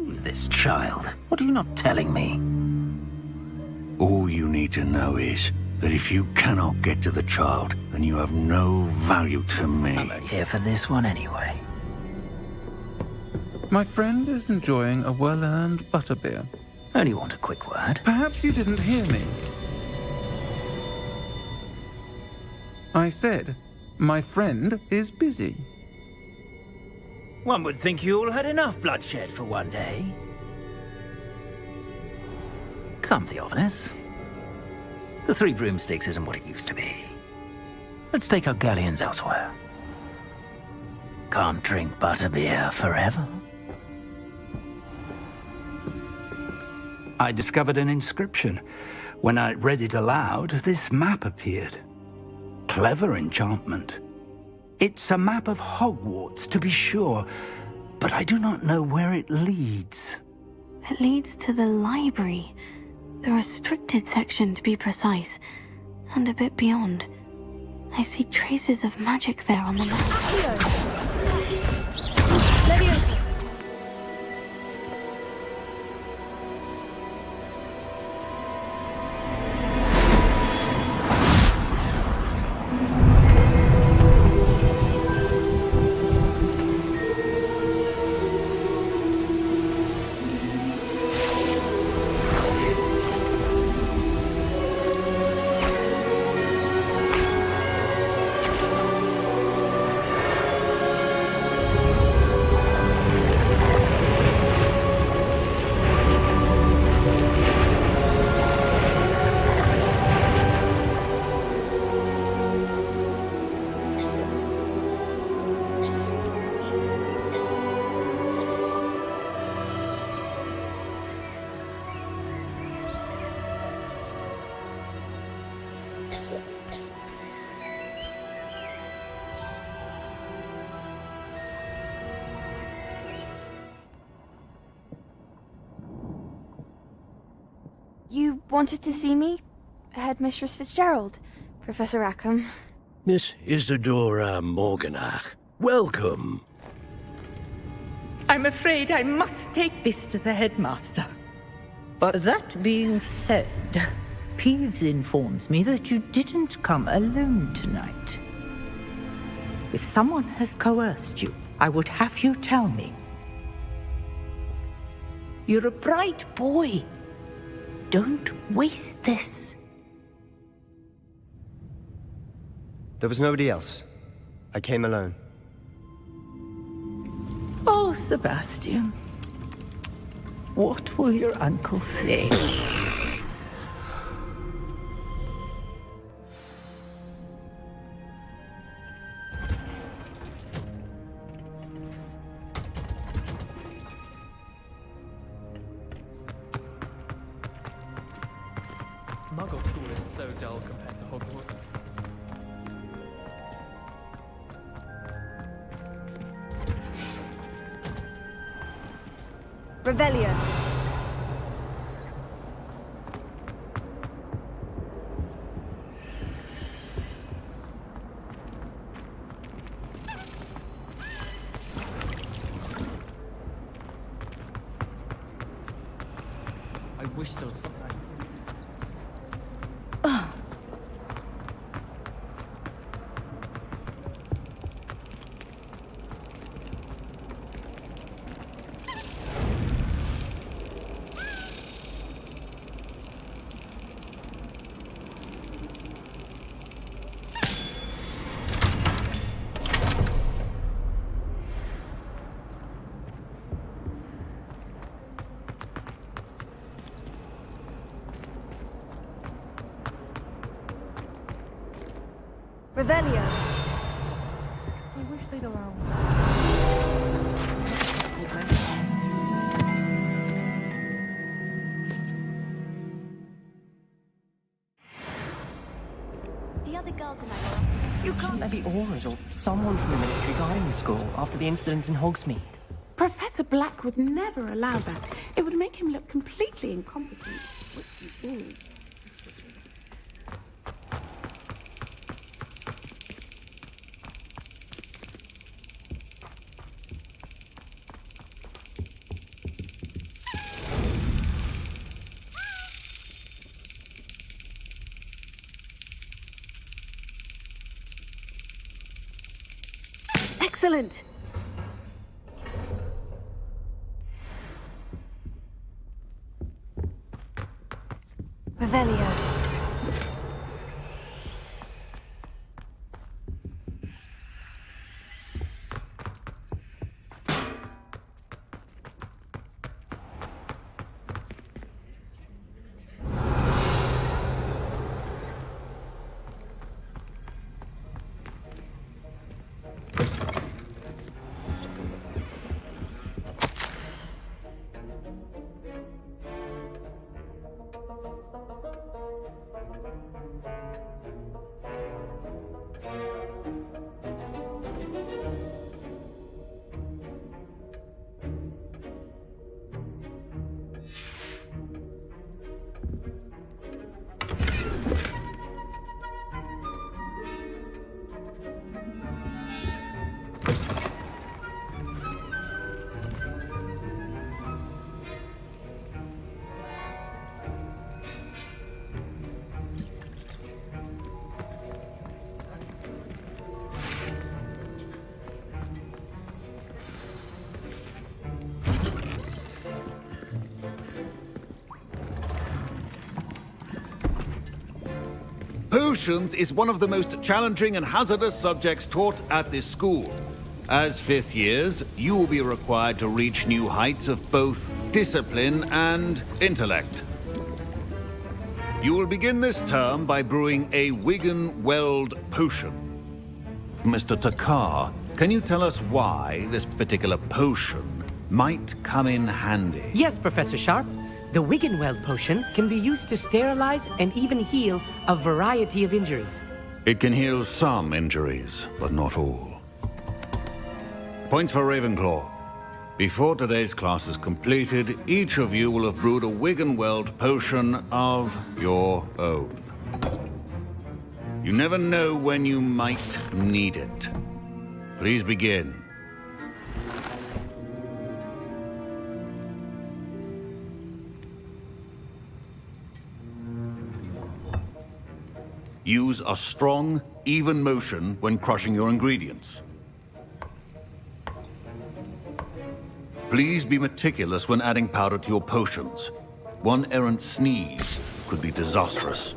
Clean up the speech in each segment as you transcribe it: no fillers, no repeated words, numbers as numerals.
Who's this child? What are you not telling me? All you need to know is that if you cannot get to the child, then you have no value to me. I'm not here for this one anyway. My friend is enjoying a well-earned butterbeer. Only want a quick word. Perhaps you didn't hear me. I said, my friend is busy. One would think you all had enough bloodshed for one day. Come, Theophilus. The Three Broomsticks isn't what it used to be. Let's take our galleons elsewhere. Can't drink butterbeer forever. I discovered an inscription. When I read it aloud, this map appeared. Clever enchantment. It's a map of Hogwarts, to be sure, but I do not know where it leads. It leads to the library. The restricted section, to be precise, and a bit beyond. I see traces of magic there on the map. Leviosa. You wanted to see me? Headmistress Fitzgerald, Professor Rackham. Miss Isadora Morganach, welcome. I'm afraid I must take this to the headmaster. But that being said, Peeves informs me that you didn't come alone tonight. If someone has coerced you, I would have you tell me. You're a bright boy. Don't waste this. There was nobody else. I came alone. Oh, Sebastian. What will your uncle say? Muggle school is so dull compared to Hogwarts. Revelio. I wish there was something I could do. Revelio. I wish they'd allow me. The other girls in my class. You can't levy auras or someone from the ministry guarding the school after the incident in Hogsmeade. Professor Black would never allow that. It would make him look completely incompetent, which he is. Excellent! Revelio. Potions is one of the most challenging and hazardous subjects taught at this school. As fifth years, you will be required to reach new heights of both discipline and intellect. You will begin this term by brewing a Wiggenweld potion. Mr. Takar, can you tell us why this particular potion might come in handy? Yes, Professor Sharp. The Wiggenweld potion can be used to sterilize and even heal a variety of injuries. It can heal some injuries, but not all. Points for Ravenclaw. Before today's class is completed, each of you will have brewed a Wiggenweld potion of your own. You never know when you might need it. Please begin. Use a strong, even motion when crushing your ingredients. Please be meticulous when adding powder to your potions. One errant sneeze could be disastrous.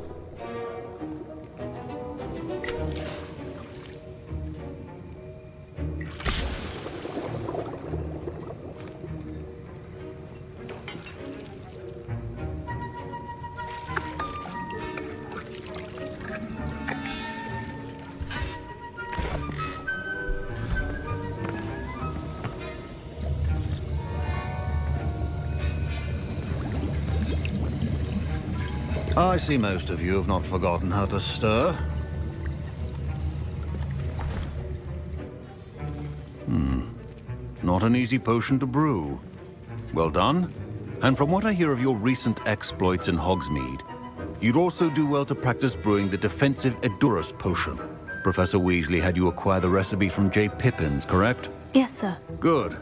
I see most of you have not forgotten how to stir. Not an easy potion to brew. Well done. And from what I hear of your recent exploits in Hogsmeade, you'd also do well to practice brewing the defensive Edurus potion. Professor Weasley had you acquire the recipe from J. Pippins, correct? Yes, sir. Good.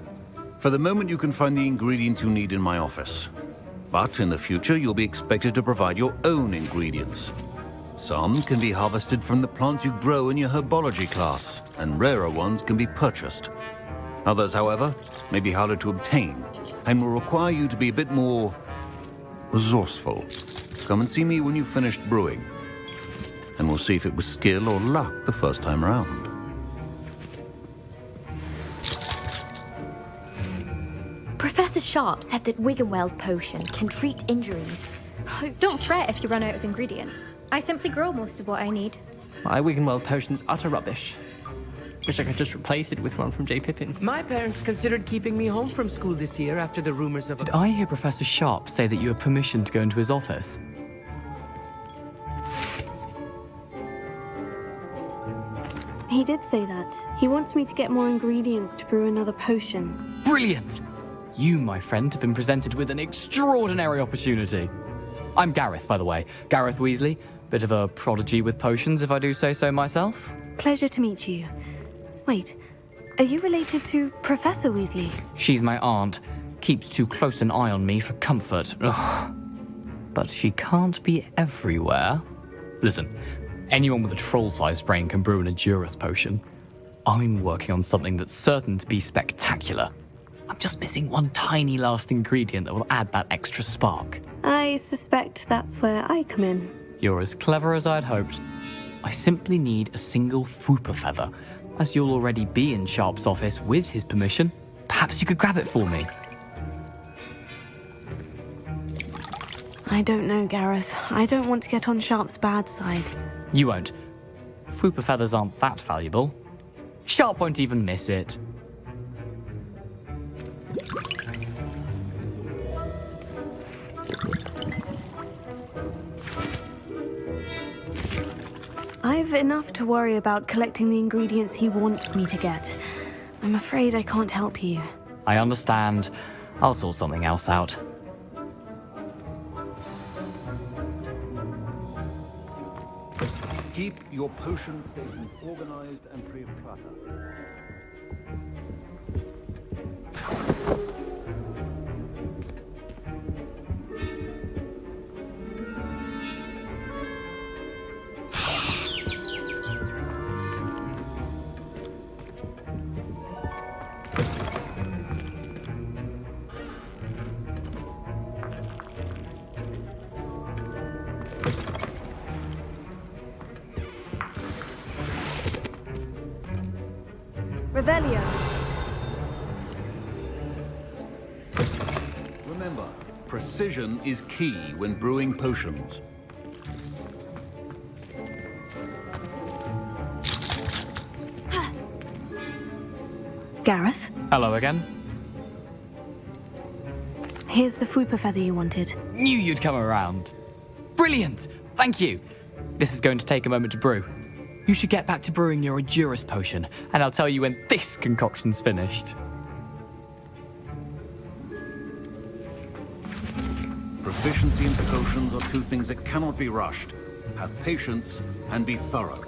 For the moment, you can find the ingredients you need in my office. But in the future, you'll be expected to provide your own ingredients. Some can be harvested from the plants you grow in your herbology class, and rarer ones can be purchased. Others, however, may be harder to obtain, and will require you to be a bit more resourceful. Come and see me when you've finished brewing, and we'll see if it was skill or luck the first time around. Professor Sharp said that Wiggenweld potion can treat injuries. Oh, don't fret if you run out of ingredients. I simply grow most of what I need. My Wiggenweld potion's utter rubbish. Wish I could just replace it with one from J. Pippins. My parents considered keeping me home from school this year after the rumors of... Did I hear Professor Sharp say that you have permission to go into his office? He did say that. He wants me to get more ingredients to brew another potion. Brilliant! You, my friend, have been presented with an extraordinary opportunity. I'm Gareth, by the way. Gareth Weasley. Bit of a prodigy with potions, if I do say so myself. Pleasure to meet you. Wait, are you related to Professor Weasley? She's my aunt. Keeps too close an eye on me for comfort. Ugh. But she can't be everywhere. Listen, anyone with a troll-sized brain can brew an Edurus potion. I'm working on something that's certain to be spectacular. I'm just missing one tiny last ingredient that will add that extra spark. I suspect that's where I come in. You're as clever as I'd hoped. I simply need a single Fwooper feather. As you'll already be in Sharp's office with his permission, perhaps you could grab it for me. I don't know, Gareth. I don't want to get on Sharp's bad side. You won't. Fwooper feathers aren't that valuable. Sharp won't even miss it. I've enough to worry about collecting the ingredients he wants me to get. I'm afraid I can't help you. I understand. I'll sort something else out. Keep your potion stations organized and free of clutter. Revelio. Remember, precision is key when brewing potions. Gareth, Hello again. here's the Fwooper feather you wanted. Knew you'd come around. Brilliant! Thank you. This is going to take a moment to brew. You should get back to brewing your Endurus potion, and I'll tell you when this concoction's finished. Proficiency in potions are two things that cannot be rushed. Have patience and be thorough.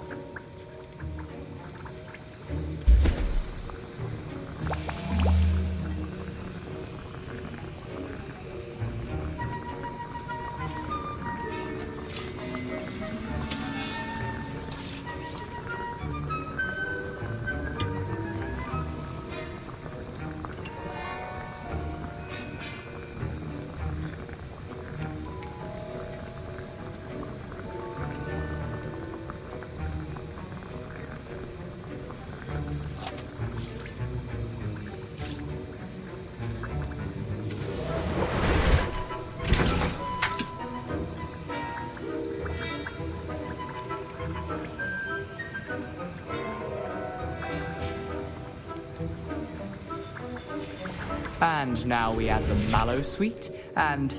And now we add the mallow sweet, and...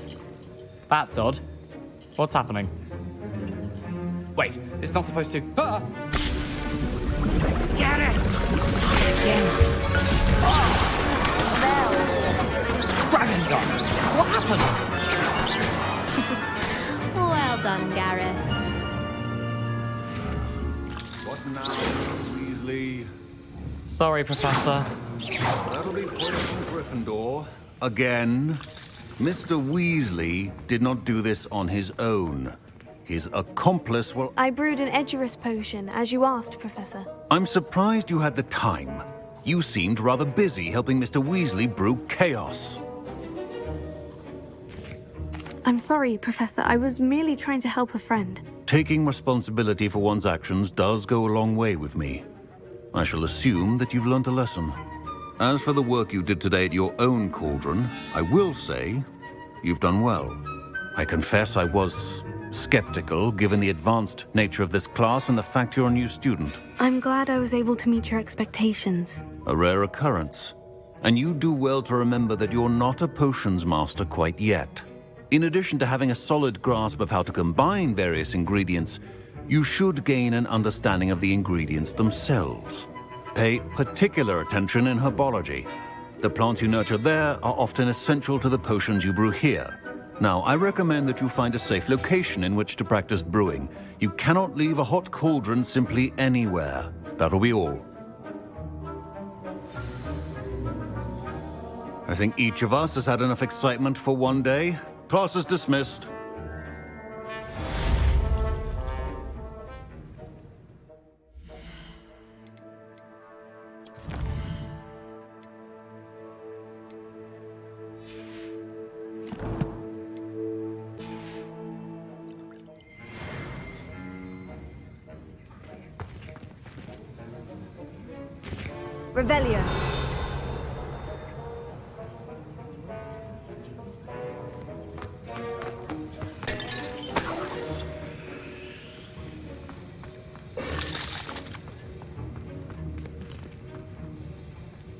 That's odd. What's happening? Wait, it's not supposed to... Ah! Get it! Dragon dust! What happened? Well done, Gareth. What now, Weasley? Sorry, Professor. That'll be Poison Gryffindor. Again. Mr. Weasley did not do this on his own. His accomplice will... I brewed an Edurus potion, as you asked, Professor. I'm surprised you had the time. You seemed rather busy helping Mr. Weasley brew chaos. I'm sorry, Professor. I was merely trying to help a friend. Taking responsibility for one's actions does go a long way with me. I shall assume that you've learnt a lesson. As for the work you did today at your own cauldron, I will say you've done well. I confess I was skeptical, given the advanced nature of this class and the fact you're a new student. I'm glad I was able to meet your expectations. A rare occurrence. And you do well to remember that you're not a potions master quite yet. In addition to having a solid grasp of how to combine various ingredients, you should gain an understanding of the ingredients themselves. Pay particular attention in herbology. The plants you nurture there are often essential to the potions you brew here. Now, I recommend that you find a safe location in which to practice brewing. You cannot leave a hot cauldron simply anywhere. That'll be all. I think each of us has had enough excitement for one day. Class is dismissed. Revelio.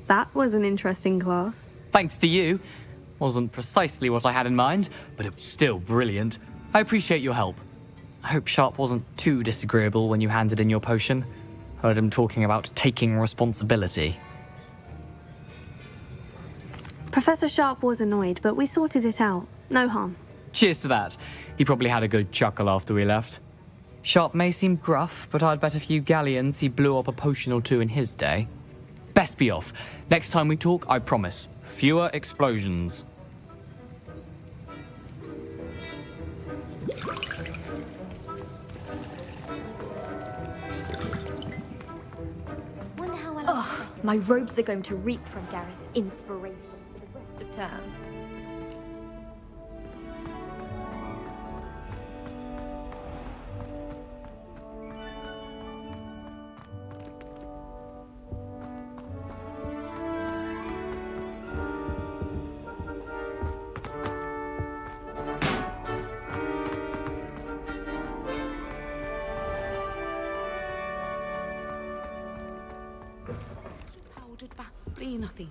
That was an interesting class. Thanks to you. Wasn't precisely what I had in mind, but it was still brilliant. I appreciate your help. I hope Sharp wasn't too disagreeable when you handed in your potion. Heard him talking about taking responsibility. Professor Sharp was annoyed, but we sorted it out. No harm. Cheers to that. He probably had a good chuckle after we left. Sharp may seem gruff, but I'd bet a few galleons he blew up a potion or two in his day. Best be off. Next time we talk, I promise, fewer explosions. Oh, my robes are going to reek from Gareth's inspiration for the rest of term. Powdered bat spleen, I think.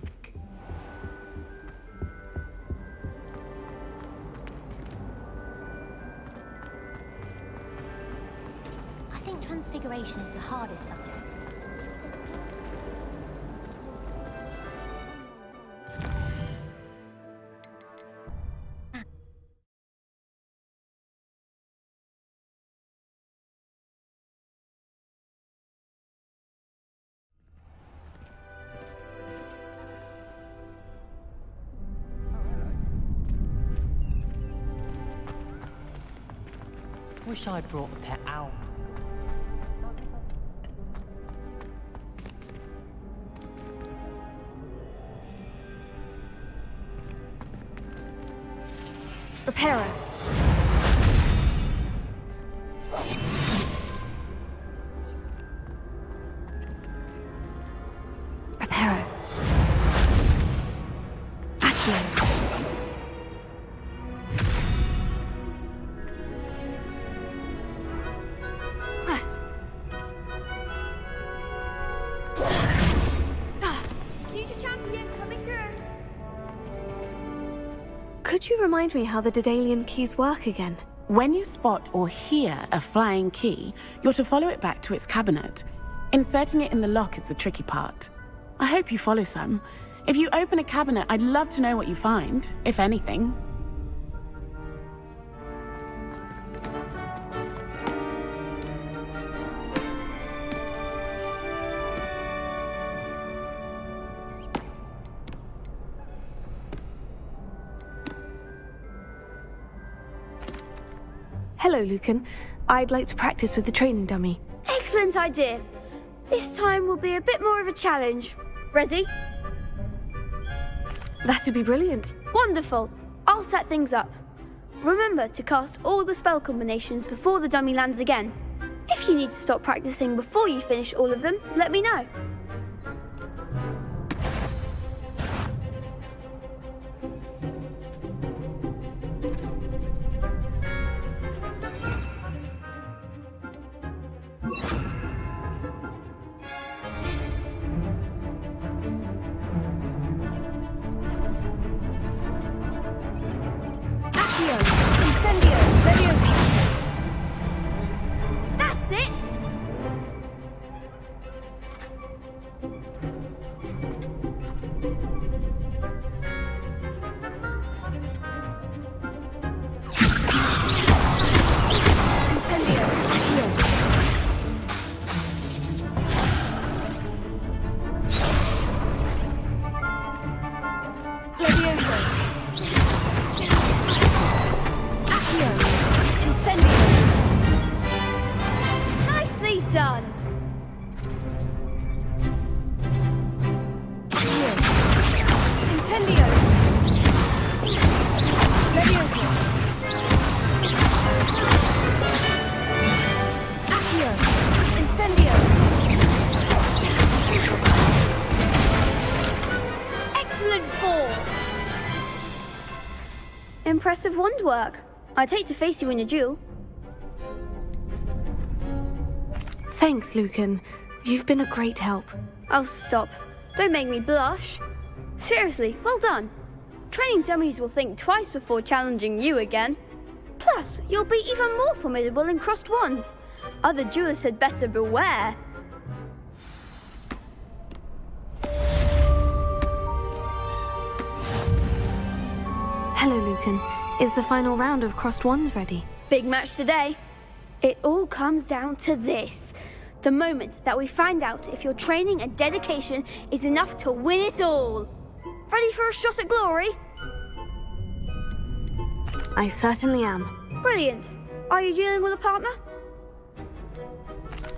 I think transfiguration is the hardest subject. Wish I'd brought a pet owl. Reparo. Reparo. Accio. Could you remind me how the Daedalian keys work again? When you spot or hear a flying key, you're to follow it back to its cabinet. Inserting it in the lock is the tricky part. I hope you follow some. If you open a cabinet, I'd love to know what you find, if anything. Hello, Lucan. I'd like to practice with the training dummy. Excellent idea. This time will be a bit more of a challenge. Ready? That'd be brilliant. Wonderful. I'll set things up. Remember to cast all the spell combinations before the dummy lands again. If you need to stop practicing before you finish all of them, let me know. That's it! impressive wand work. I'd hate to face you in a duel. Thanks, Lucan. You've been a great help. Oh, stop. Don't make me blush. Seriously, well done. Training dummies will think twice before challenging you again. Plus, you'll be even more formidable in crossed wands. Other duelists had better beware. Hello, Lucan. Is the final round of crossed wands ready? Big match today. It all comes down to this. The moment that we find out if your training and dedication is enough to win it all. Ready for a shot at glory? I certainly am. Brilliant. Are you dealing with a partner?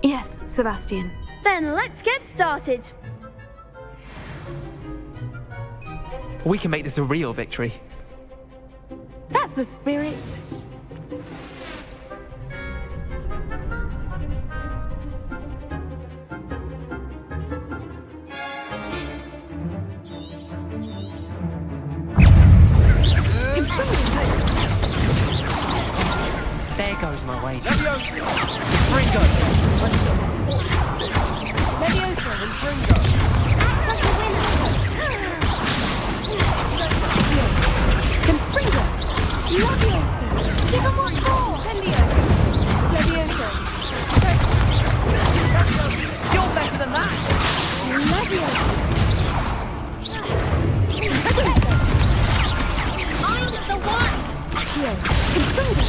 Yes, Sebastian. Then let's get started. We can make this a real victory. That's the spirit. There goes my way. Fringo! Leviosa and Fringo. Act like a winner. Confringo! Leviosa! Give him one more! Incendio! Leviosa! You're better than that! Leviosa! I'm the one! Accio! Confringo!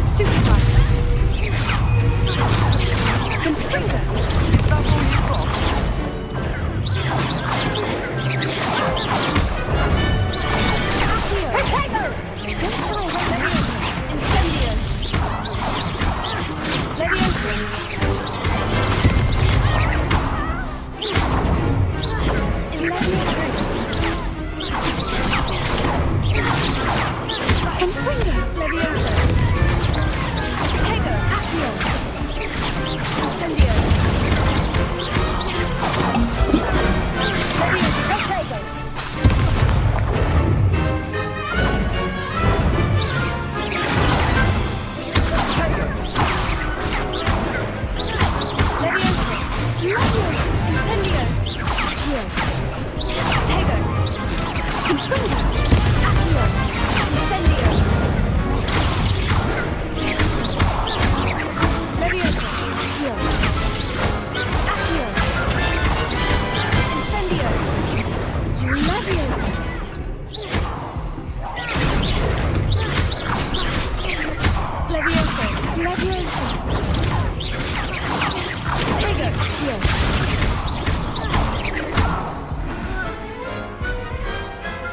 Stupefy! Confringo!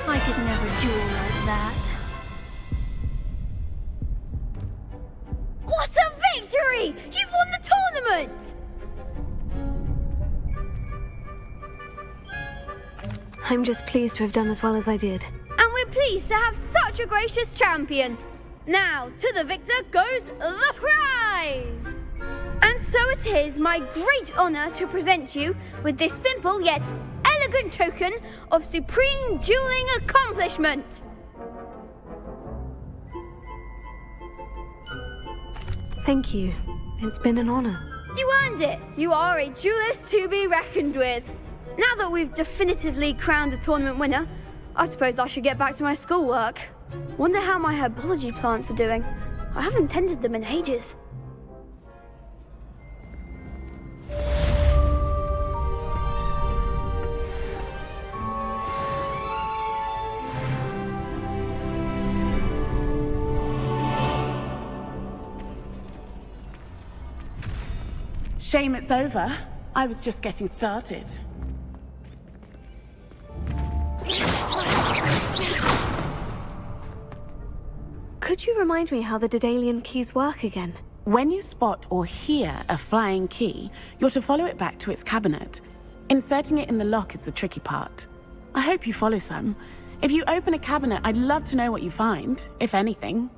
I could never duel like that. What a victory! You've won the tournament! I'm just pleased to have done as well as I did. And we're pleased to have such a gracious champion. Now, to the victor goes the prize! And so it is my great honor to present you with this simple yet elegant token of supreme dueling accomplishment. Thank you. It's been an honor. You earned it. You are a duelist to be reckoned with. Now that we've definitively crowned a tournament winner, I suppose I should get back to my schoolwork. Wonder how my herbology plants are doing. I haven't tended them in ages. Shame it's over. I was just getting started. Could you remind me how the Daedalian keys work again? When you spot or hear a flying key, you're to follow it back to its cabinet. Inserting it in the lock is the tricky part. I hope you follow some. If you open a cabinet, I'd love to know what you find, if anything.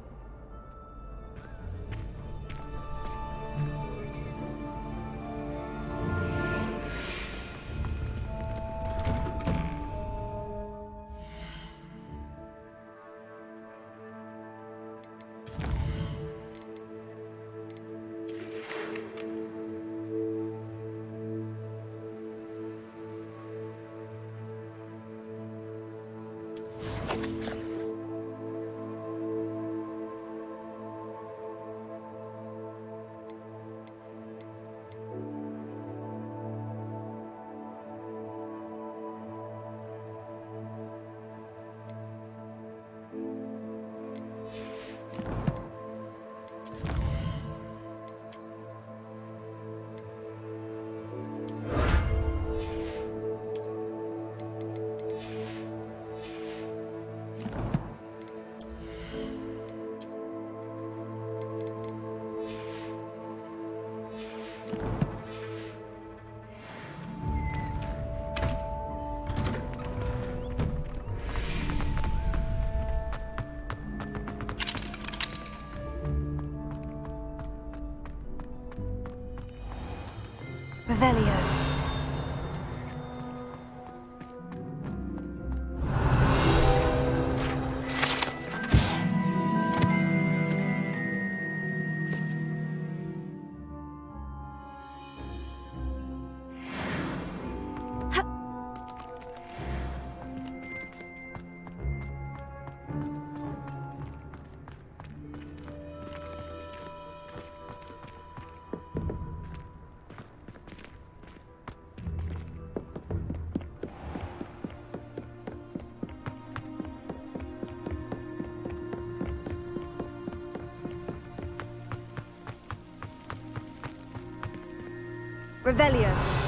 Revelio. Revelio.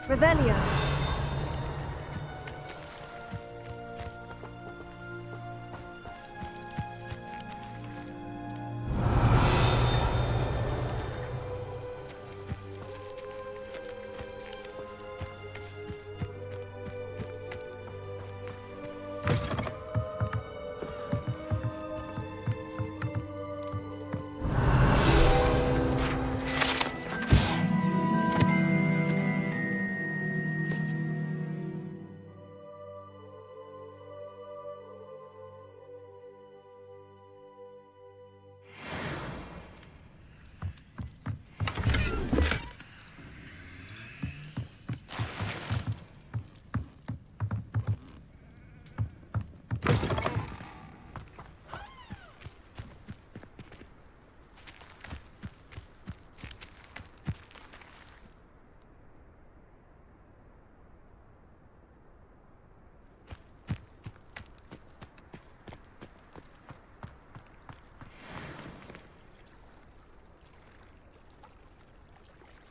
Revelio.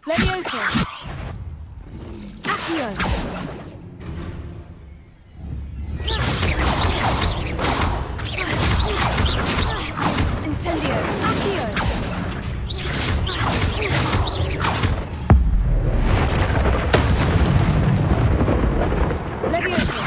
Levioso. Accio. Incendio. Accio. Levioso.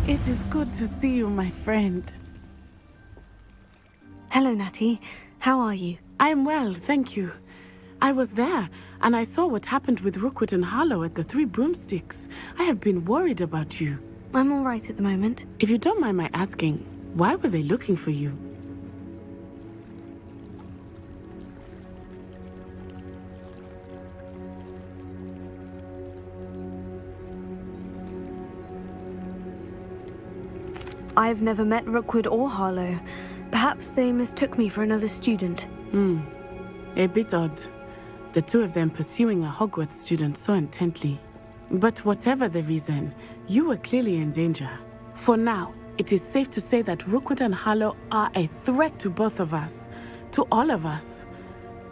It is good to see you, my friend. Hello, Natty. How are you? I'm well, thank you. I was there, and I saw what happened with Rookwood and Harlow at the Three Broomsticks. I have been worried about you. I'm all right at the moment. If you don't mind my asking, why were they looking for you? I've never met Rookwood or Harlow. Perhaps they mistook me for another student. A bit odd. The two of them pursuing a Hogwarts student so intently. But whatever the reason, you were clearly in danger. For now, it is safe to say that Rookwood and Harlow are a threat to both of us. To all of us.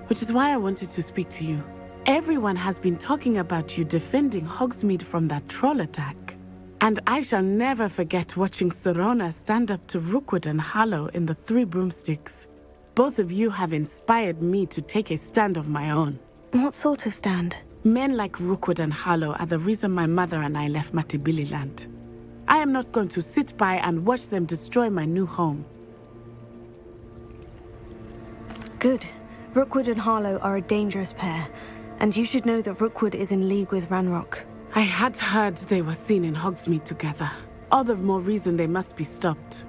Which is why I wanted to speak to you. Everyone has been talking about you defending Hogsmeade from that troll attack. And I shall never forget watching Serona stand up to Rookwood and Harlow in the Three Broomsticks. Both of you have inspired me to take a stand of my own. What sort of stand? Men like Rookwood and Harlow are the reason my mother and I left Matibililand. I am not going to sit by and watch them destroy my new home. Good. Rookwood and Harlow are a dangerous pair, and you should know that Rookwood is in league with Ranrock. I had heard they were seen in Hogsmeade together. All the more reason they must be stopped.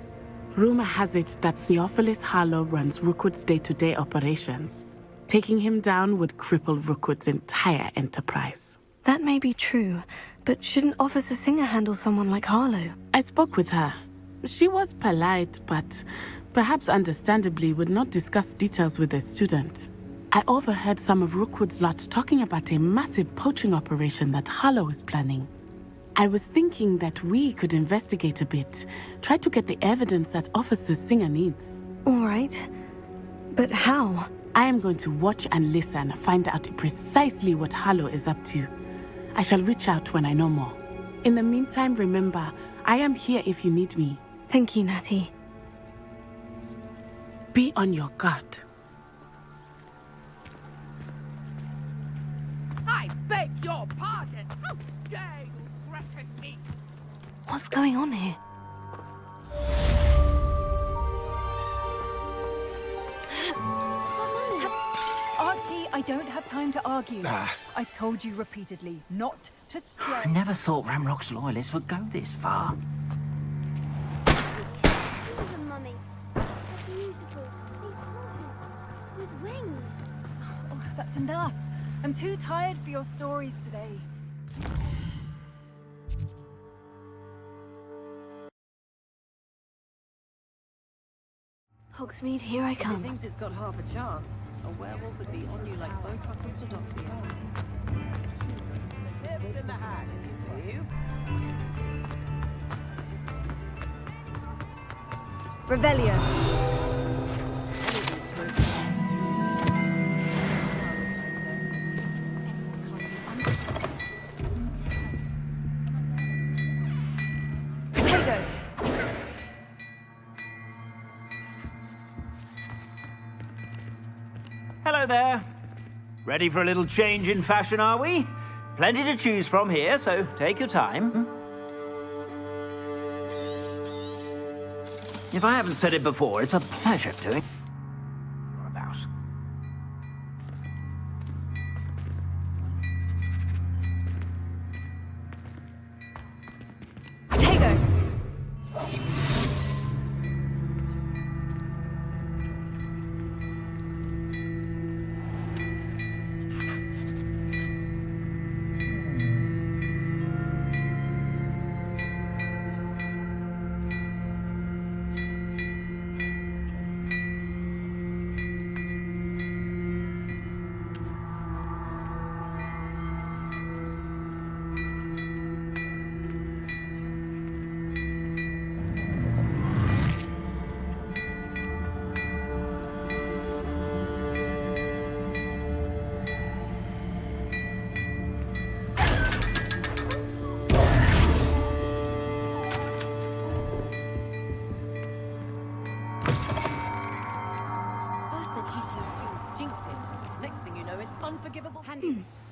Rumor has it that Theophilus Harlow runs Rookwood's day-to-day operations. Taking him down would cripple Rookwood's entire enterprise. That may be true, but shouldn't Officer Singer handle someone like Harlow? I spoke with her. She was polite, but perhaps understandably would not discuss details with a student. I overheard some of Rookwood's lot talking about a massive poaching operation that Harlow is planning. I was thinking that we could investigate a bit, try to get the evidence that Officer Singer needs. All right. But how? I am going to watch and listen, find out precisely what Harlow is up to. I shall reach out when I know more. In the meantime, remember, I am here if you need me. Thank you, Natty. Be on your guard. I beg your pardon! How dare you threaten me? What's going on here? Archie, I don't have time to argue. I've told you repeatedly not to stray. I never thought Ramrock's loyalists would go this far. Mummy. They're beautiful. These horses with wings. Oh, that's enough. I'm too tired for your stories today. Hogsmeade, here I come. He thinks it's got half a chance. A werewolf would be on you like Botrock orthodoxy. Lift in the hand, please. Revelio. Potato. Hello there. Ready for a little change in fashion, are we? Plenty to choose from here, so take your time. If I haven't said it before, it's a pleasure doing you're about. Potato.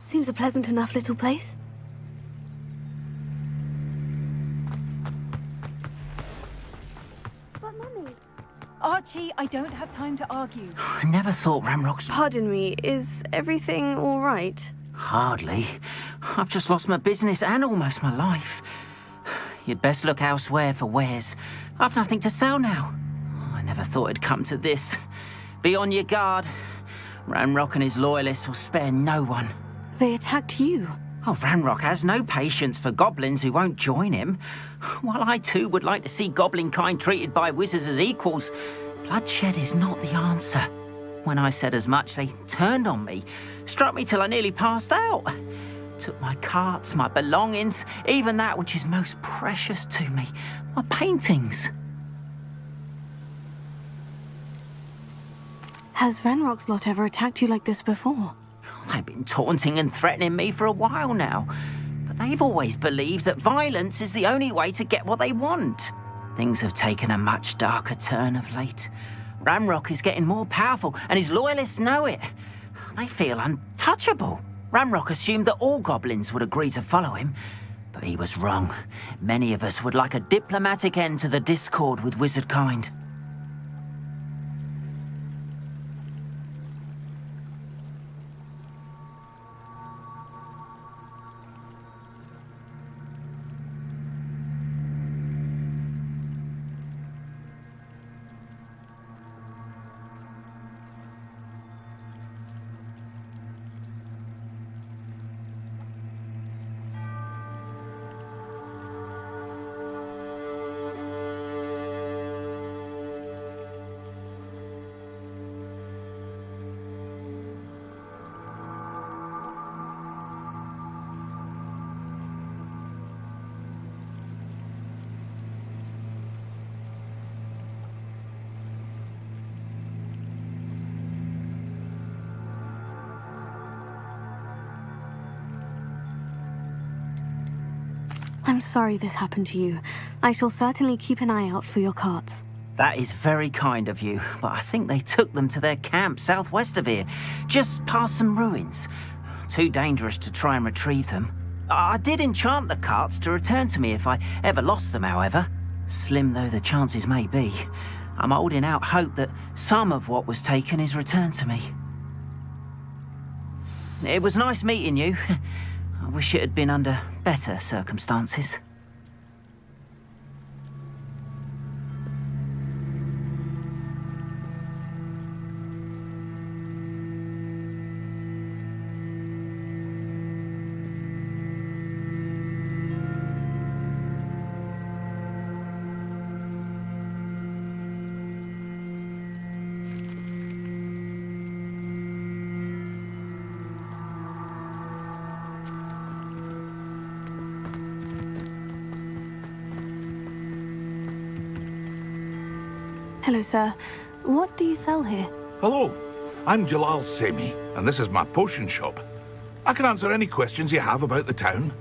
Seems a pleasant enough little place. But Mummy. Archie, I don't have time to argue. I never thought Ramrock's... Pardon me, is everything all right? Hardly. I've just lost my business and almost my life. You'd best look elsewhere for wares. I've nothing to sell now. I never thought it'd come to this. Be on your guard. Ramrock and his loyalists will spare no one. They attacked you. Oh, Ranrock has no patience for goblins who won't join him. While I too would like to see goblin kind treated by wizards as equals, bloodshed is not the answer. When I said as much, they turned on me, struck me till I nearly passed out. Took my carts, my belongings, even that which is most precious to me, my paintings. Has Ranrock's lot ever attacked you like this before? They've been taunting and threatening me for a while now, but they've always believed that violence is the only way to get what they want. Things have taken a much darker turn of late. Ramrock is getting more powerful, and his loyalists know it. They feel untouchable. Ramrock assumed that all goblins would agree to follow him, but he was wrong. Many of us would like a diplomatic end to the discord with wizard kind. I'm sorry this happened to you. I shall certainly keep an eye out for your carts. That is very kind of you, but I think they took them to their camp southwest of here, just past some ruins. Too dangerous to try and retrieve them. I did enchant the carts to return to me if I ever lost them, however. Slim though the chances may be, I'm holding out hope that some of what was taken is returned to me. It was nice meeting you. I wish it had been under better circumstances. Hello, sir. What do you sell here? Hello, I'm Jalal Semi, and this is my potion shop. I can answer any questions you have about the town.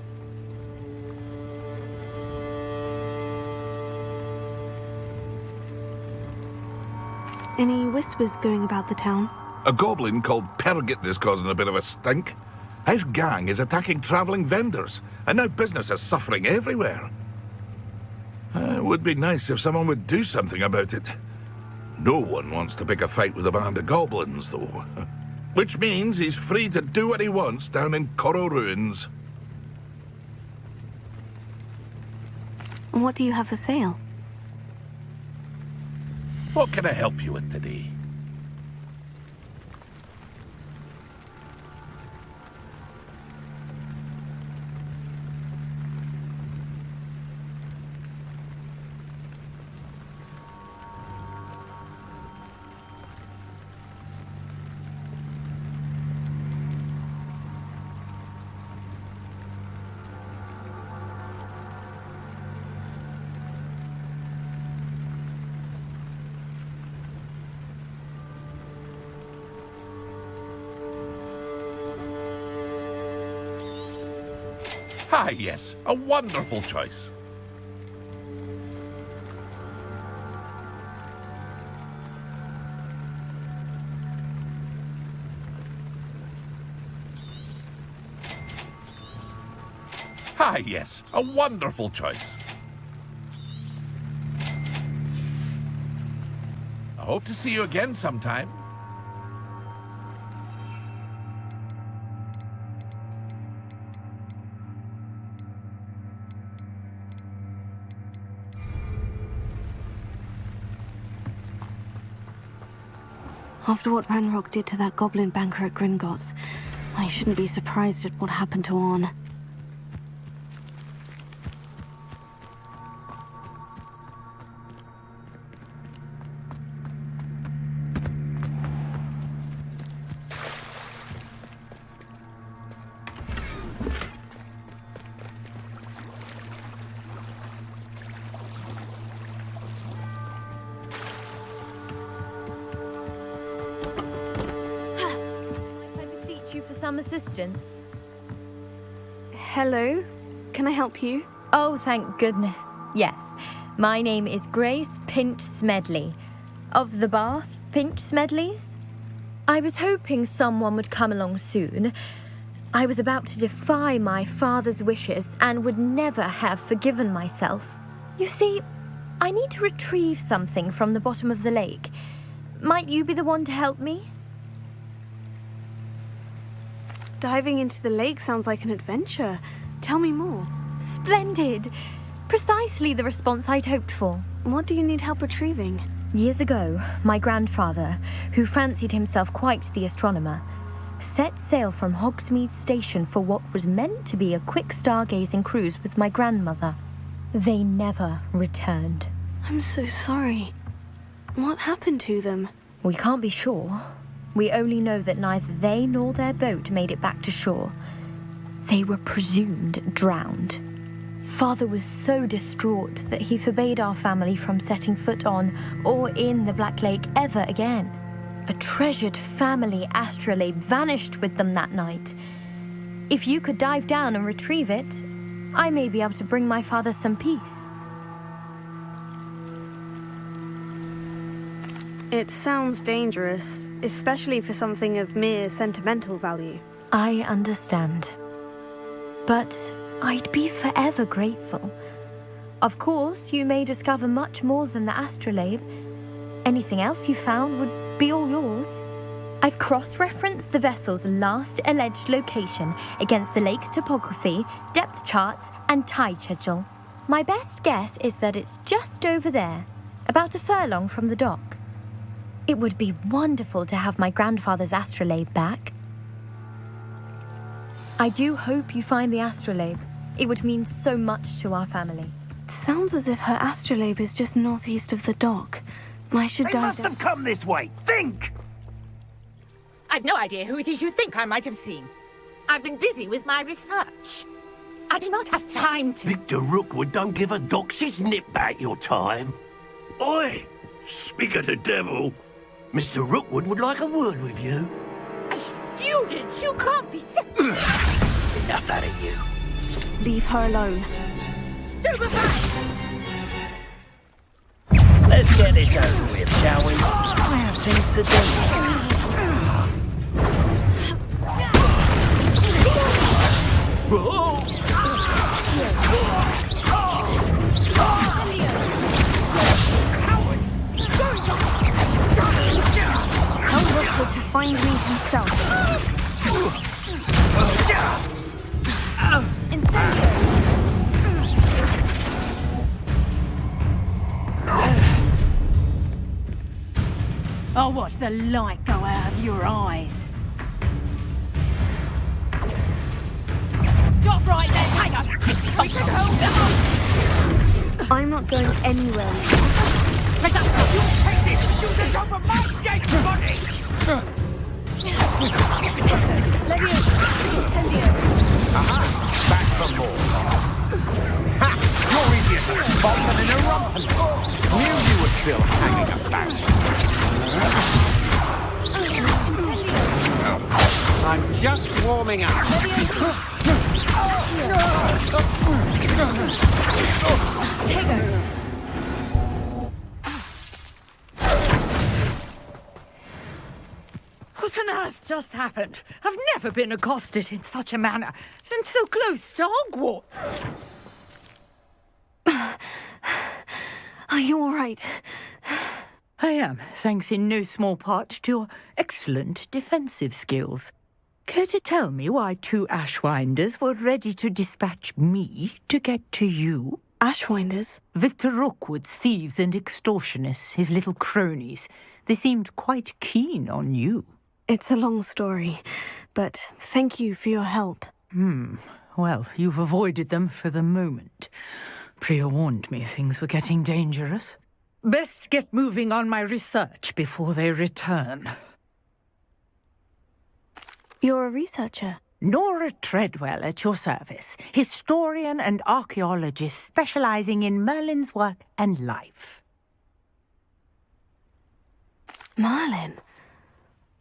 Any whispers going about the town? A goblin called Pergit is causing a bit of a stink. His gang is attacking travelling vendors, and now business is suffering everywhere. It would be nice if someone would do something about it. No one wants to pick a fight with a band of goblins, though. Which means he's free to do what he wants down in Coral Ruins. What do you have for sale? What can I help you with today? Ah, yes, a wonderful choice. Ah, yes, a wonderful choice. I hope to see you again sometime. After what Ranrock did to that goblin banker at Gringotts, I shouldn't be surprised at what happened to Orn. Some assistance? Hello? Can I help you? Oh, thank goodness. Yes. My name is Grace Pinch Smedley. Of the Bath Pinch Smedleys? I was hoping someone would come along soon. I was about to defy my father's wishes and would never have forgiven myself. You see, I need to retrieve something from the bottom of the lake. Might you be the one to help me? Diving into the lake sounds like an adventure. Tell me more. Splendid! Precisely the response I'd hoped for. What do you need help retrieving? Years ago, my grandfather, who fancied himself quite the astronomer, set sail from Hogsmeade Station for what was meant to be a quick stargazing cruise with my grandmother. They never returned. I'm so sorry. What happened to them? We can't be sure. We only know that neither they nor their boat made it back to shore. They were presumed drowned. Father was so distraught that he forbade our family from setting foot on or in the Black Lake ever again. A treasured family astrolabe vanished with them that night. If you could dive down and retrieve it, I may be able to bring my father some peace. It sounds dangerous, especially for something of mere sentimental value. I understand. But I'd be forever grateful. Of course, you may discover much more than the astrolabe. Anything else you found would be all yours. I've cross-referenced the vessel's last alleged location against the lake's topography, depth charts, and tide schedule. My best guess is that it's just over there, about a furlong from the dock. It would be wonderful to have my grandfather's astrolabe back. I do hope you find the astrolabe. It would mean so much to our family. It sounds as if her astrolabe is just northeast of the dock. I should They must have come this way. Think! I've no idea who it is you think I might have seen. I've been busy with my research. I do not have time to... Victor Rookwood don't give a doxy's nip back your time. Oi! Speak of the devil. Mr. Rookwood would like a word with you. A student? You can't be... Enough out of you. Leave her alone. Let's get this over with, shall we? I have things to do. Tell Rookwood to find me himself. Incendio! I'll watch the light go out of your eyes. Stop right there, Tiger! I'm not going anywhere. Take this! Shoot the top of my dead body! Incendio! Aha! Back for more. Ha! You're easier to spot than in a romp. Knew you were still hanging about. I'm just warming up. What on earth just happened? I've never been accosted in such a manner, and so close to Hogwarts. Are you all right? I am, thanks in no small part to your excellent defensive skills. Care to tell me why 2 Ashwinders were ready to dispatch me to get to you? Ashwinders? Victor Rookwood's thieves and extortionists, his little cronies. They seemed quite keen on you. It's a long story, but thank you for your help. Well, you've avoided them for the moment. Priya warned me things were getting dangerous. Best get moving on my research before they return. You're a researcher? Nora Treadwell at your service, historian and archaeologist specializing in Merlin's work and life. Merlin?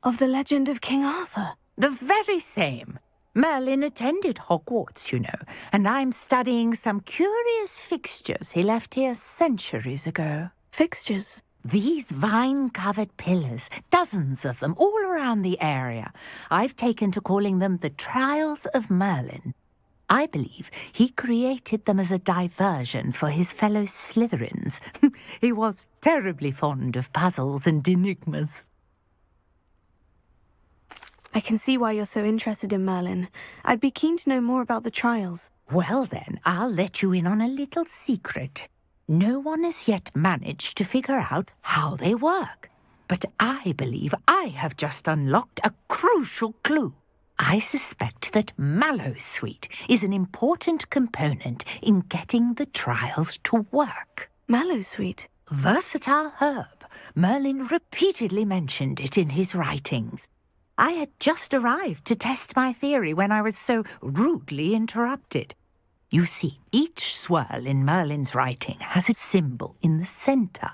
Of the legend of King Arthur? The very same. Merlin attended Hogwarts, you know, and I'm studying some curious fixtures he left here centuries ago. Fixtures? These vine-covered pillars, dozens of them, all around the area. I've taken to calling them the Trials of Merlin. I believe he created them as a diversion for his fellow Slytherins. He was terribly fond of puzzles and enigmas. I can see why you're so interested in Merlin. I'd be keen to know more about the trials. Well then, I'll let you in on a little secret. No one has yet managed to figure out how they work. But I believe I have just unlocked a crucial clue. I suspect that Mallowsweet is an important component in getting the trials to work. Mallowsweet? Versatile herb. Merlin repeatedly mentioned it in his writings. I had just arrived to test my theory when I was so rudely interrupted. You see, each swirl in Merlin's writing has a symbol in the centre.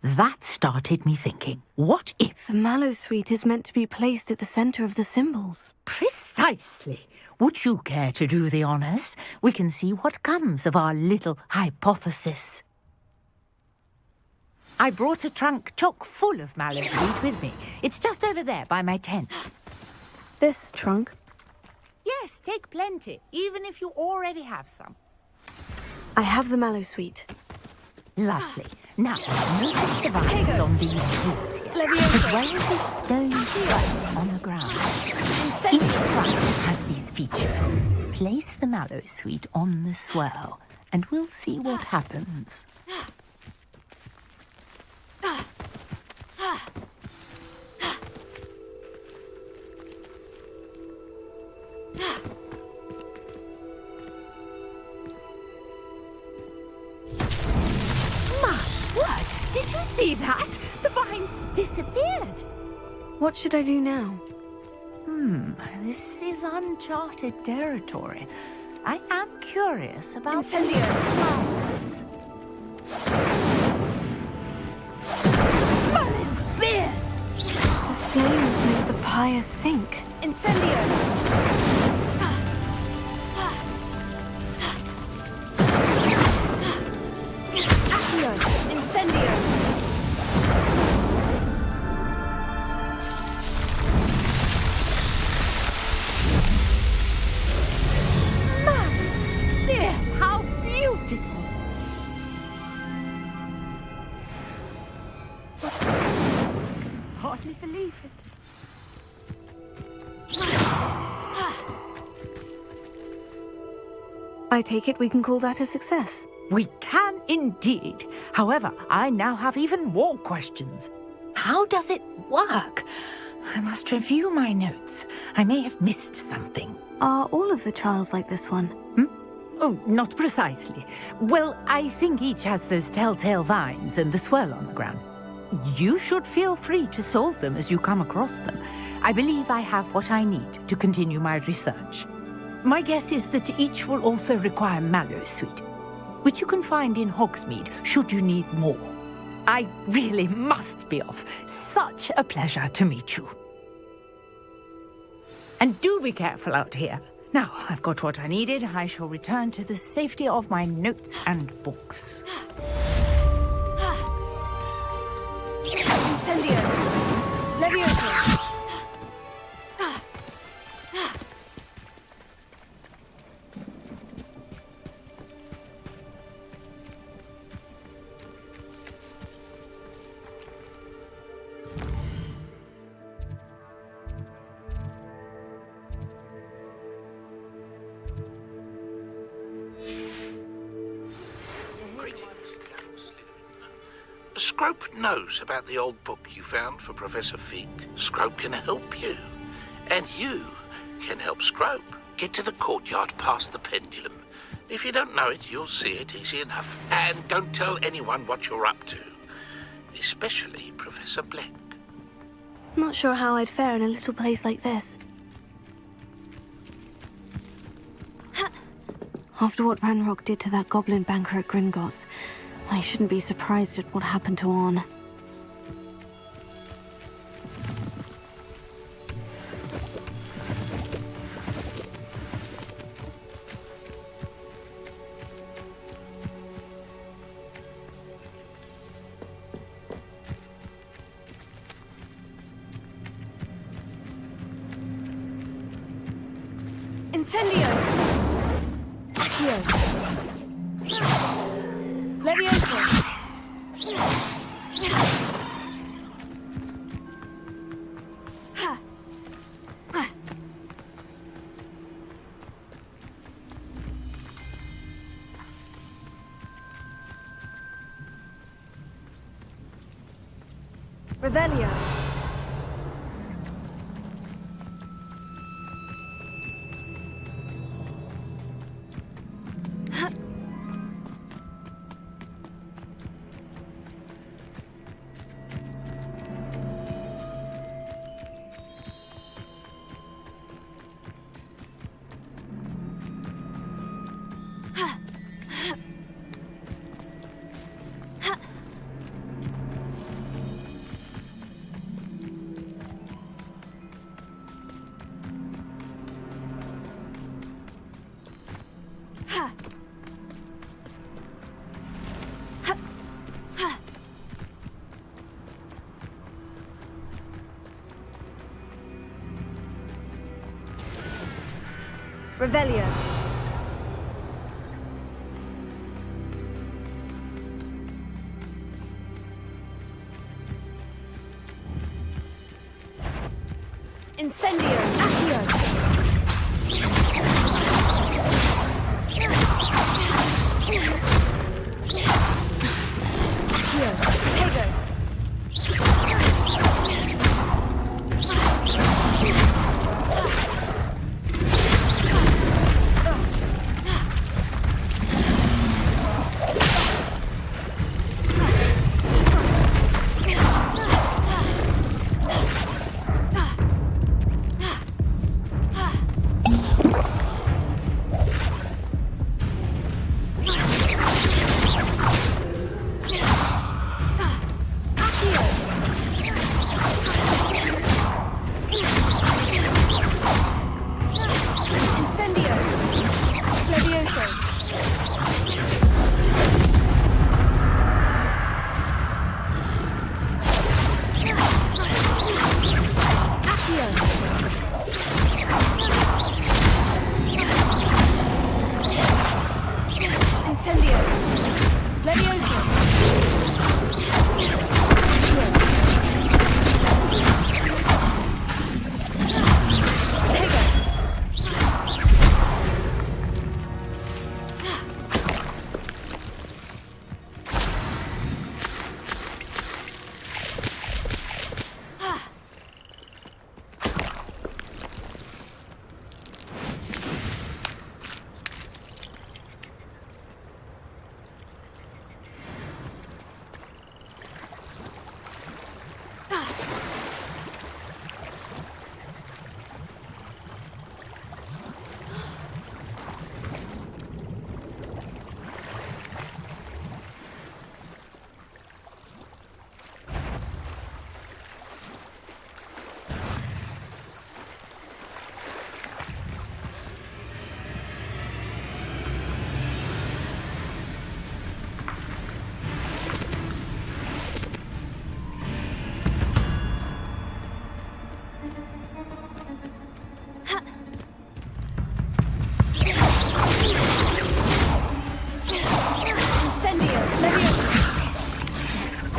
That started me thinking, what if... The Mallowsweet is meant to be placed at the centre of the symbols. Precisely. Would you care to do the honors? We can see what comes of our little hypothesis. I brought a trunk chock full of mallow sweet with me. It's just over there by my tent. This trunk? Yes, take plenty, even if you already have some. I have the mallow sweet. Lovely. Now, notice the vines on these twigs here, as well as the stone swell on the ground. Each trunk has these features. Place the mallow sweet on the swell, and we'll see what happens. Did you see that? The vines disappeared. What should I do now? This is uncharted territory. I am curious about Incendio! flowers. Merlin's beard! The flames make the pyre sink. Incendio! Incendio! There, how beautiful! Hardly believe it. I take it we can call that a success. We can indeed. However, I now have even more questions. How does it work? I must review my notes. I may have missed something. Are all of the trials like this one? Oh, not precisely. Well, I think each has those telltale vines and the swirl on the ground. You should feel free to solve them as you come across them. I believe I have what I need to continue my research. My guess is that each will also require mallow sweet, which you can find in Hogsmeade should you need more. I really must be off. Such a pleasure to meet you. And do be careful out here. Now, I've got what I needed. I shall return to the safety of my notes and books. Incendio! Levioso! Scrope knows about the old book you found for Professor Fig. Scrope can help you. And you can help Scrope get to the courtyard past the pendulum. If you don't know it, you'll see it easy enough. And don't tell anyone what you're up to. Especially Professor Black. Not sure how I'd fare in a little place like this. After what Ranrock did to that goblin banker at Gringotts, I shouldn't be surprised at what happened to Orn. Incendio! Accio! Levioso! Revelio! Revelio. Incendio. Accio. Accio.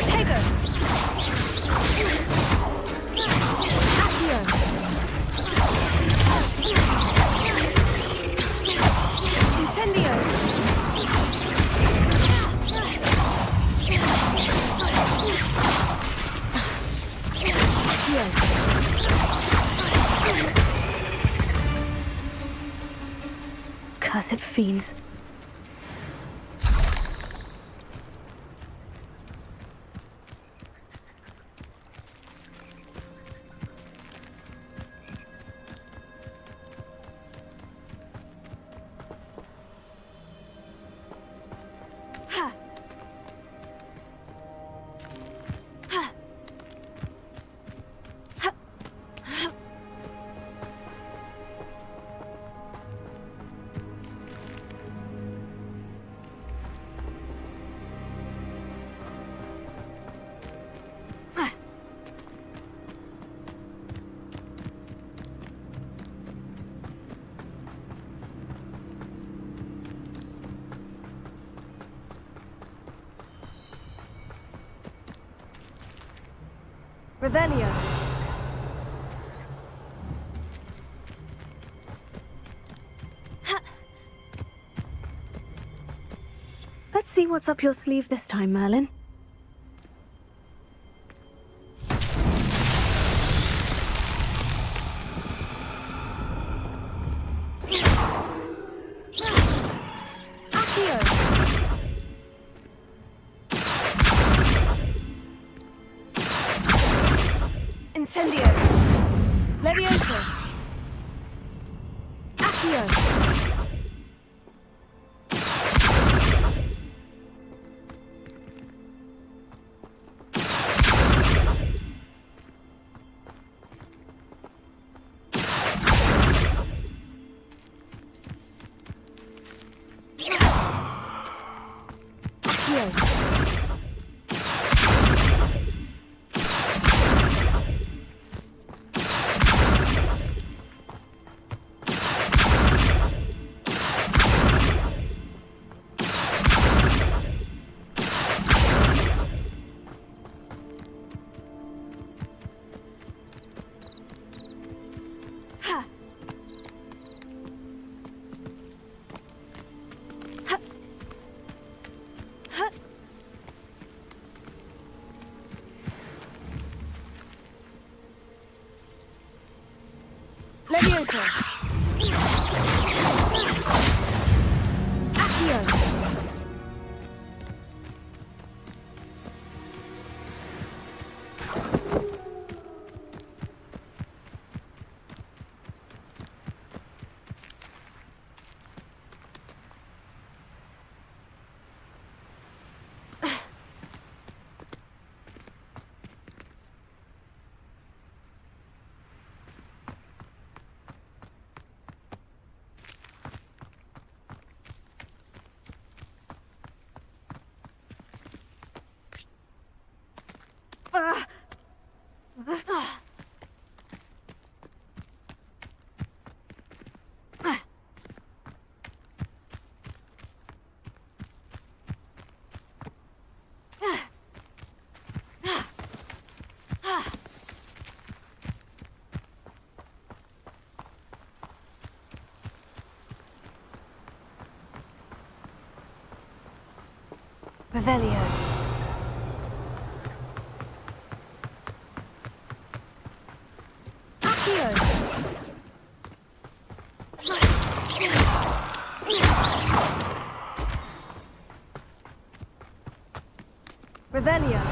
Tego. Cursed fiends. Revelio. Let's see what's up your sleeve this time, Merlin. Incendio. Levioso. Accio. Levioso! Accio! Revelio. Accio. Revelio.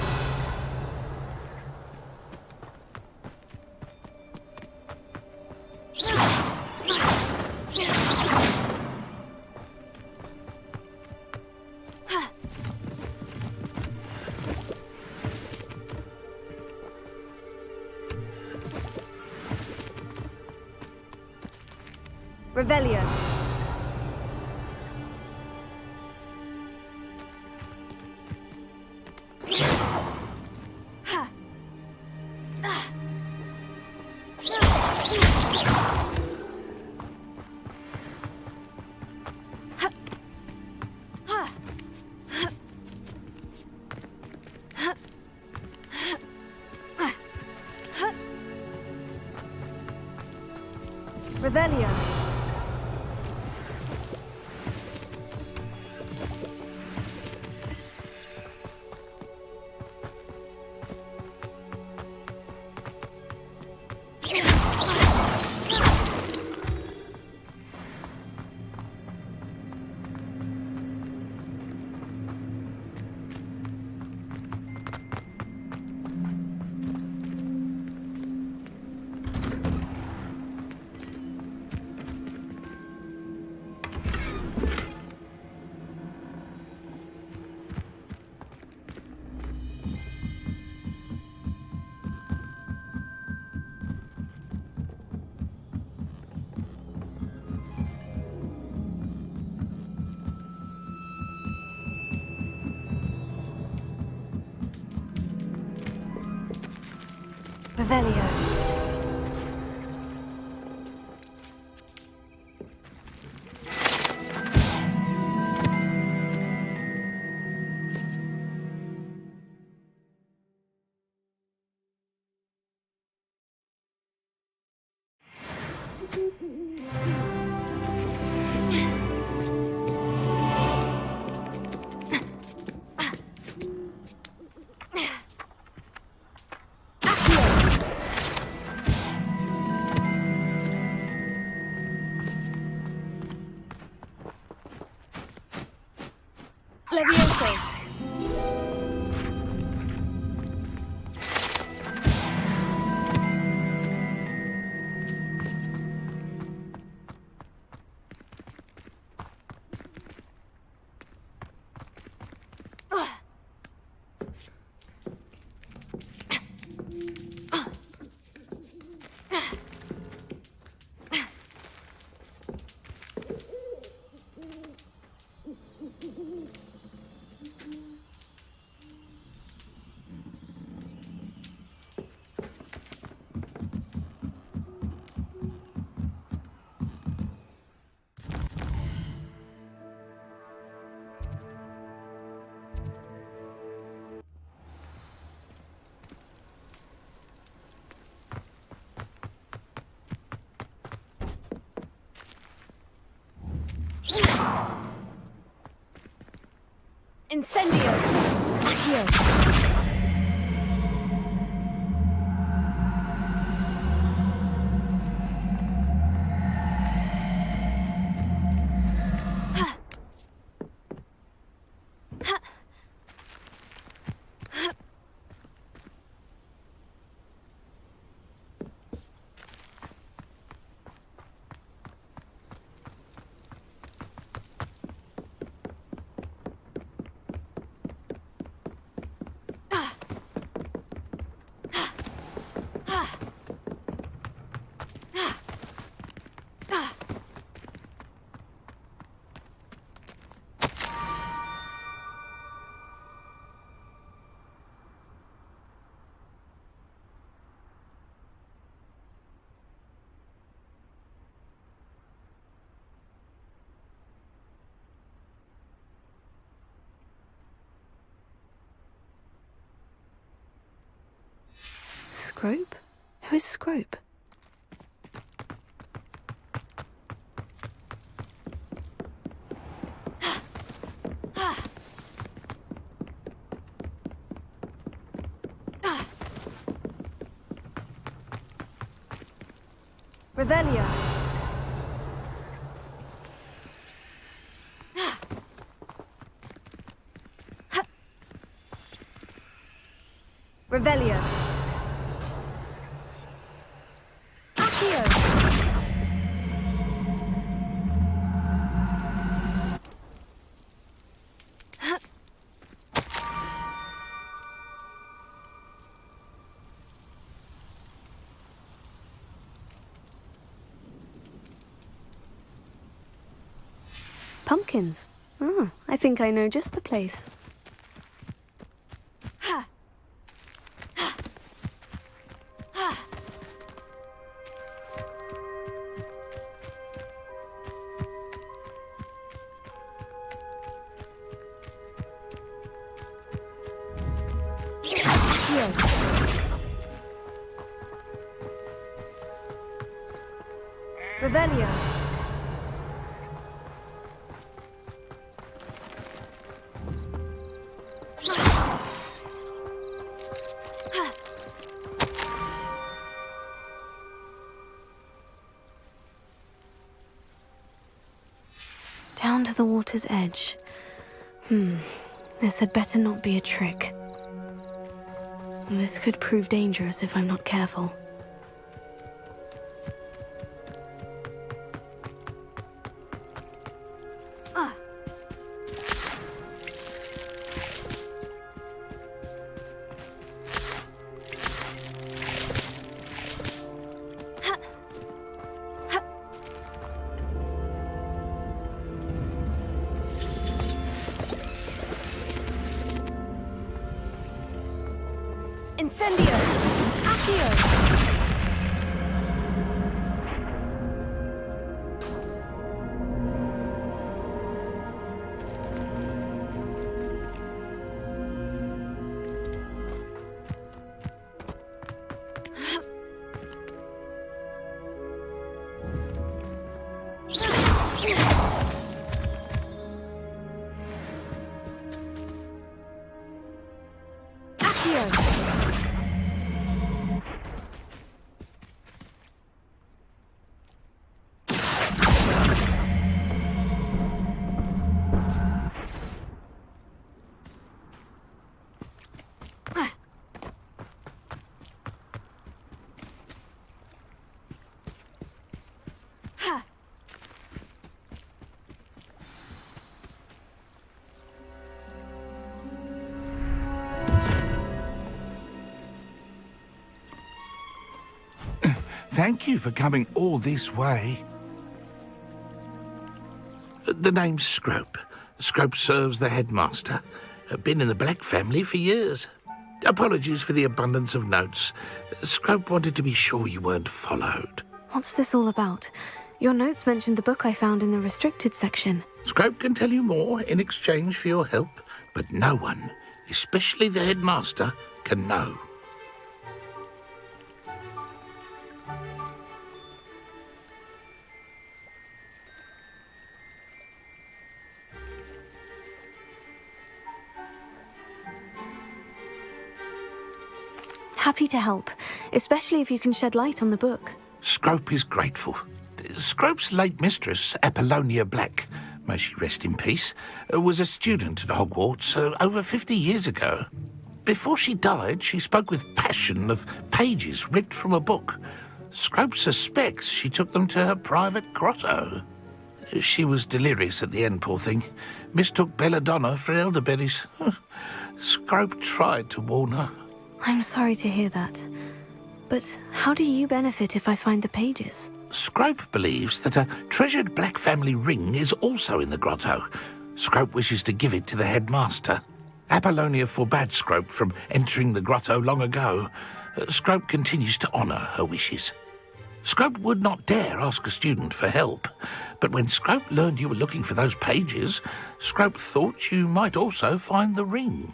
Revelio. Revelio. Revelio. Levioso. Incendio! Accio! Scrope? Who is Scrope? Revelia! Revelia! Accio! Pumpkins. Ah, I think I know just the place. Revelia. Down to the water's edge. This had better not be a trick. This could prove dangerous if I'm not careful. Incendio! Accio! Thank you for coming all this way. The name's Scrope. Scrope serves the headmaster. Been in the Black family for years. Apologies for the abundance of notes. Scrope wanted to be sure you weren't followed. What's this all about? Your notes mentioned the book I found in the restricted section. Scrope can tell you more in exchange for your help, but no one, especially the headmaster, can know. Happy to help, especially if you can shed light on the book. Scrope is grateful. Scrope's late mistress, Apollonia Black, may she rest in peace, was a student at Hogwarts over 50 years ago. Before she died, she spoke with passion of pages ripped from a book. Scrope suspects she took them to her private grotto. She was delirious at the end, poor thing. Mistook belladonna for elderberries. Scrope tried to warn her. I'm sorry to hear that. But how do you benefit if I find the pages? Scrope believes that a treasured Black family ring is also in the grotto. Scrope wishes to give it to the headmaster. Apollonia forbade Scrope from entering the grotto long ago. Scrope continues to honour her wishes. Scrope would not dare ask a student for help, but when Scrope learned you were looking for those pages, Scrope thought you might also find the ring.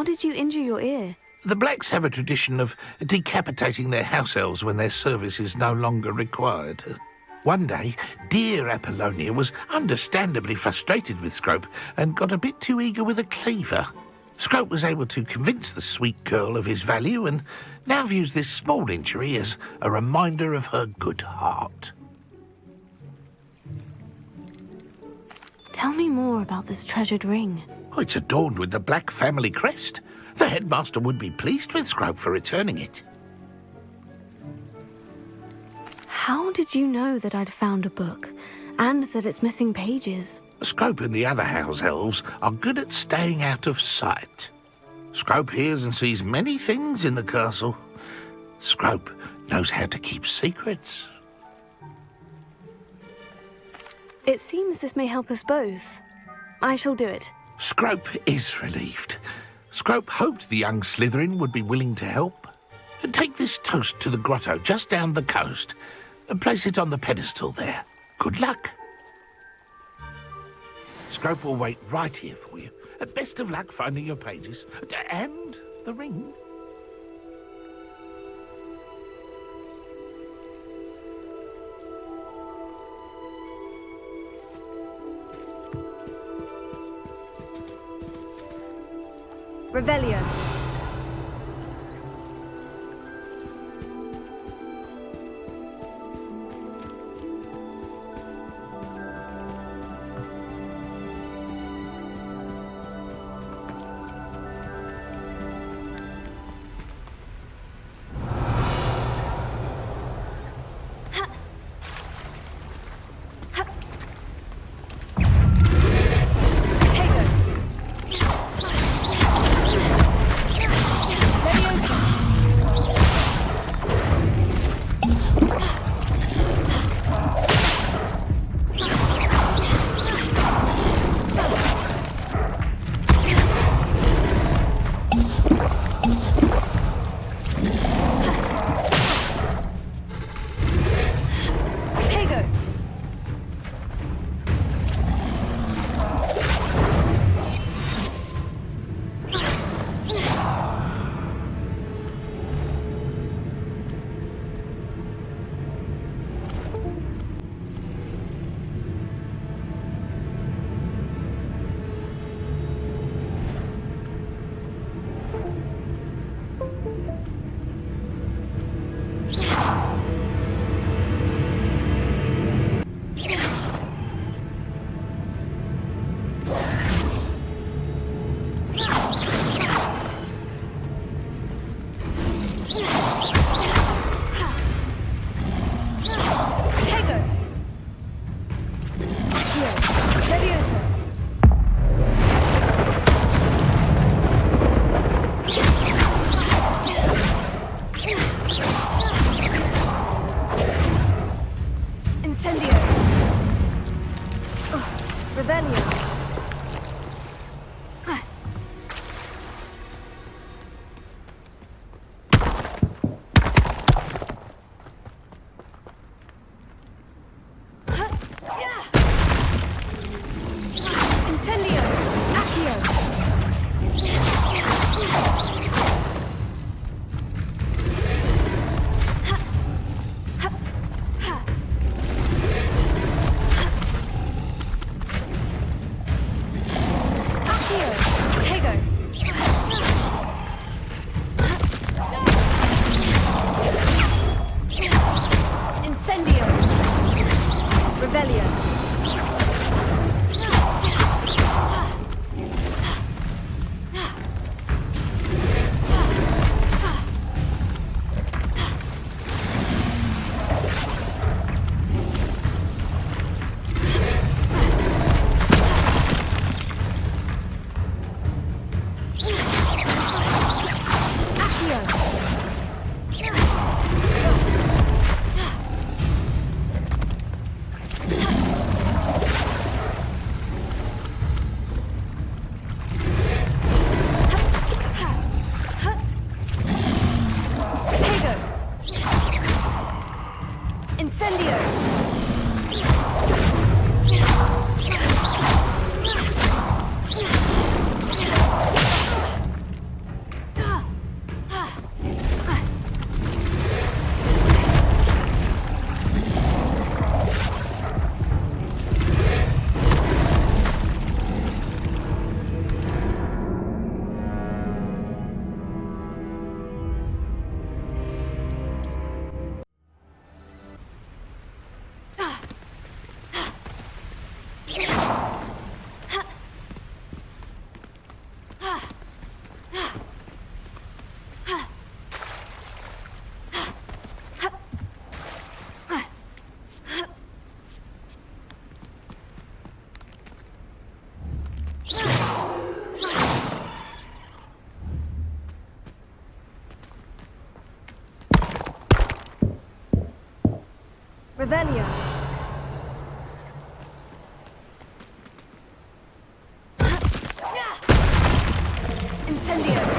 did you injure your ear? The Blacks have a tradition of decapitating their house elves when their service is no longer required. One day, dear Apollonia was understandably frustrated with Scrope and got a bit too eager with a cleaver. Scrope was able to convince the sweet girl of his value and now views this small injury as a reminder of her good heart. Tell me more about this treasured ring. Oh, it's adorned with the Black family crest. The headmaster would be pleased with Scrope for returning it. How did you know that I'd found a book, and that it's missing pages? Scrope and the other house elves are good at staying out of sight. Scrope hears and sees many things in the castle. Scrope knows how to keep secrets. It seems this may help us both. I shall do it. Scrope is relieved. Scrope hoped the young Slytherin would be willing to help. Take this toast to the grotto just down the coast and place it on the pedestal there. Good luck. Scrope will wait right here for you. Best of luck finding your pages. And the ring. Revelio. Revelio. Incendio.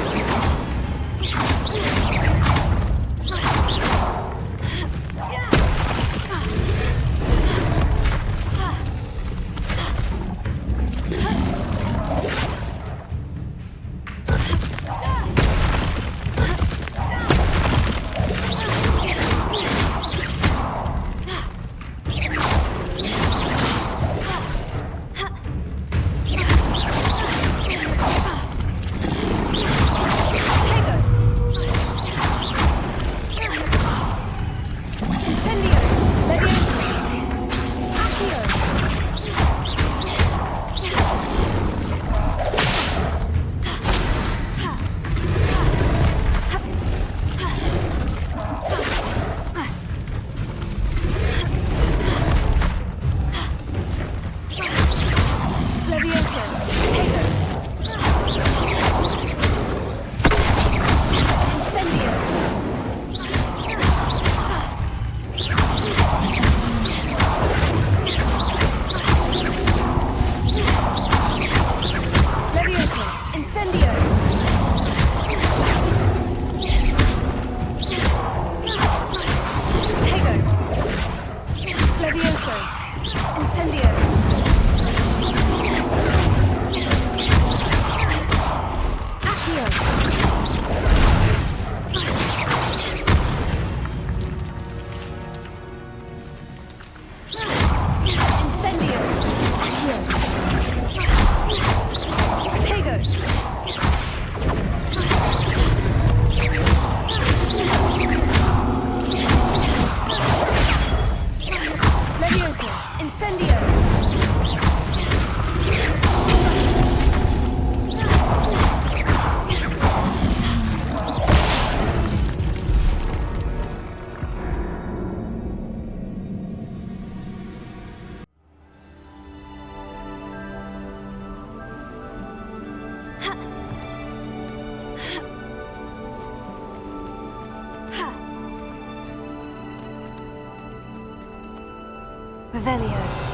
Revelio.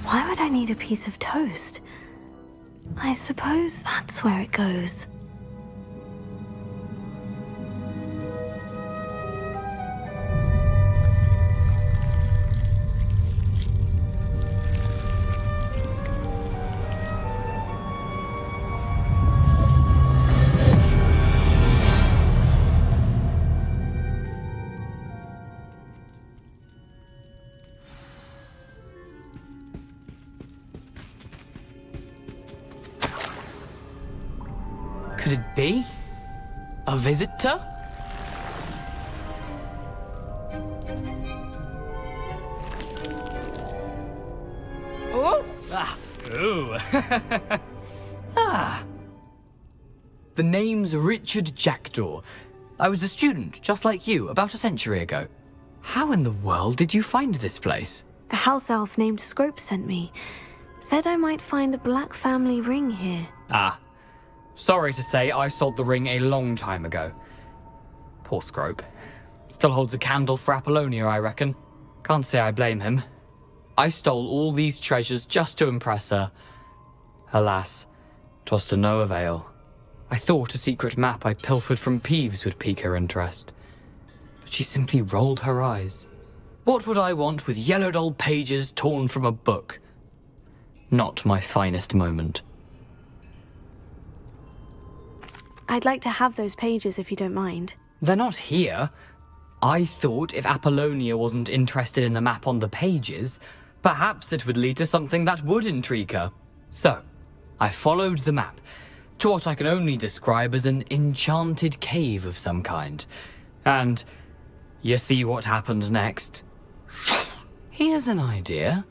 Why would I need a piece of toast? I suppose that's where it goes. Could it be? A visitor? Oh! Ah! Ooh! Ah! The name's Richard Jackdaw. I was a student, just like you, about a century ago. How in the world did you find this place? A house elf named Scrope sent me. Said I might find a black family ring here. Ah. Sorry to say, I sold the ring a long time ago. Poor Scrope. Still holds a candle for Apollonia, I reckon. Can't say I blame him. I stole all these treasures just to impress her. Alas, 'twas to no avail. I thought a secret map I pilfered from Peeves would pique her interest. But she simply rolled her eyes. What would I want with yellowed old pages torn from a book? Not my finest moment. I'd like to have those pages if you don't mind. They're not here. I thought if Apollonia wasn't interested in the map on the pages, perhaps it would lead to something that would intrigue her. So, I followed the map to what I can only describe as an enchanted cave of some kind. And you see what happened next? Here's an idea.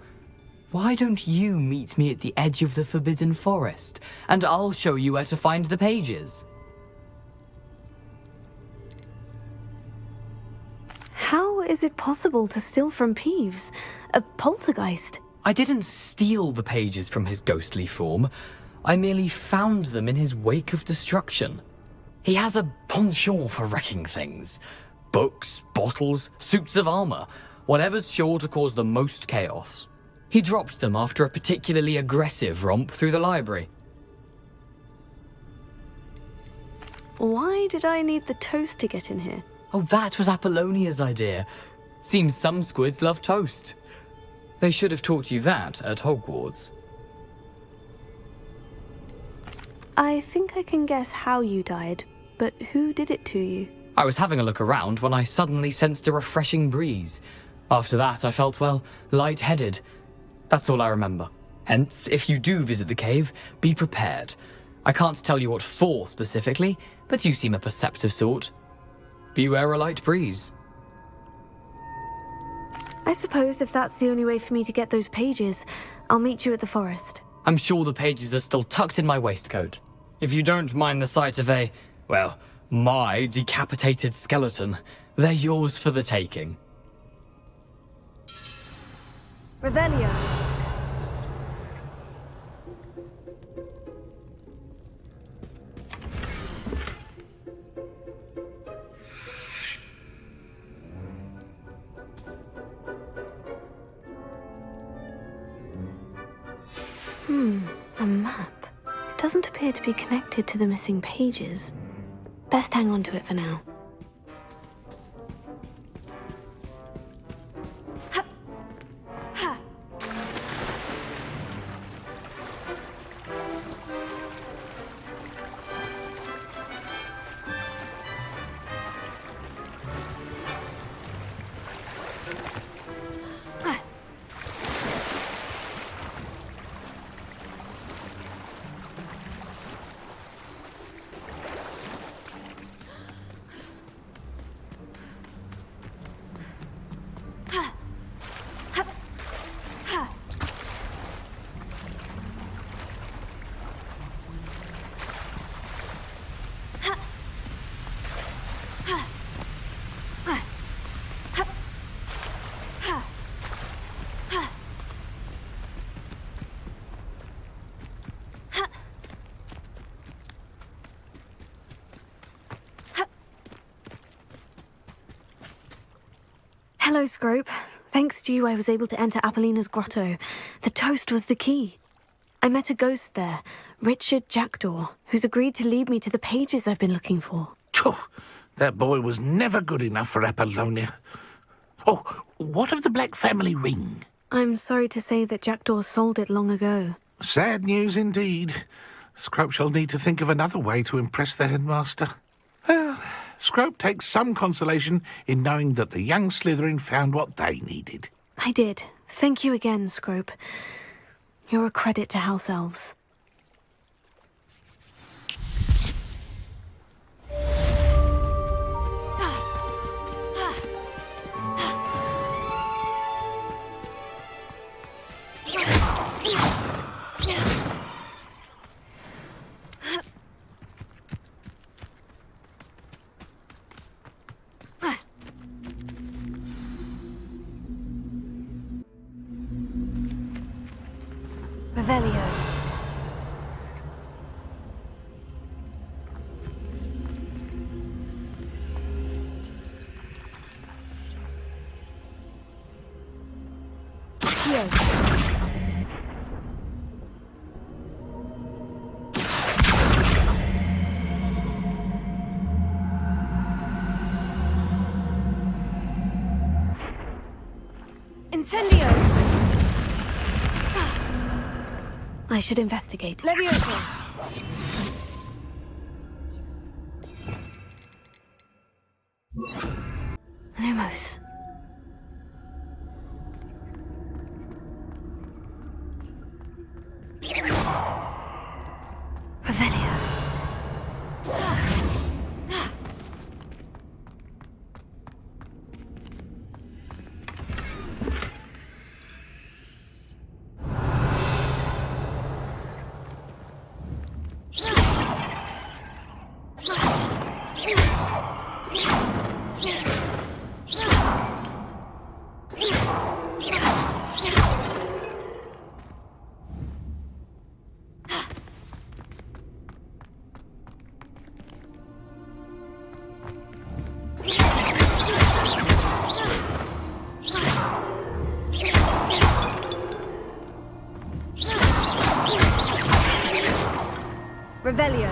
Why don't you meet me at the edge of the Forbidden Forest, and I'll show you where to find the pages. How is it possible to steal from Peeves? A poltergeist? I didn't steal the pages from his ghostly form. I merely found them in his wake of destruction. He has a penchant for wrecking things. Books, bottles, suits of armor, whatever's sure to cause the most chaos. He dropped them after a particularly aggressive romp through the library. Why did I need the toast to get in here? Oh, that was Apollonia's idea. Seems some squids love toast. They should have taught you that at Hogwarts. I think I can guess how you died, but who did it to you? I was having a look around when I suddenly sensed a refreshing breeze. After that, I felt, well, lightheaded. That's all I remember. Hence, if you do visit the cave, be prepared. I can't tell you what for specifically, but you seem a perceptive sort. Beware a light breeze. I suppose if that's the only way for me to get those pages, I'll meet you at the forest. I'm sure the pages are still tucked in my waistcoat. If you don't mind the sight of my decapitated skeleton, they're yours for the taking. Revelio. A map. It doesn't appear to be connected to the missing pages. Best hang on to it for now. Hello, Scrope. Thanks to you, I was able to enter Apollina's grotto. The toast was the key. I met a ghost there, Richard Jackdaw, who's agreed to lead me to the pages I've been looking for. Phew, that boy was never good enough for Apollonia. Oh, what of the Black family ring? I'm sorry to say that Jackdaw sold it long ago. Sad news indeed. Scrope shall need to think of another way to impress the headmaster. Well, Scrope takes some consolation in knowing that the young Slytherin found what they needed. I did. Thank you again, Scrope. You're a credit to House Elves. Revelio. Incendio! I should investigate. Leviosa! Lumos. Revelio. Revelio.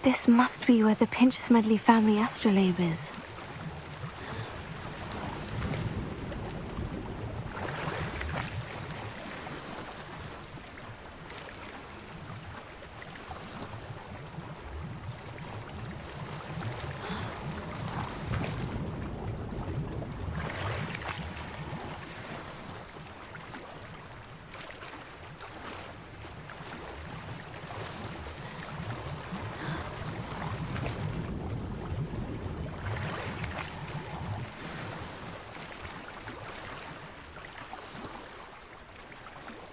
This must be where the Pinch-Smedley family astrolabe is.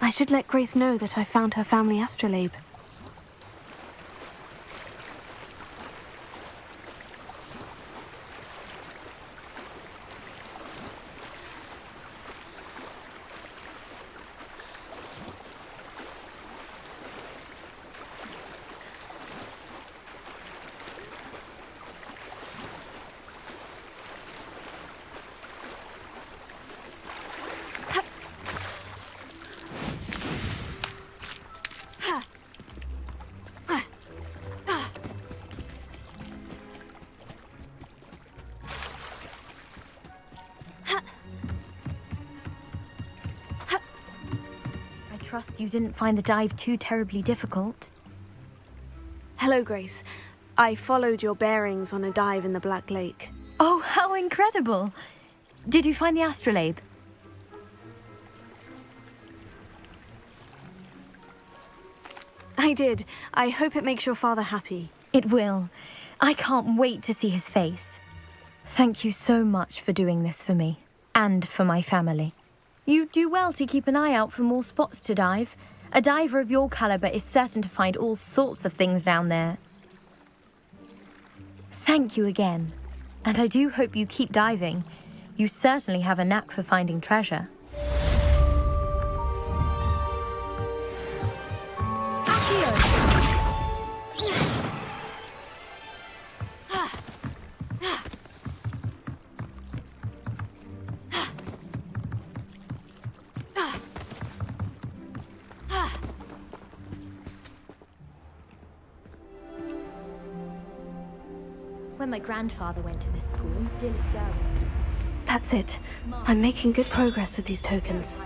I should let Grace know that I found her family astrolabe. I trust you didn't find the dive too terribly difficult. Hello, Grace. I followed your bearings on a dive in the Black Lake. Oh, how incredible! Did you find the astrolabe? I did. I hope it makes your father happy. It will. I can't wait to see his face. Thank you so much for doing this for me, and for my family. You do well to keep an eye out for more spots to dive. A diver of your caliber is certain to find all sorts of things down there. Thank you again, and I do hope you keep diving. You certainly have a knack for finding treasure. When my grandfather went to this school, didn't go. That's it. I'm making good progress with these tokens.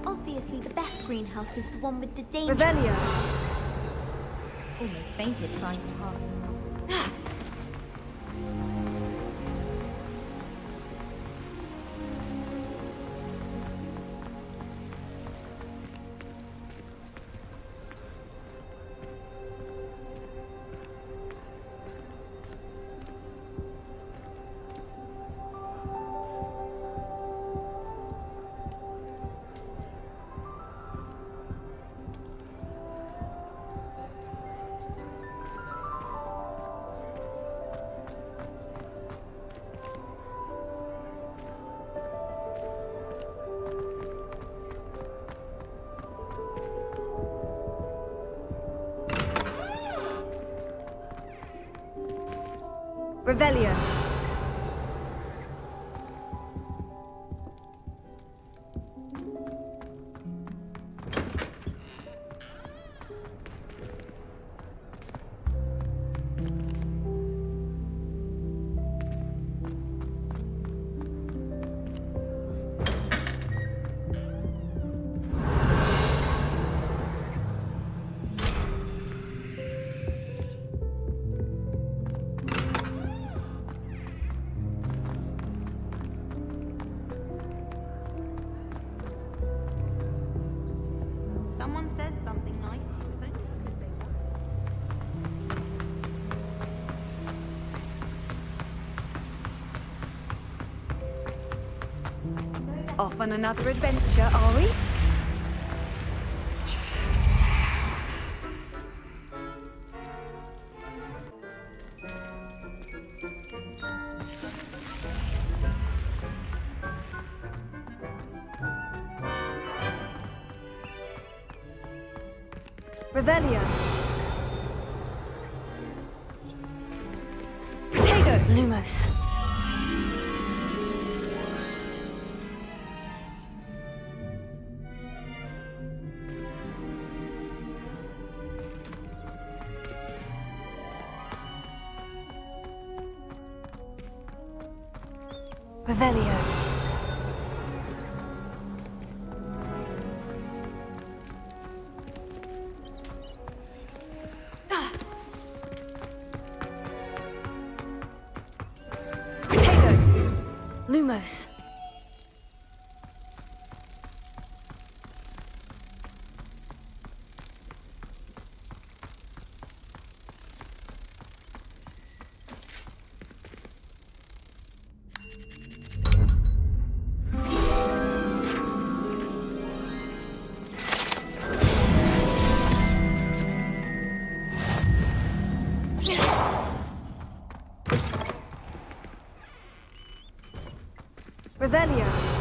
Obviously, the best greenhouse is the one with the danger. Revelio! Almost fainted trying to hide. Revelio. Someone says something nice to you, don't you? Off on another adventure, are we? Revelio. Potato. Lumos. Revelio. Lumos. Revelio.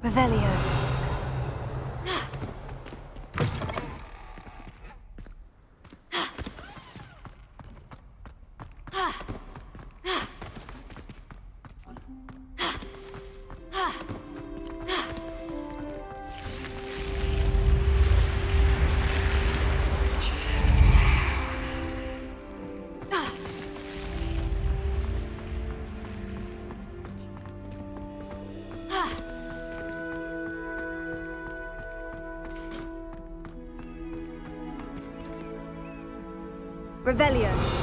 Revelio. Revelio.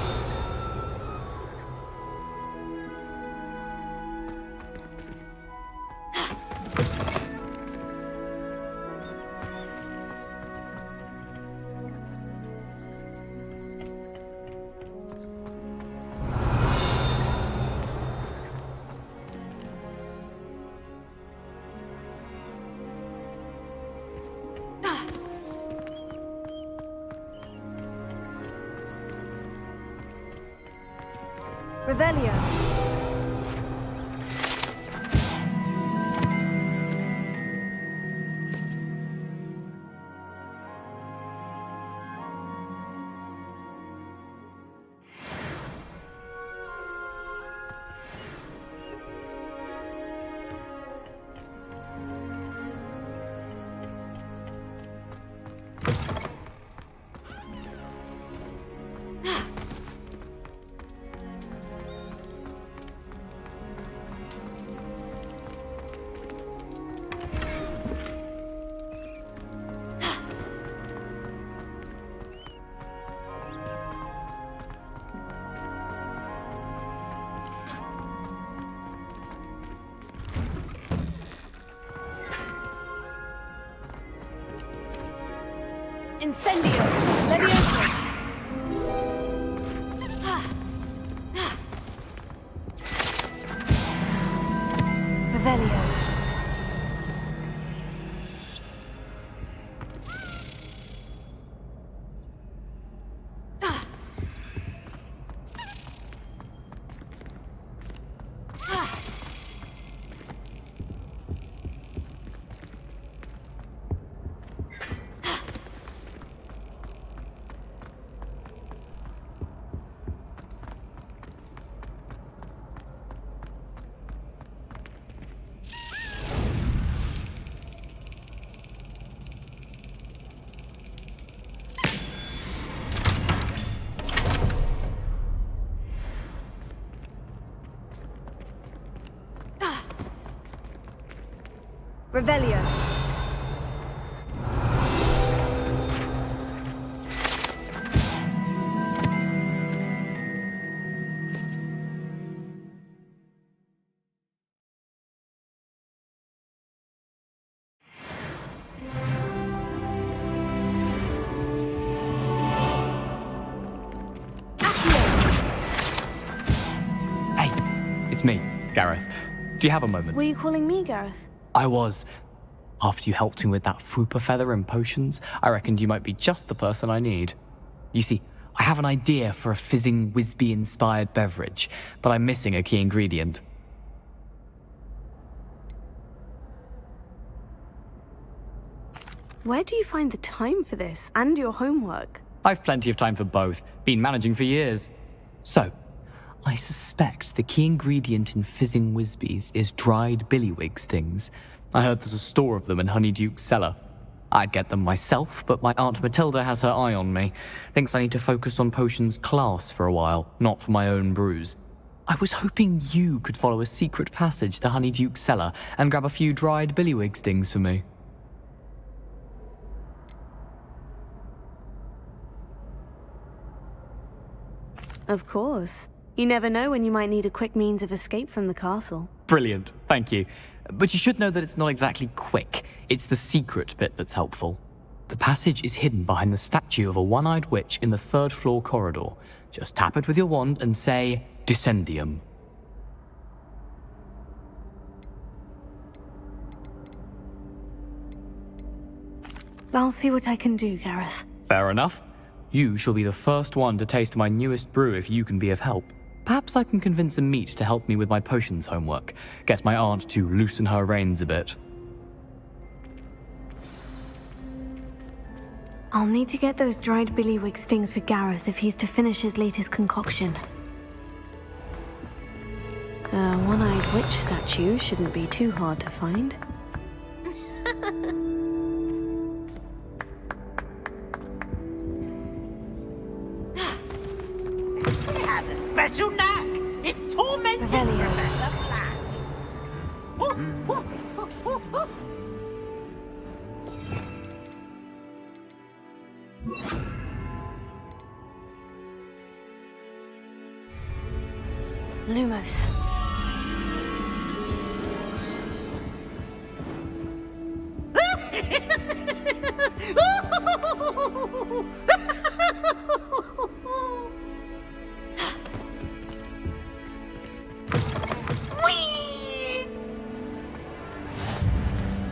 Revelio. Incendio! Levioso! Revelio. Revelio. Accio. It's me, Gareth. Do you have a moment? Were you calling me, Gareth? I was. After you helped me with that Fupa feather and potions, I reckoned you might be just the person I need. You see, I have an idea for a fizzing Whizbee-inspired beverage, but I'm missing a key ingredient. Where do you find the time for this and your homework? I've plenty of time for both. Been managing for years. So, I suspect the key ingredient in fizzing Whizbees is dried billywig stings. I heard there's a store of them in Honeyduke's cellar. I'd get them myself, but my Aunt Matilda has her eye on me. Thinks I need to focus on potions class for a while, not for my own brews. I was hoping you could follow a secret passage to Honeyduke's cellar and grab a few dried billywig stings for me. Of course. You never know when you might need a quick means of escape from the castle. Brilliant, thank you. But you should know that it's not exactly quick. It's the secret bit that's helpful. The passage is hidden behind the statue of a one-eyed witch in the third-floor corridor. Just tap it with your wand and say, Descendium. I'll see what I can do, Gareth. Fair enough. You shall be the first one to taste my newest brew if you can be of help. Perhaps I can convince a meat to help me with my potions homework. Get my aunt to loosen her reins a bit. I'll need to get those dried billywig stings for Gareth if he's to finish his latest concoction. A one-eyed witch statue shouldn't be too hard to find. It has a special knack. It's tormenting Professor Black. Lumos.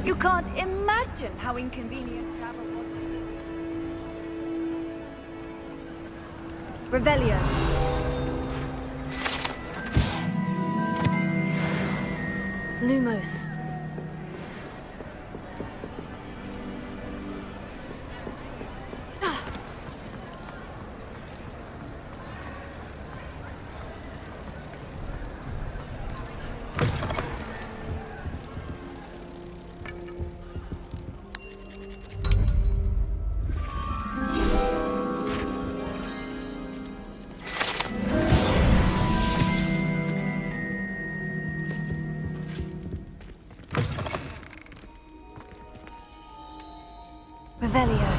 You can't imagine how inconvenient travel was. Revelio. Lumos. Revelio.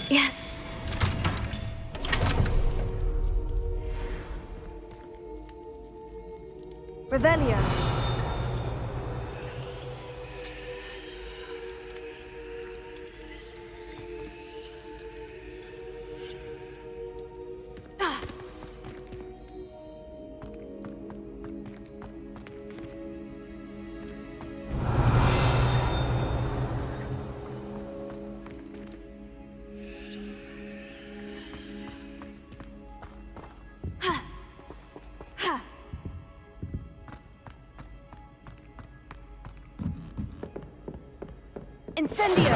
Yes. Revelio. Incendio!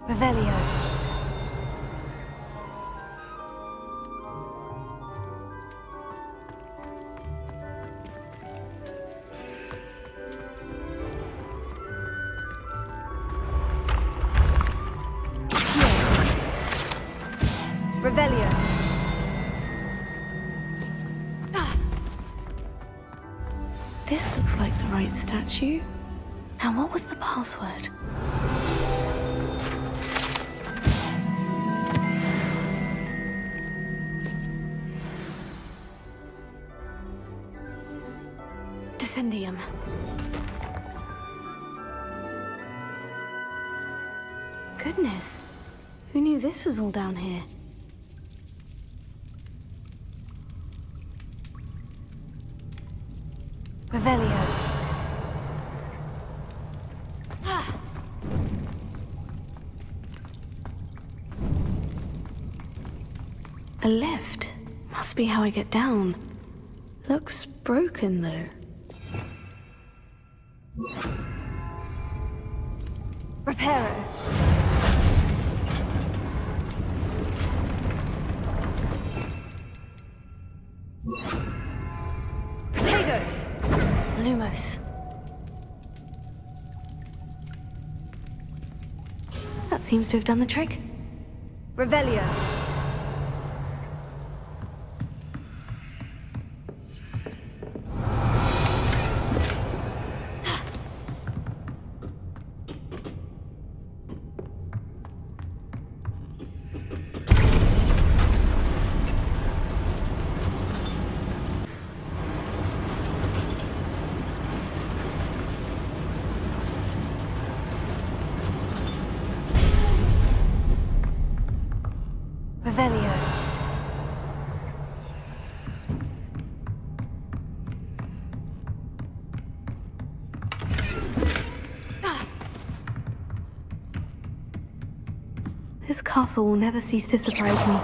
Revelio. Revelio. This looks like the right statue. Now, what was the password? Descendium. Goodness. Who knew this was all down here? Revelio. A lift. Must be how I get down. Looks broken, though. Reparo. Potato. Lumos. That seems to have done the trick. Revelio. Revelio. This castle will never cease to surprise me.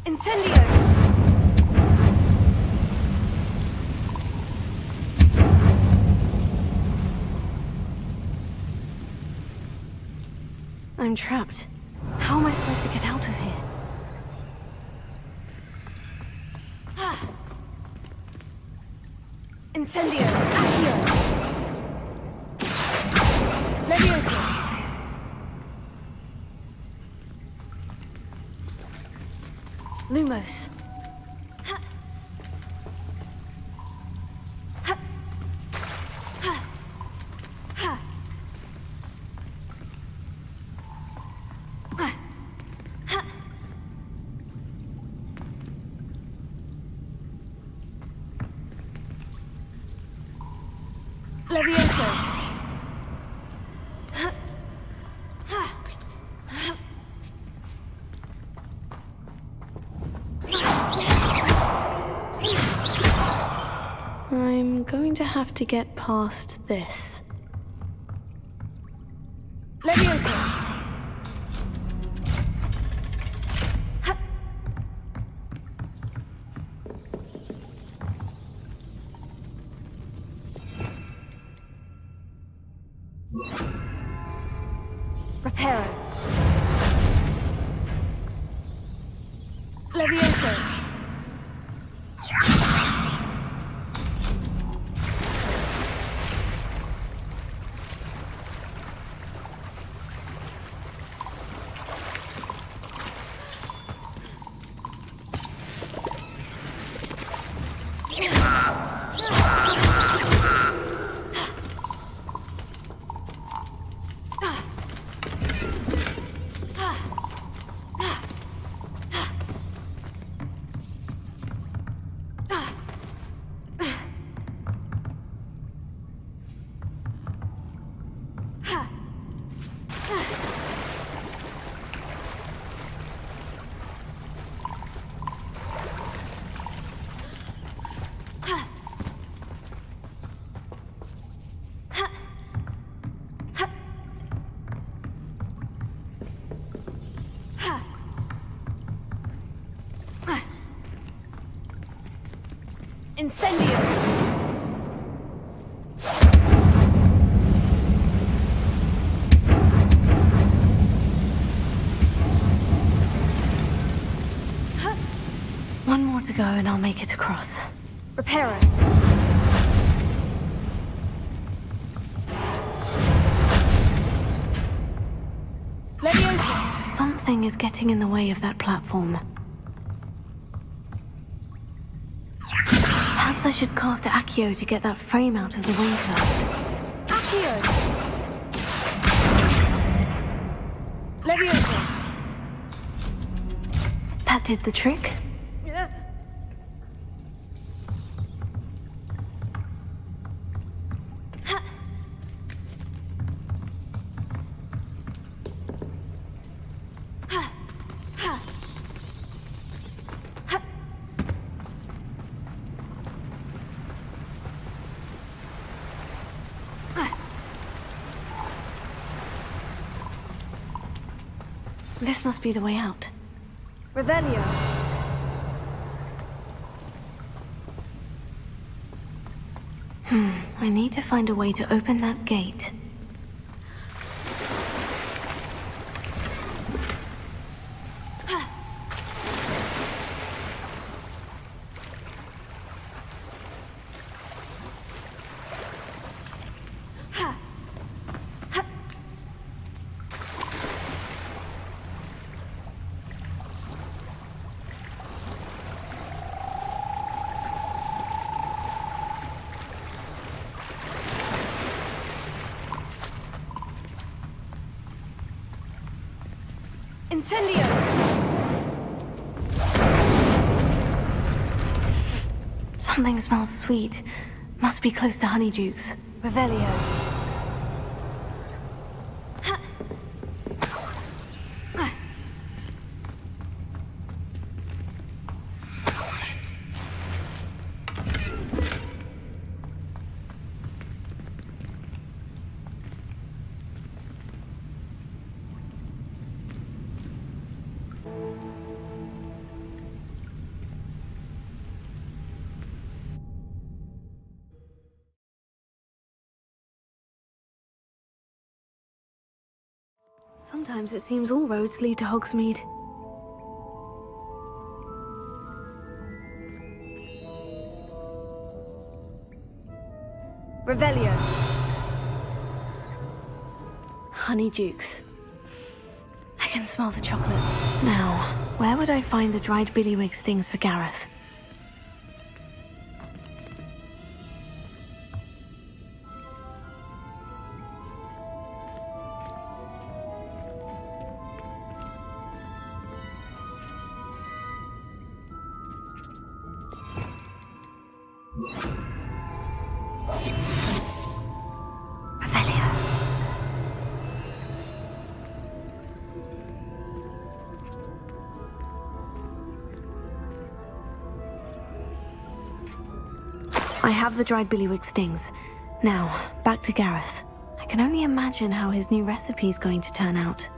Incendio! I'm trapped. How am I supposed to get out of here? Incendio! Accio! Levioso! Lumos. Levioso. I'm going to have to get past this. Levioso. Reparo. Levioso. Incendio! One more to go and I'll make it across. Reparo. Leviosa! Something is getting in the way of that platform. Perhaps I should cast Accio to get that frame out of the way first. Accio! Leviosa! That did the trick. This must be the way out. Revelio. I need to find a way to open that gate. Incendio! Something smells sweet. Must be close to Honeydukes. Revelio. Sometimes it seems all roads lead to Hogsmeade. Revelio. Honeydukes. I can smell the chocolate. Now, where would I find the dried billywig stings for Gareth? I have the dried billywig stings. Now, back to Gareth. I can only imagine how his new recipe's going to turn out.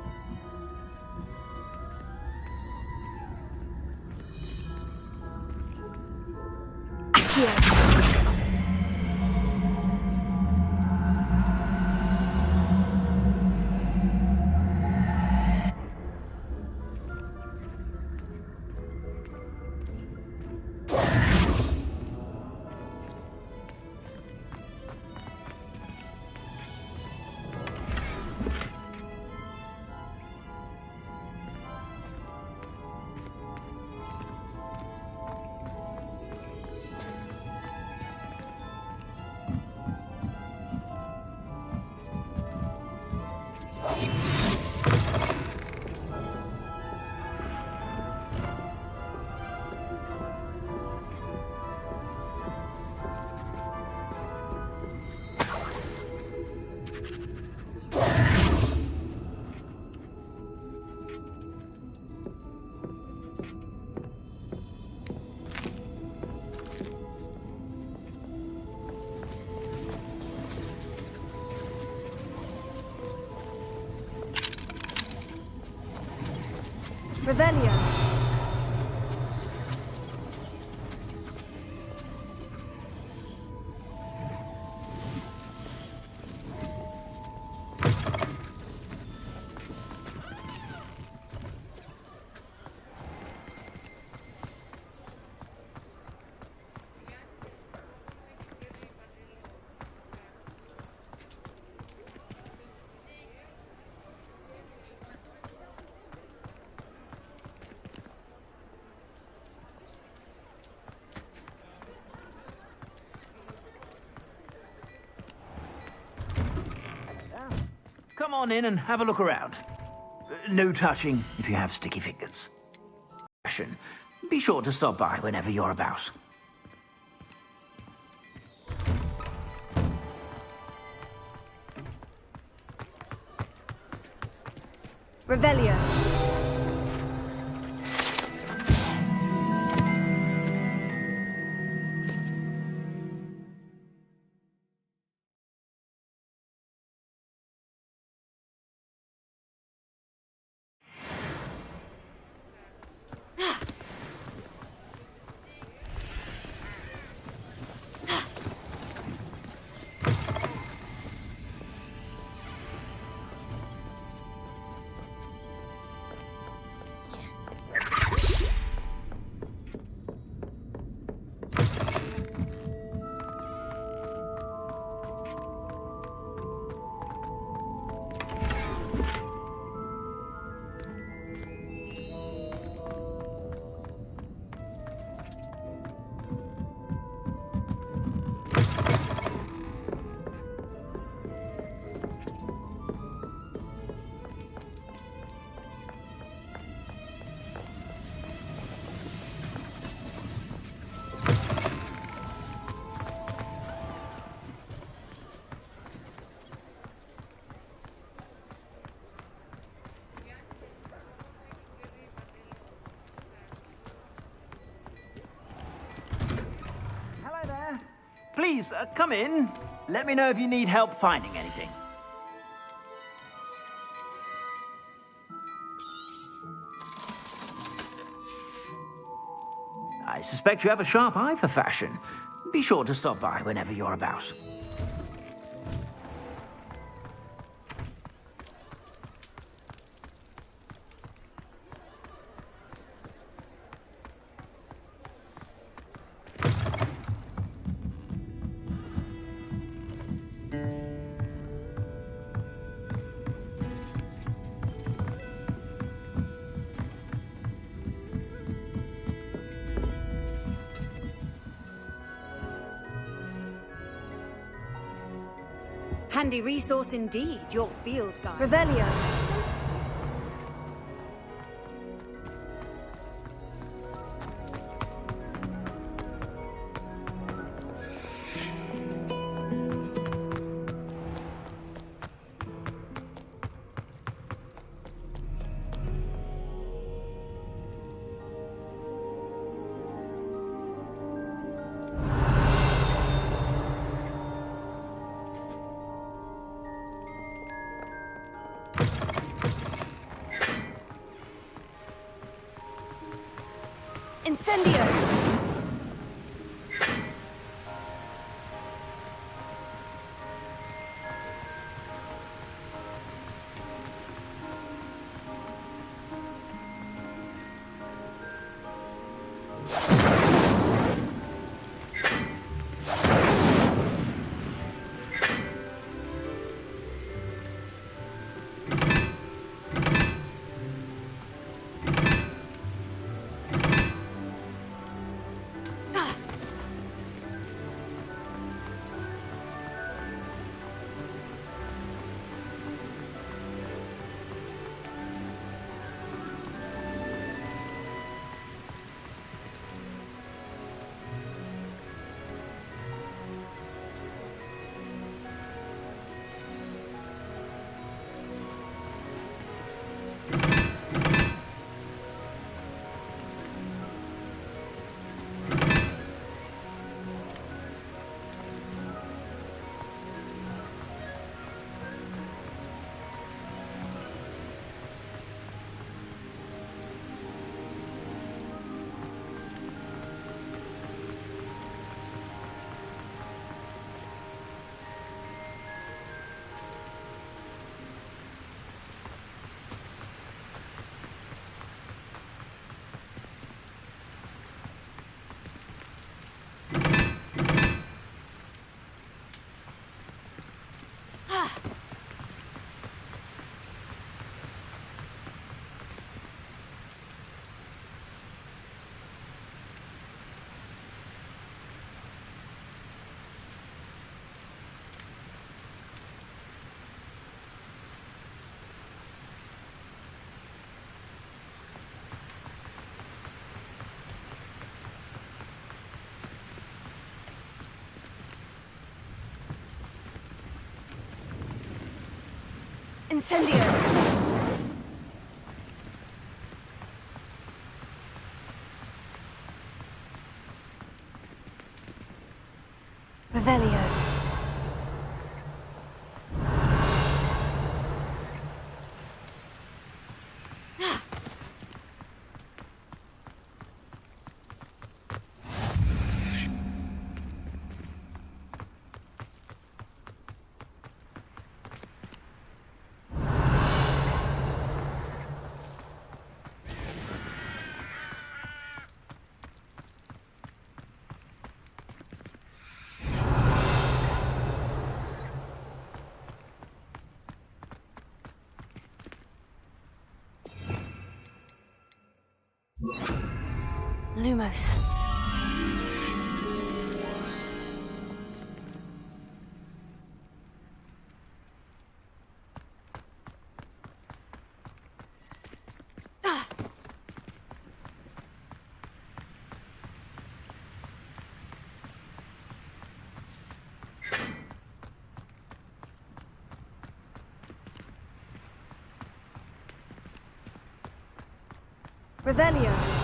Revelio. come on in and have a look around. No touching if you have sticky fingers. Be sure to stop by whenever you're about. Revelio. Please, come in. Let me know if you need help finding anything. I suspect you have a sharp eye for fashion. Be sure to stop by whenever you're about. Handy resource indeed, your field guide. Revelio. Incendio! Incendio! Revelio. Lumos. Revelio.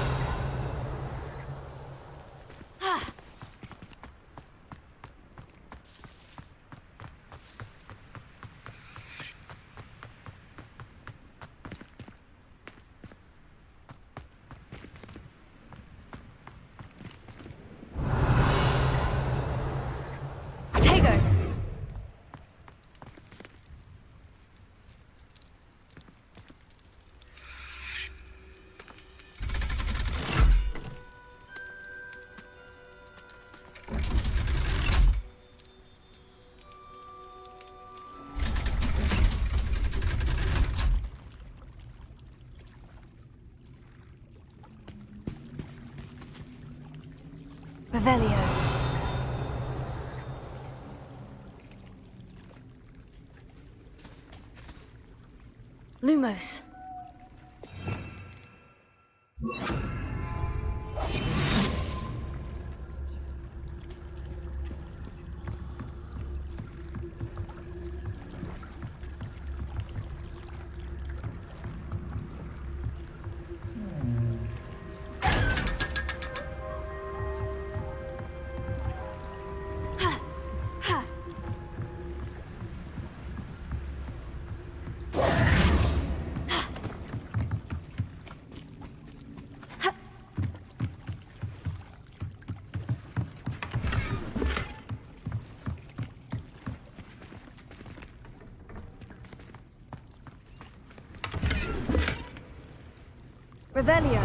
Revelio. Lumos. Revelio.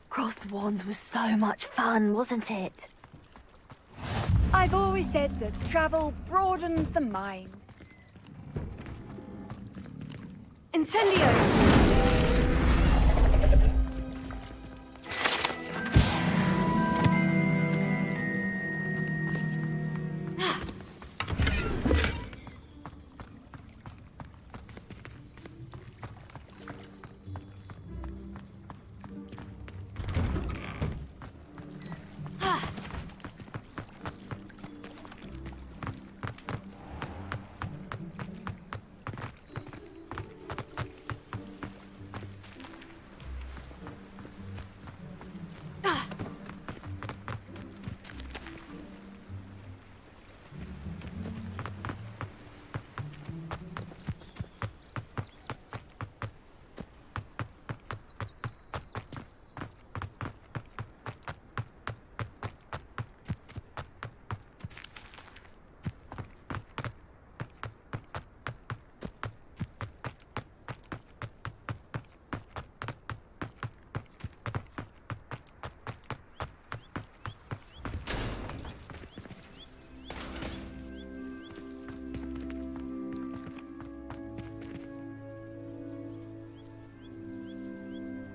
Cross the Wands was so much fun, wasn't it? I've always said that travel broadens the mind. Incendio!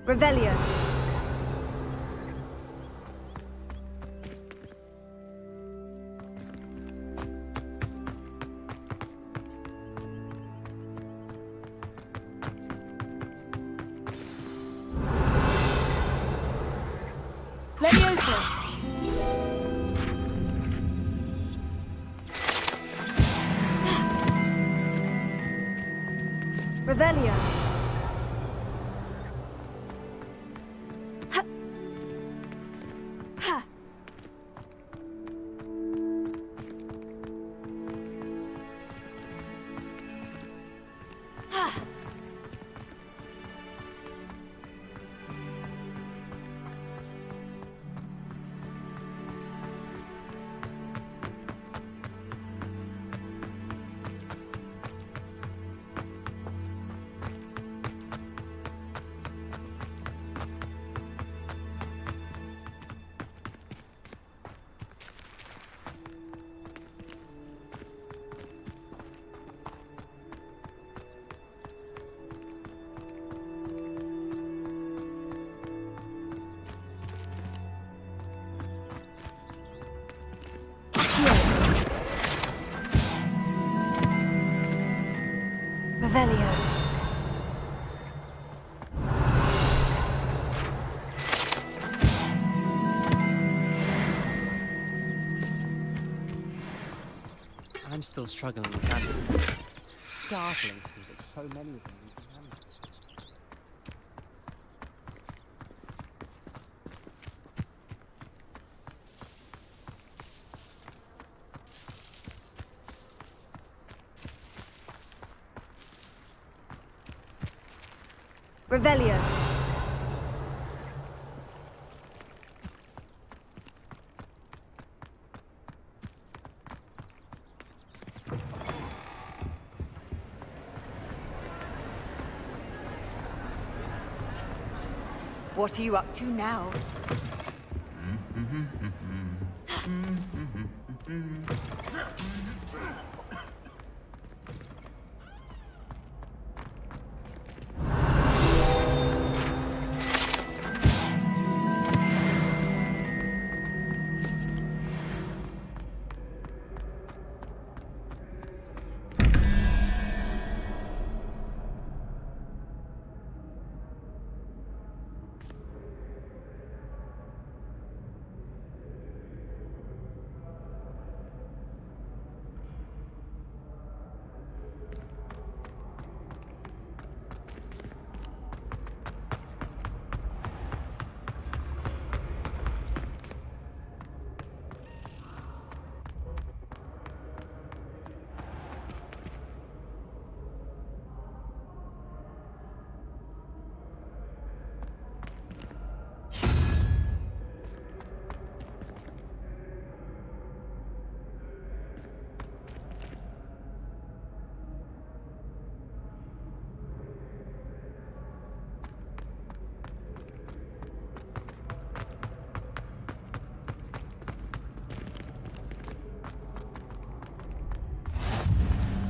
Revelio. Leviosa. Revelio. Ha. Ha. Ha. Revelio. I'm still struggling with that. It's startling to me that so many of them need to handle. Revelio. What are you up to now?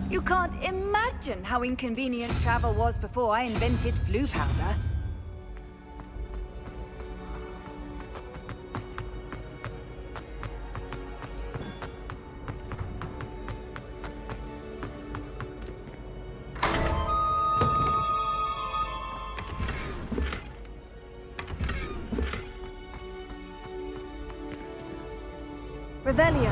You can't imagine how inconvenient travel was before I invented flu powder. Revelio.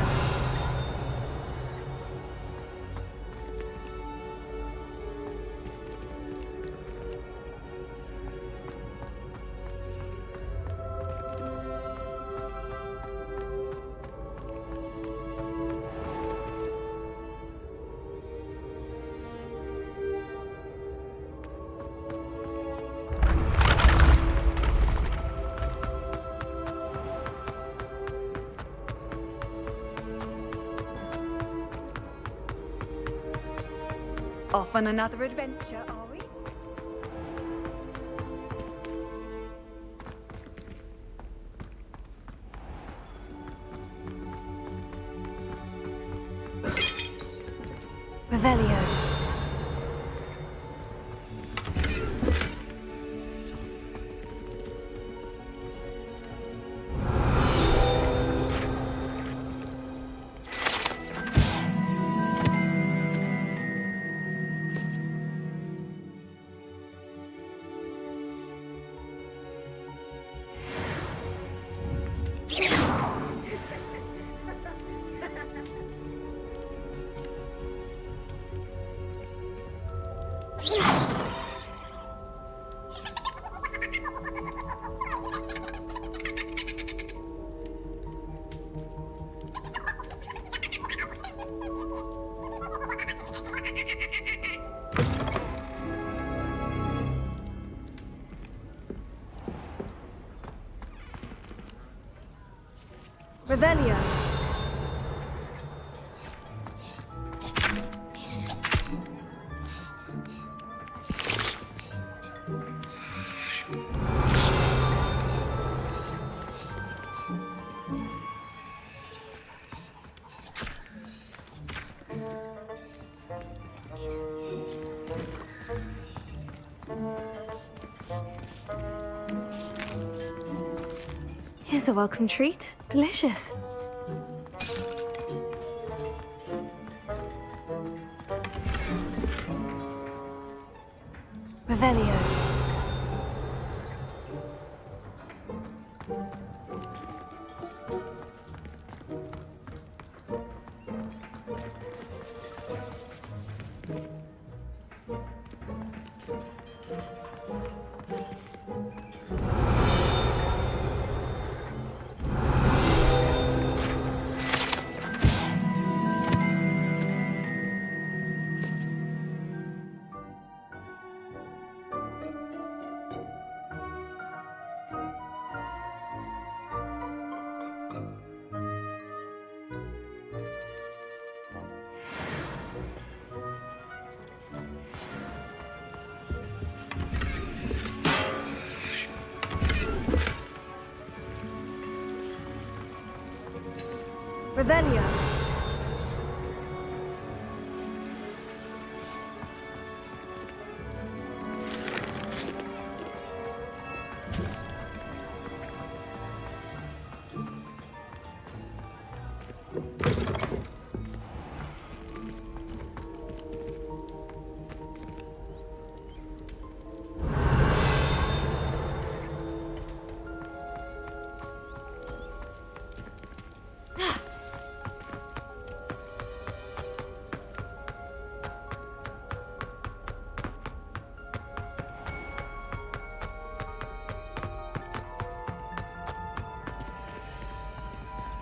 Off on another adventure, are we? Revelio. Revelio. Here's a welcome treat. Delicious. Revelio. Revelio.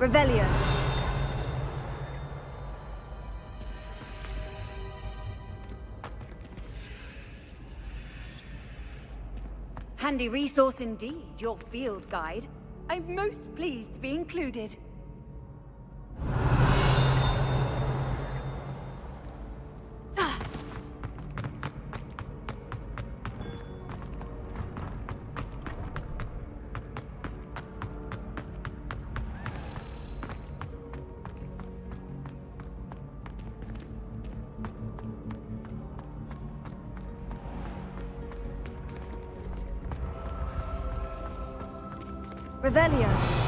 Revelio. Handy resource indeed, your field guide. I'm most pleased to be included. Revelio.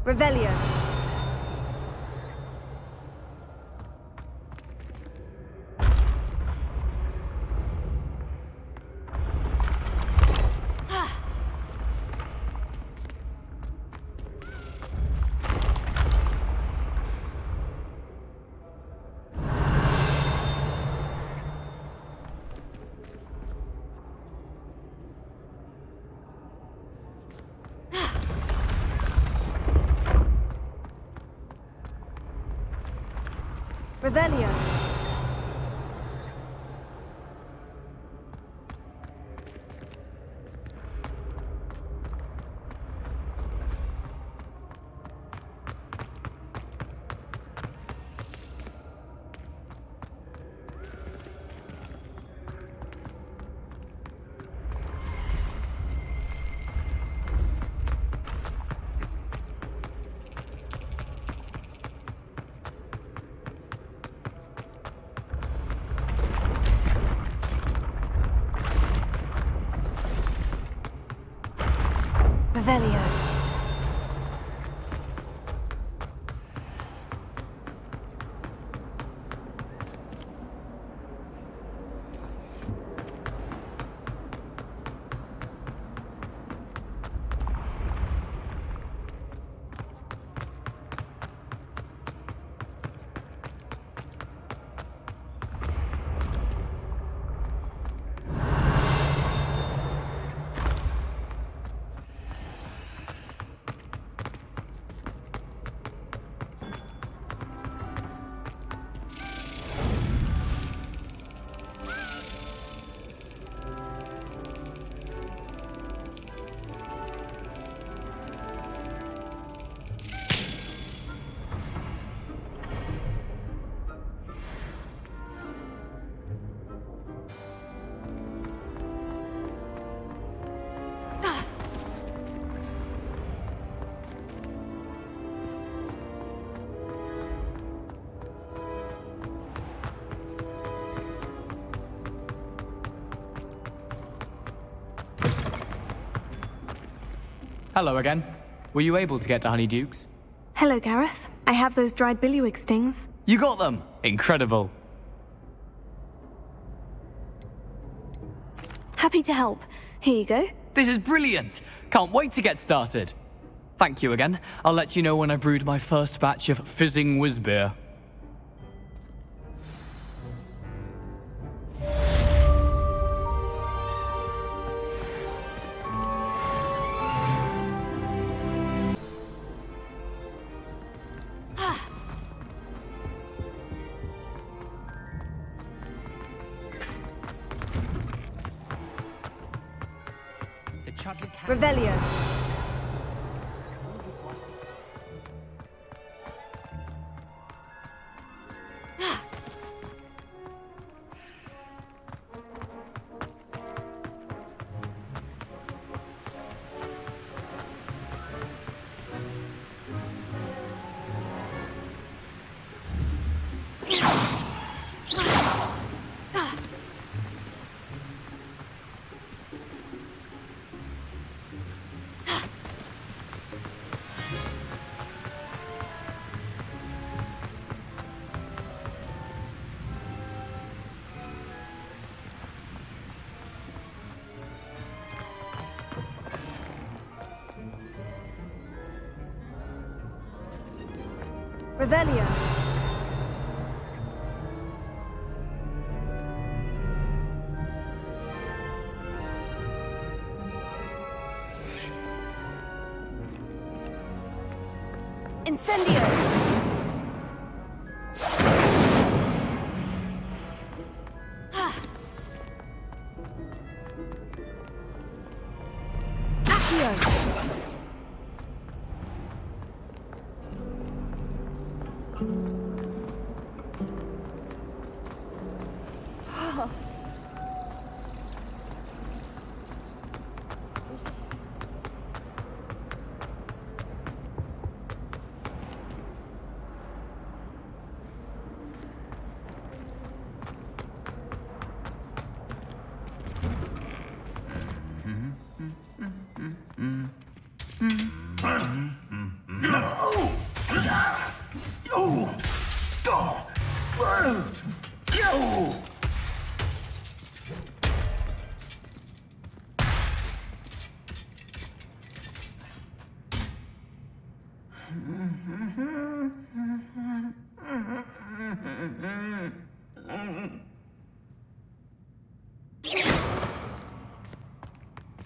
Revelio. Revelio. Revelio. Hello again. Were you able to get to Honeydukes? Hello, Gareth. I have those dried billywig stings. You got them! Incredible. Happy to help. Here you go. This is brilliant! Can't wait to get started. Thank you again. I'll let you know when I've brewed my first batch of fizzing whiz-beer. Revelio. Revelio. Incendio.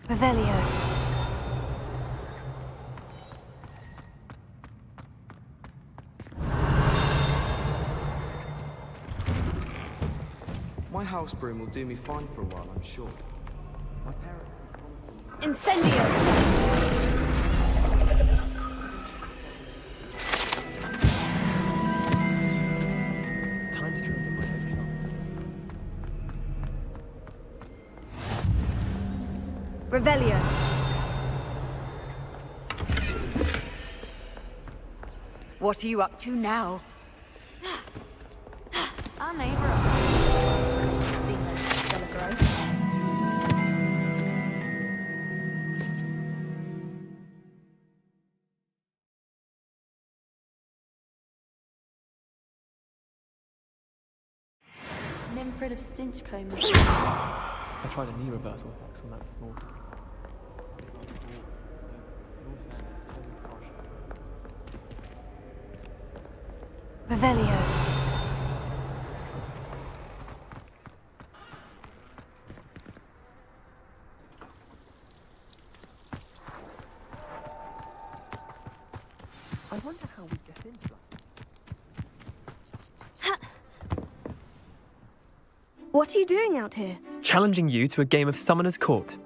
Revelio. My house broom will do me fine for a while, I'm sure. My parents... Incendio! It's time to turn the protection on. Revelio. What are you up to now? Our neighbour. imprint of Stinchcombe. I tried a knee reversal hex on that small. Revelio. I wonder how we get into that. What are you doing out here? Challenging you to a game of Summoner's Court.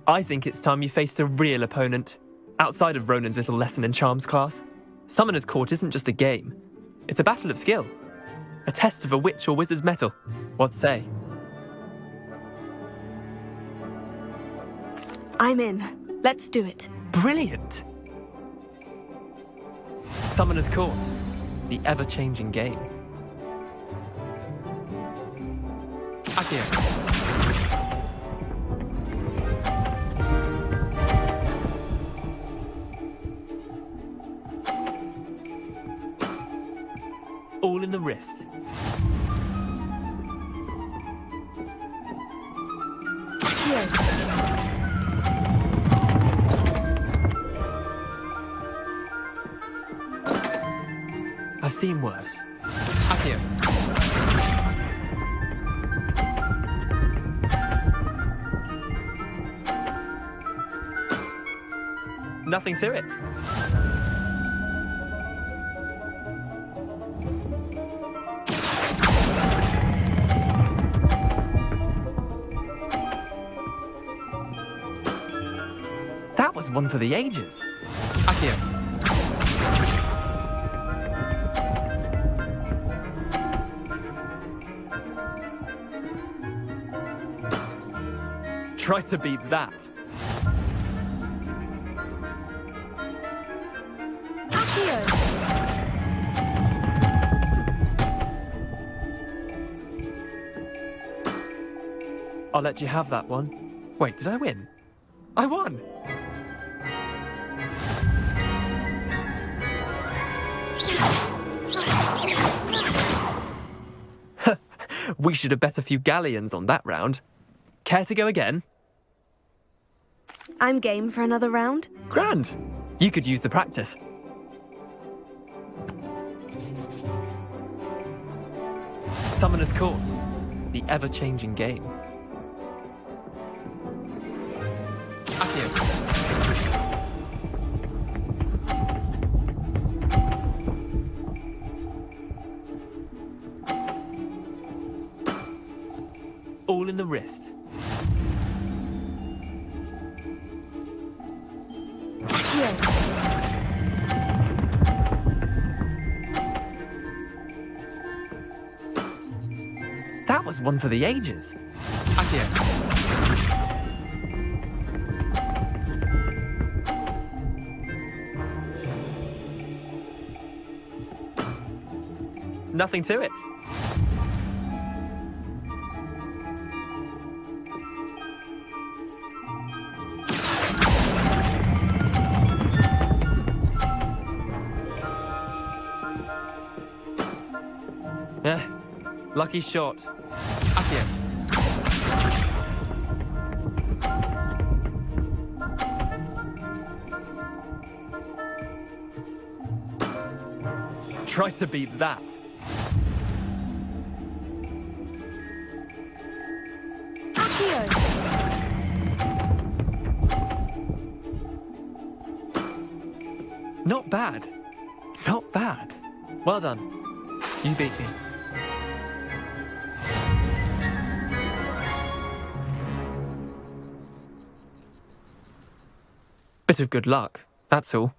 I think it's time you faced a real opponent, outside of Ronan's little lesson in charms class. Summoner's Court isn't just a game. It's a battle of skill. A test of a witch or wizard's mettle. What say? I'm in. Let's do it. Brilliant! Summoner's Court. The ever-changing game. Akio. All in the wrist. I've seen worse. Akio. Nothing to it. That was one for the ages. Akio. Try to beat that. I'll let you have that one. Wait, did I win? I won! We should have bet a few galleons on that round. Care to go again? I'm game for another round. Grand! You could use the practice. Summoner's Court. The ever-changing game. Akio. All in the wrist. That was one for the ages. Akio. Nothing to it. Lucky shot. Akio. Try to beat that. Not bad. Not bad. Well done. You beat me. Bit of good luck, that's all.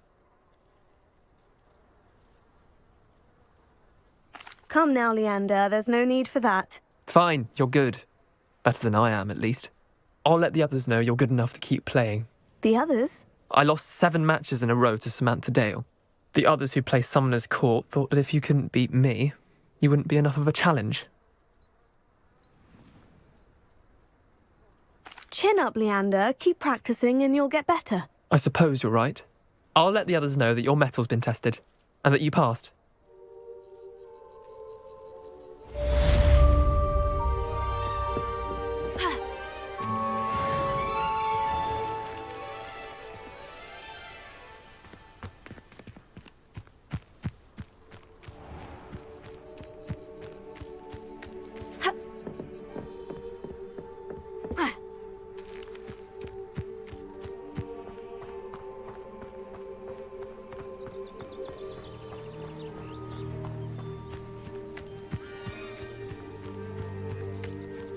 Come now, Leander, there's no need for that. Fine, you're good. Better than I am, at least. I'll let the others know you're good enough to keep playing. The others? I lost 7 matches in a row to Samantha Dale. The others who play Summoner's Court thought that if you couldn't beat me, you wouldn't be enough of a challenge. Chin up, Leander. Keep practicing and you'll get better. I suppose you're right. I'll let the others know that your metal's been tested, and that you passed.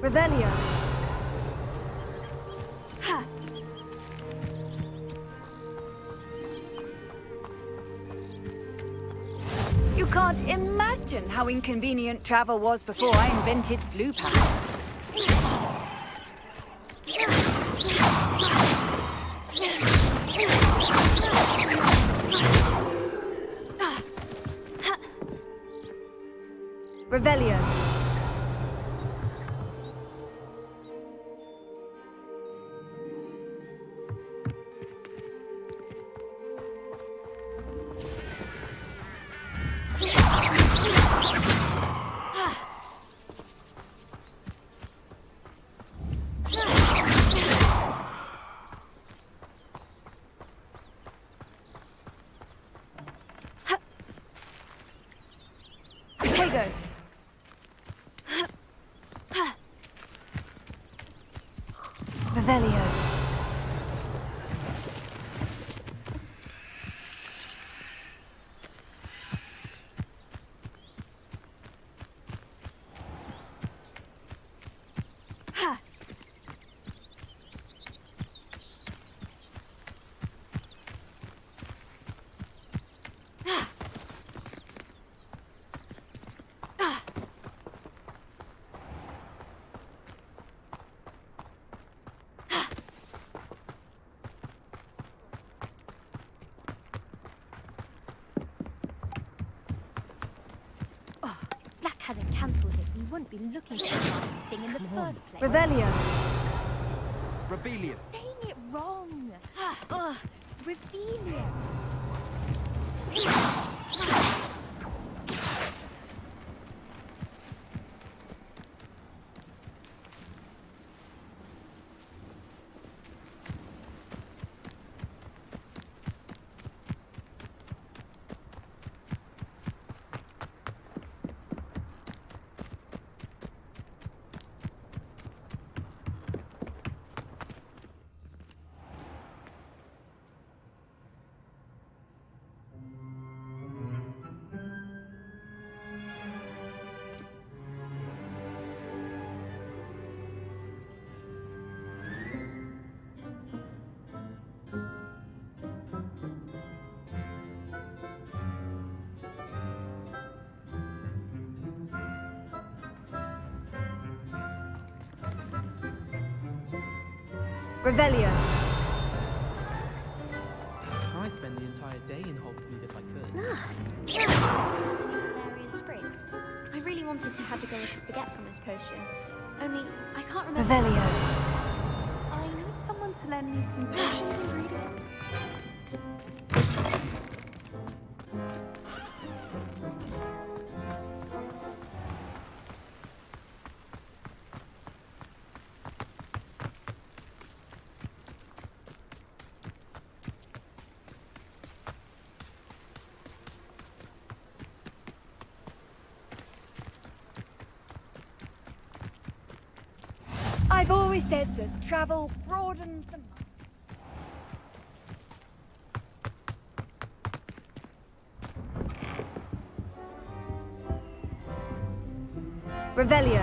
Revelio. Ha. You can't imagine how inconvenient travel was before I invented flu pass. Revelio. Potato. Revelio. Ha. Black hadn't cancelled it, we wouldn't be looking for this thing in the first place. Revelio. Rebellious. Saying it wrong. Ugh, Revelia. Revelio. I'd spend the entire day in Hogsmeade if I could. Valerian Springs. I really wanted to have a go at the Forgetfulness potion. Only, I can't remember. Revelio. I need someone to lend me some potions ingredients. I've always said that travel broadens the mind. Revelio.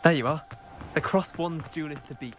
There you are. The Crosswands duelist to beat.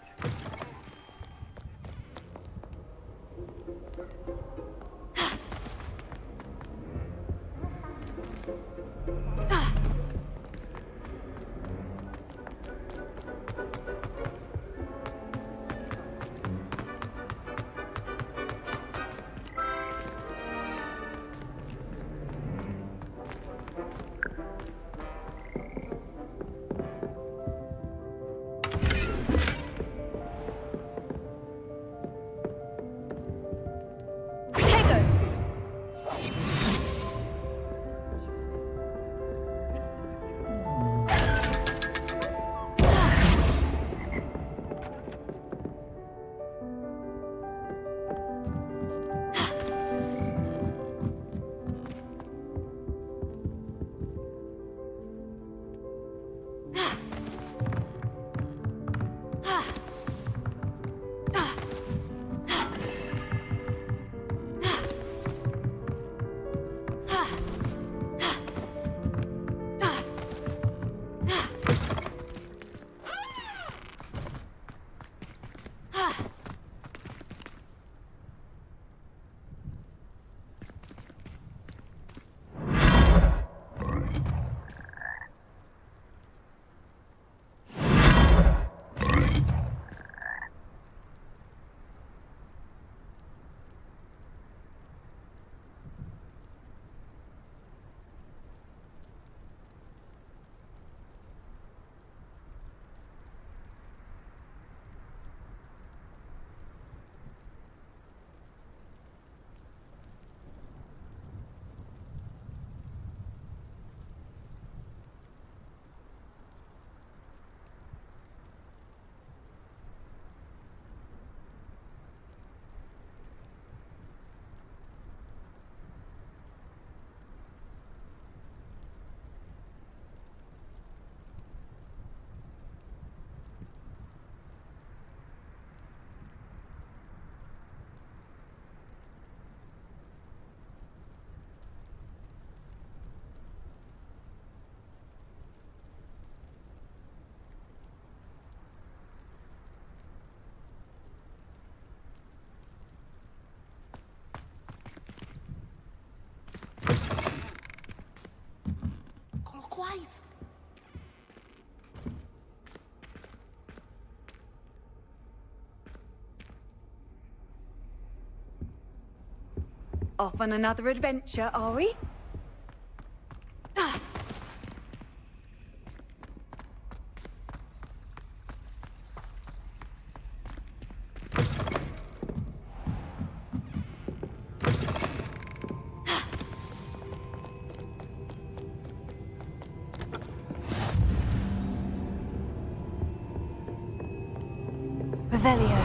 place. Off on another adventure, are we? Revelio.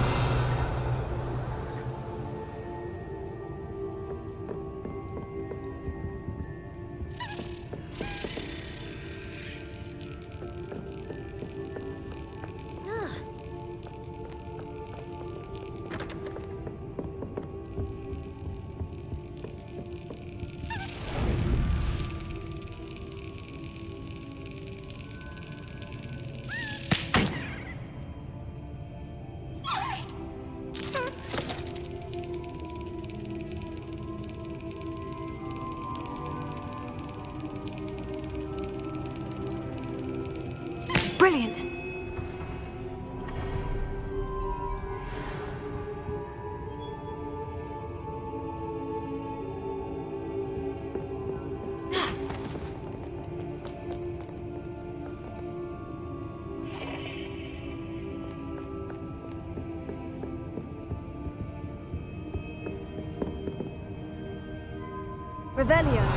Brilliant! Revelio.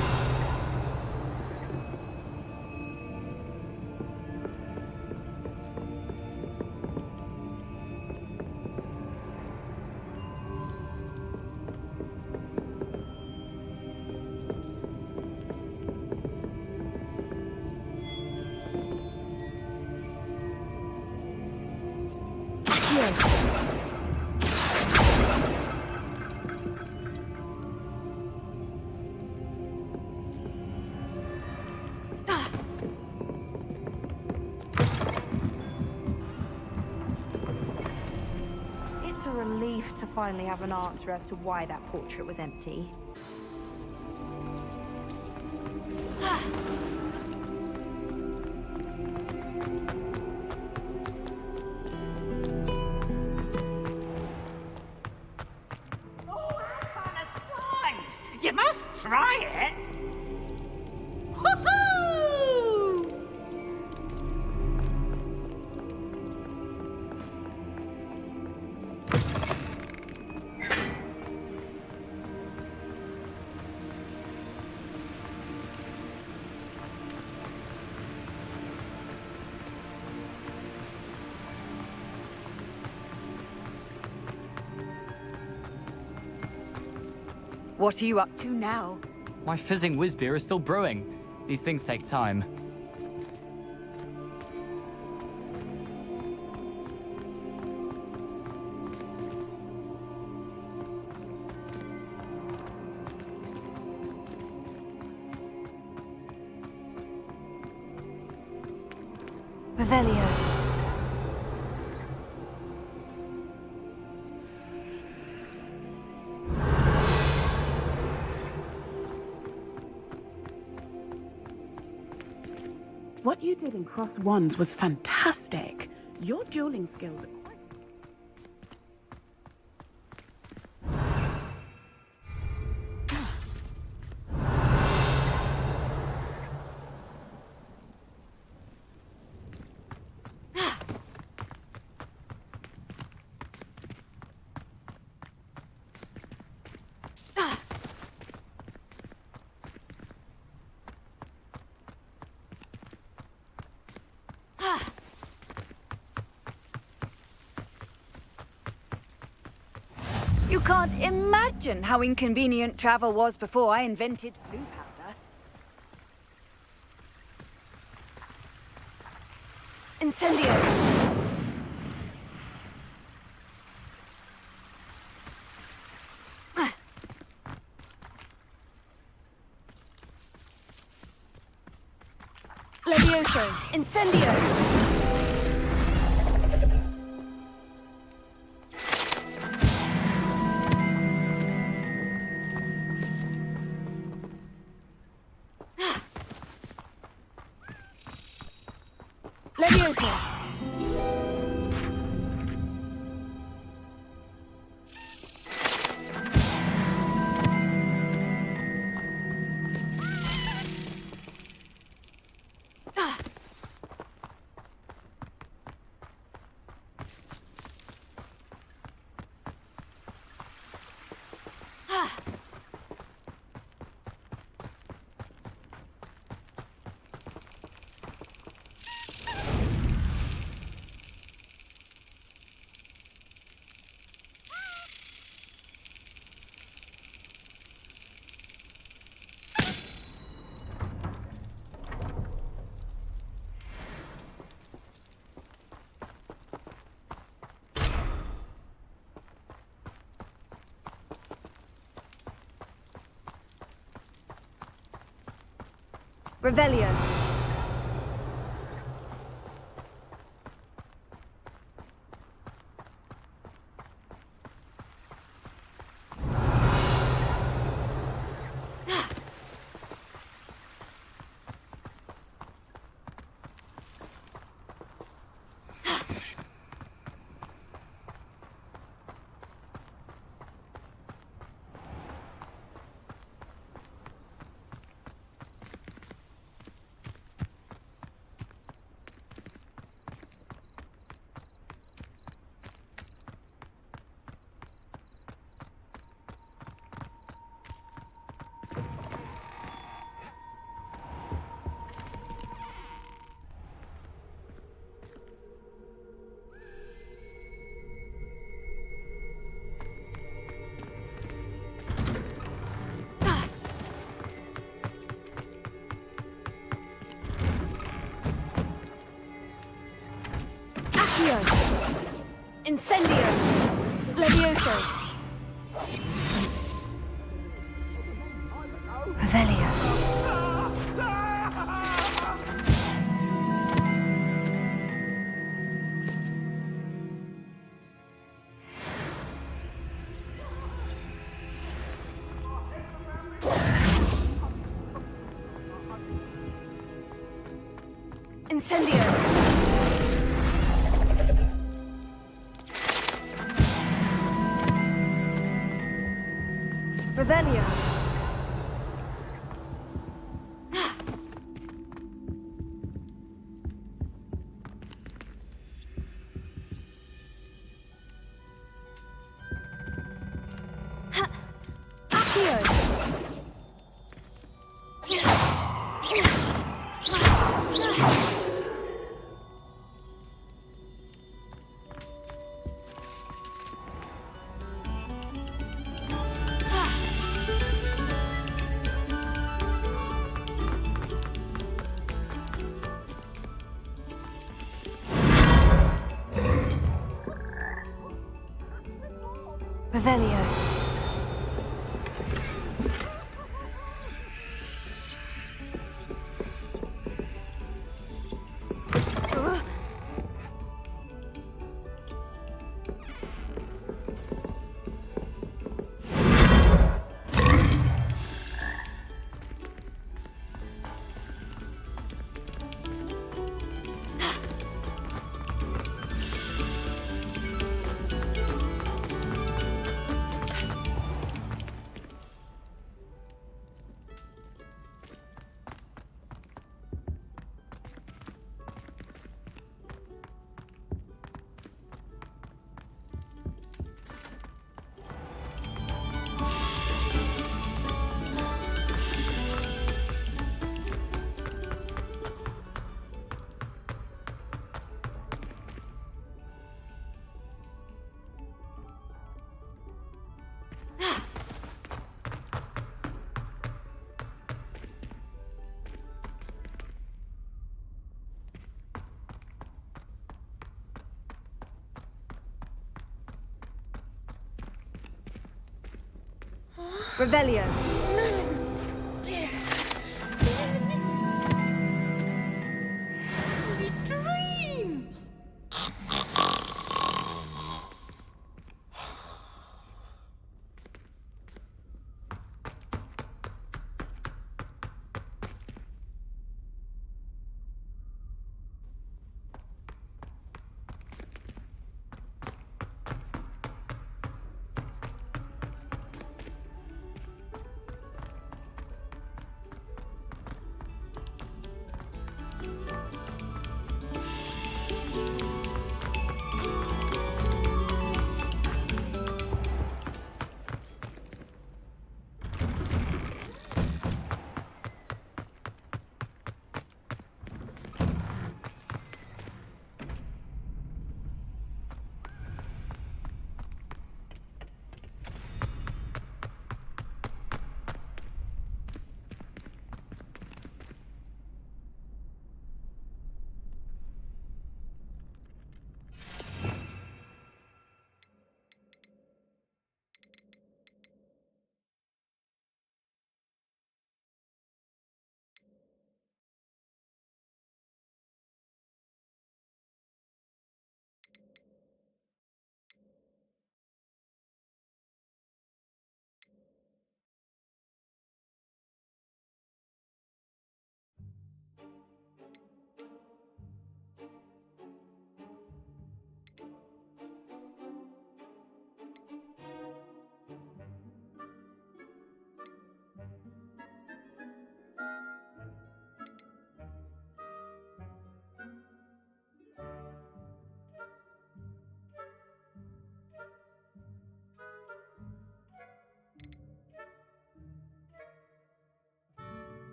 It's a relief to finally have an answer as to why that portrait was empty. You must try it. Woohoo! What are you up to now? My fizzing whiz beer is still brewing. These things take time. Revelio. What you did in Cross Wands was fantastic. Your dueling skills are quite... You can't imagine how inconvenient travel was before I invented blue powder. Incendio. Levioso. Incendio. Leviosa! Revelio. Incendio! Levioso! Revelio. Incendio! Revelio. Revelio. Revelio.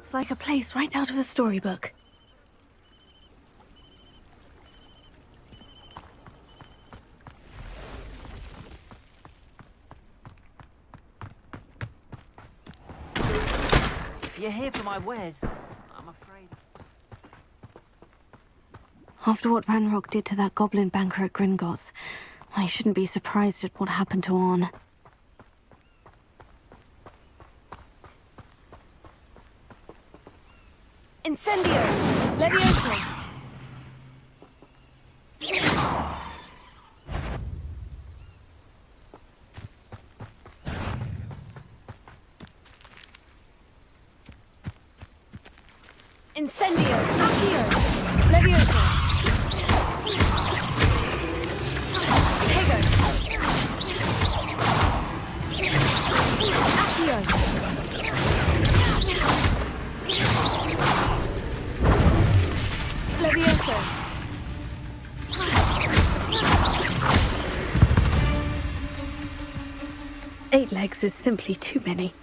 It's like a place right out of a storybook. If you're here for my wares, I'm afraid. After what Ranrock did to that goblin banker at Gringotts, I shouldn't be surprised at what happened to Orn. Incendio! Levioso! Incendio! Accio! Levioso! Tego! Accio! Levioso! Eight legs is simply too many.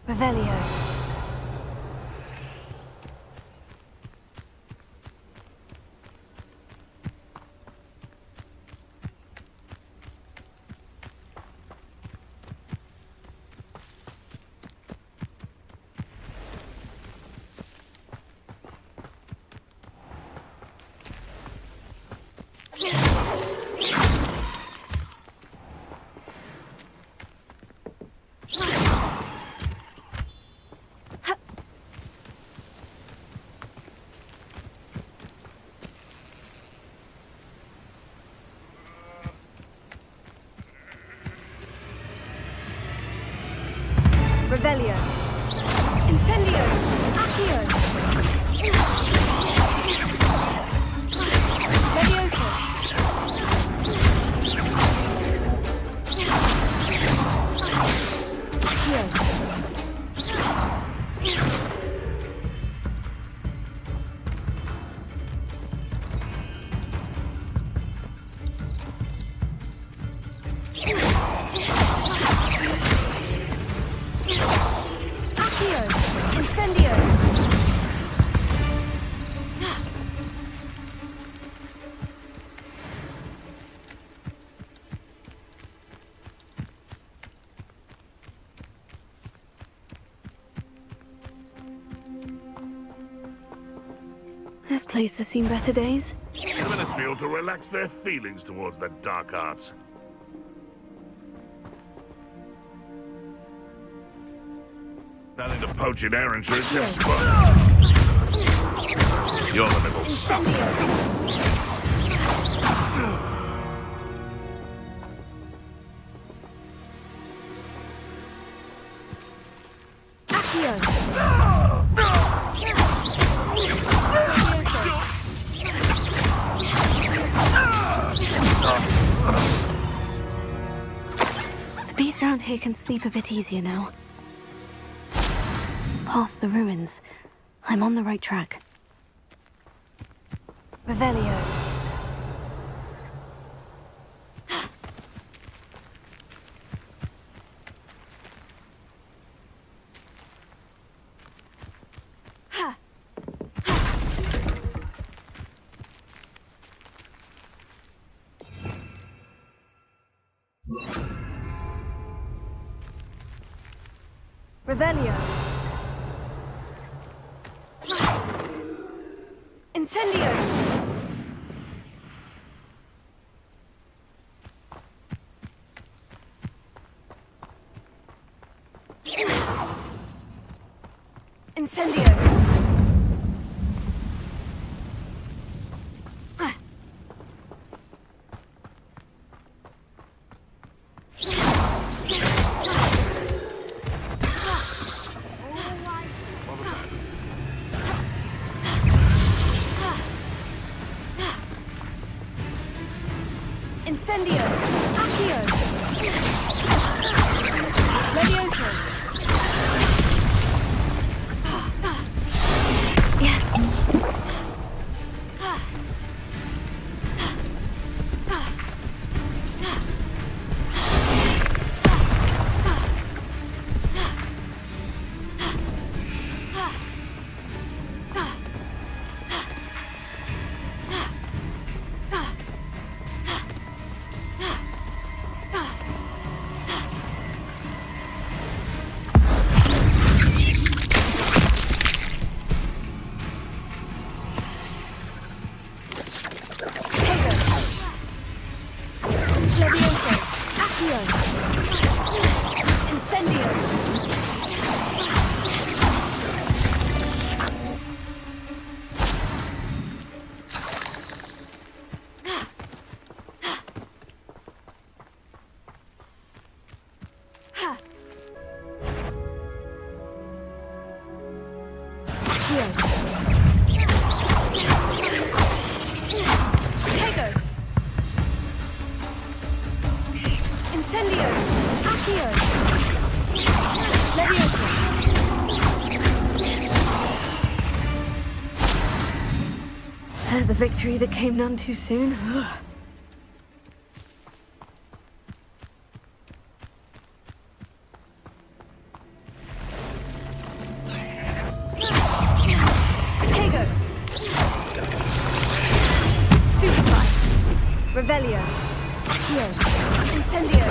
Revelio. Revelio. Incendio. Accio. Levioso. Incendio! This place has seen better days. The Ministry ought to relax their feelings towards the dark arts. Not into poaching errands, sure it's fun. You're the little sucker. The beasts around here can sleep a bit easier now. Past the ruins. I'm on the right track. Revelio. Revelio. Incendio. Incendio. Incendio! Accio! Tego! Incendio! Accio! Leviosa! There's a victory that came none too soon. Tego! Stupefy! Revelio! Accio! Incendio!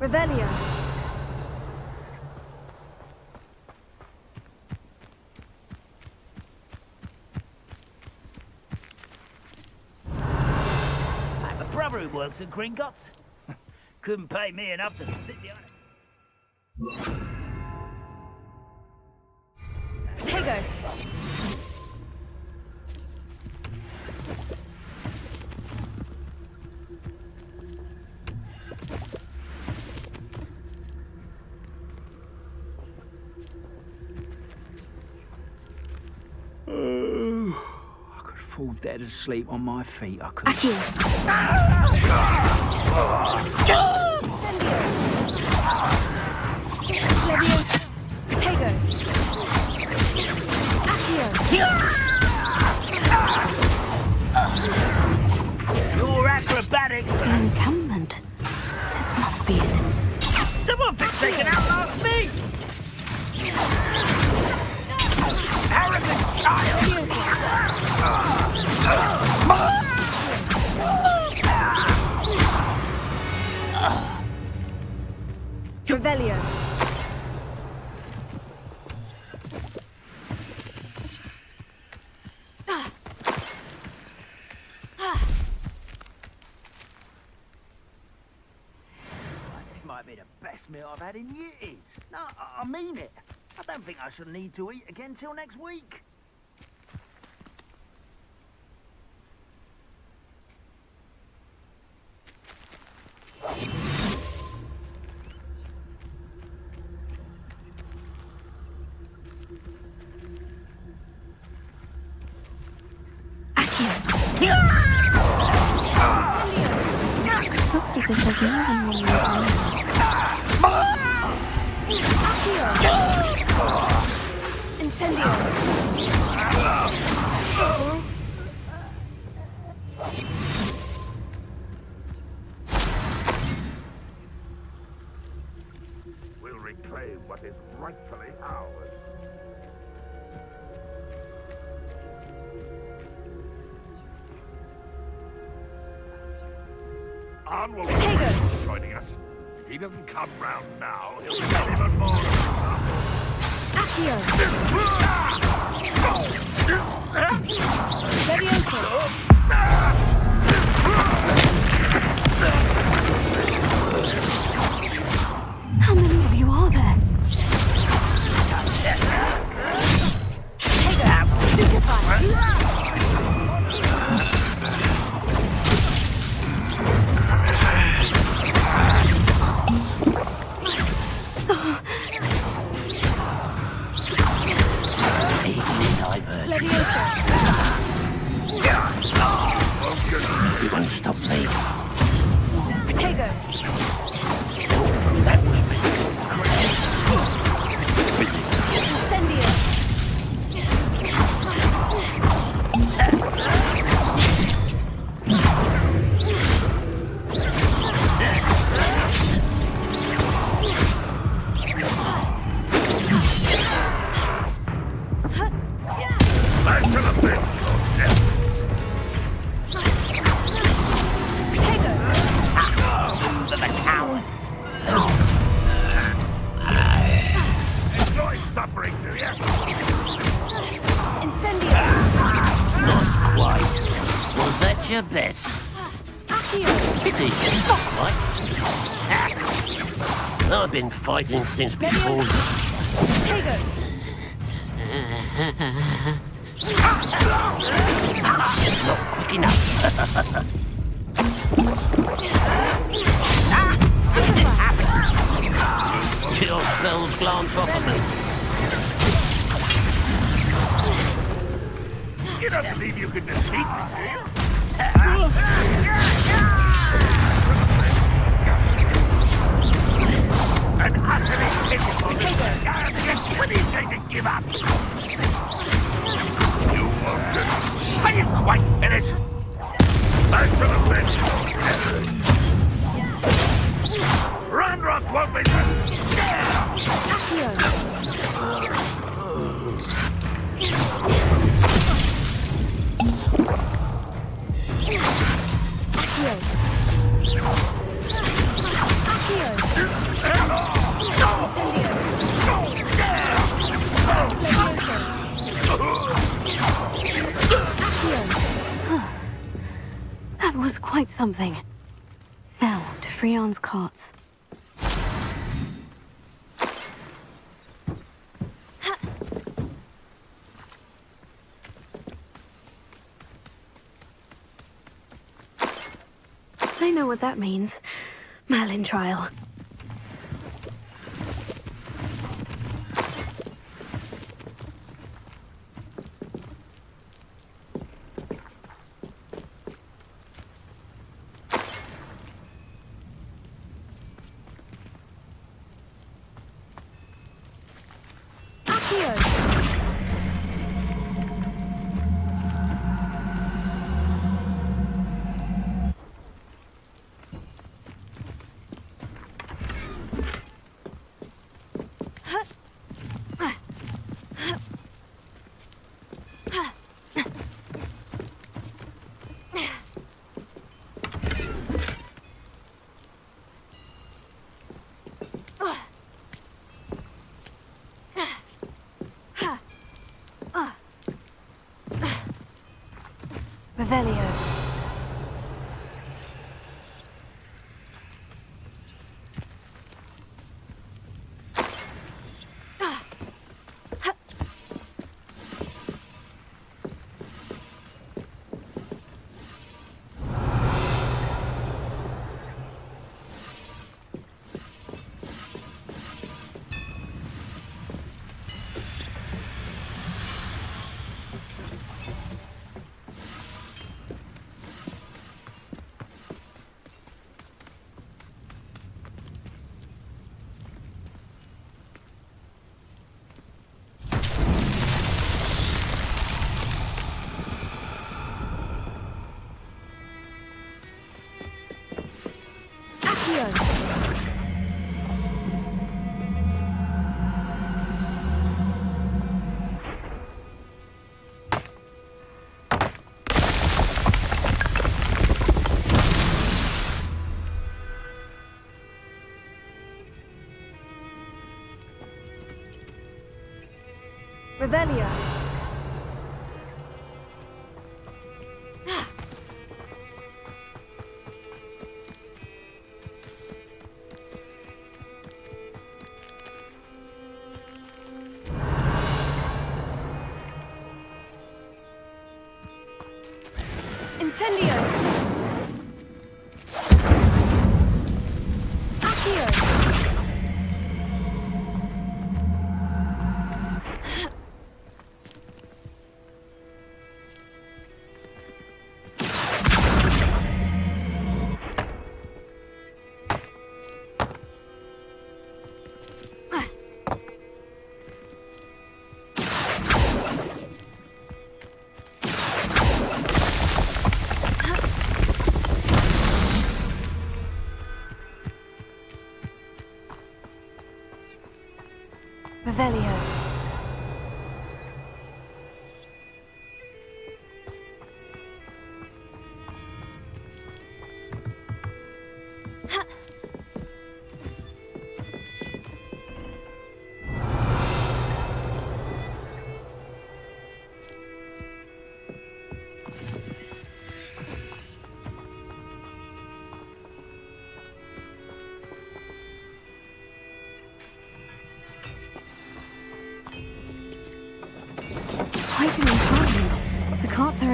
Revelio! I have a brother who works at Gringotts. Couldn't pay me enough to sit behind it. Tego! I could fall dead asleep on my feet. I could. Leviosa! Tego! Accio! Your acrobatics. An encampment. This must be it. Someone fixed they can outlast me. Arrogant child. Revelio! This might be the best meal I've had in years. No, I mean it. I don't think I shall need to eat again till next week. Looks as if there's more than one way. Incendio! We'll reclaim what is rightfully ours. On will be joining us. If he doesn't come round now, he'll get even more. Accio! Leviosa! How many of you are there? Tego! Stupefy! You won't stop me. Tego! That was me. Incendio! Back to the pit. To the coward. Enjoy suffering, do you? Incendio! Not quite. Was that your bet? Pity, it's not quite. I've been fighting since before. Not quick enough. This happened. Chill spells glance off of me. You don't believe you can defeat me, do you? An utterly pitiful... When are you going to give up? You won't get... Are you quite finished? Back to the bench. Ranrock won't be there. That was quite something. Now, to Freon's carts. I know what that means. Merlin trial. Revelio. Revelio. Incendio. Accio. Revelio.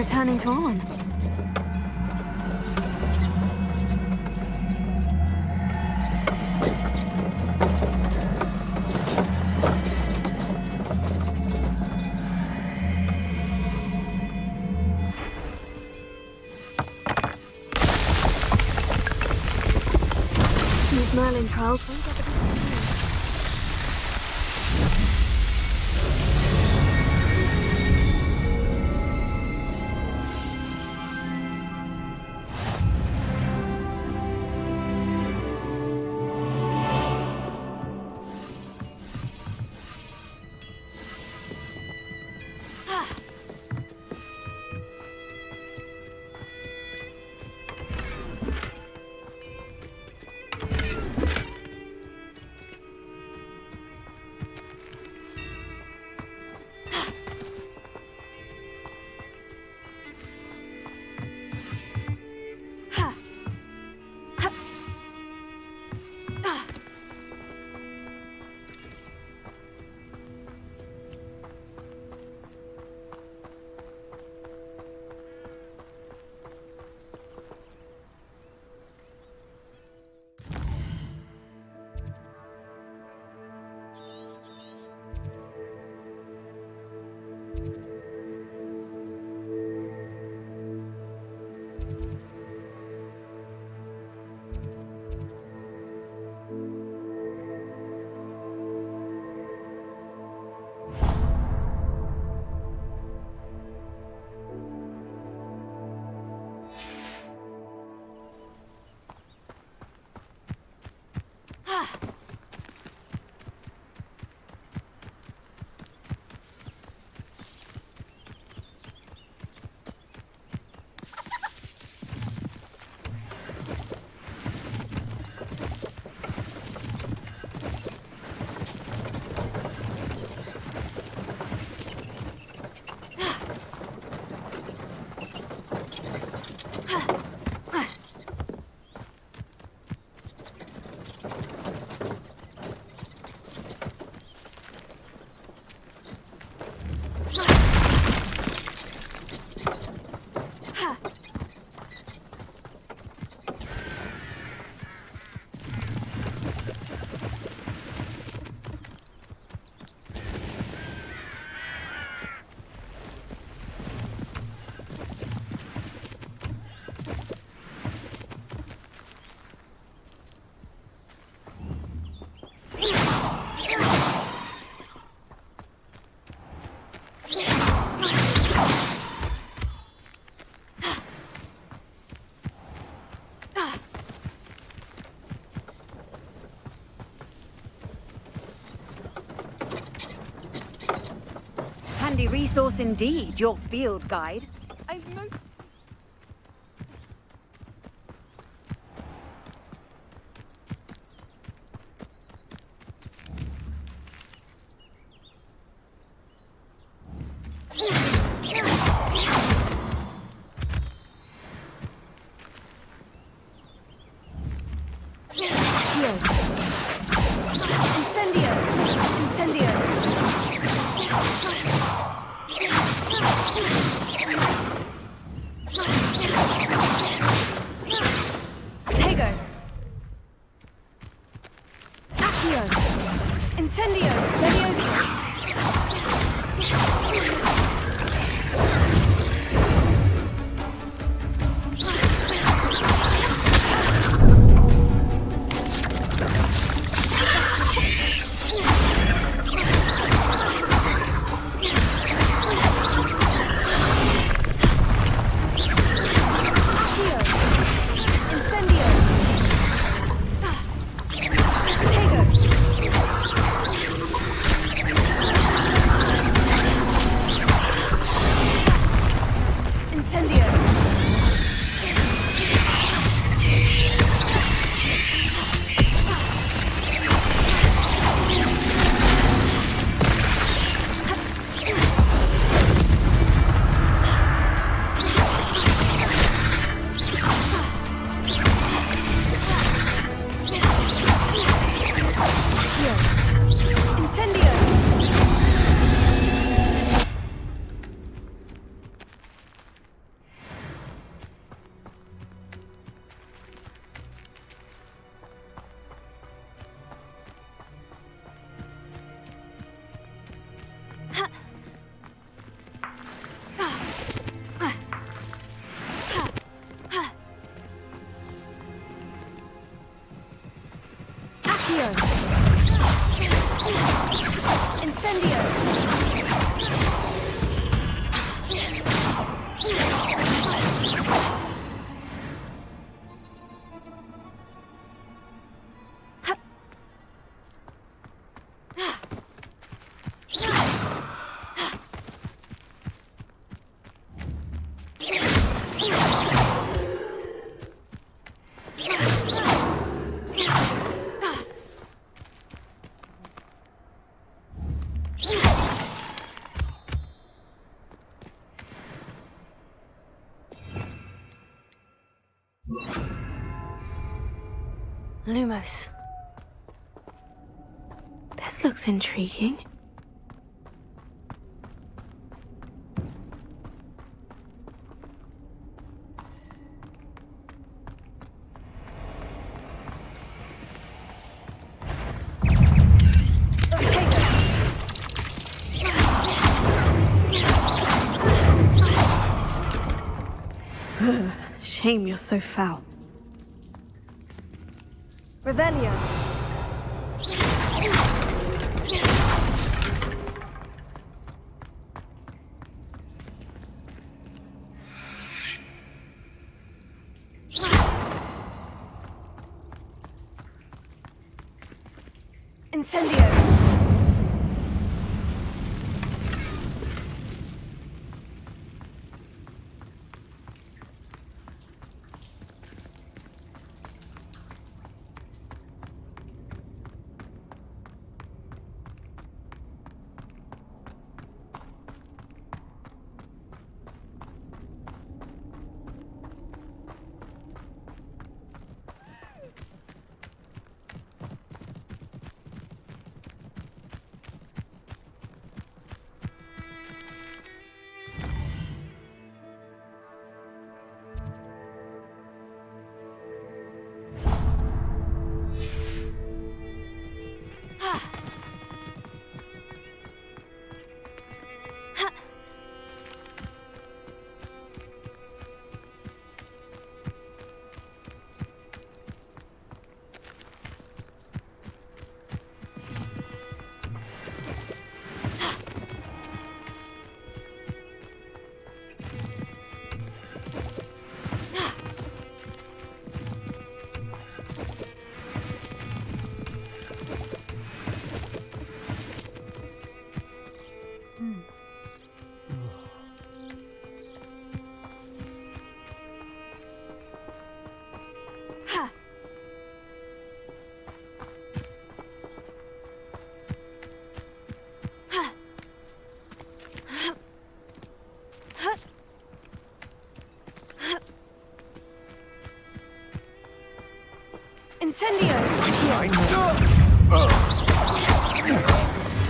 returning to Arn. These Merlin trials won't ever be seen. Handy resource indeed, your field guide. Lumos. This looks intriguing. Shame you're so foul. Revelio. Incendio. Incendio!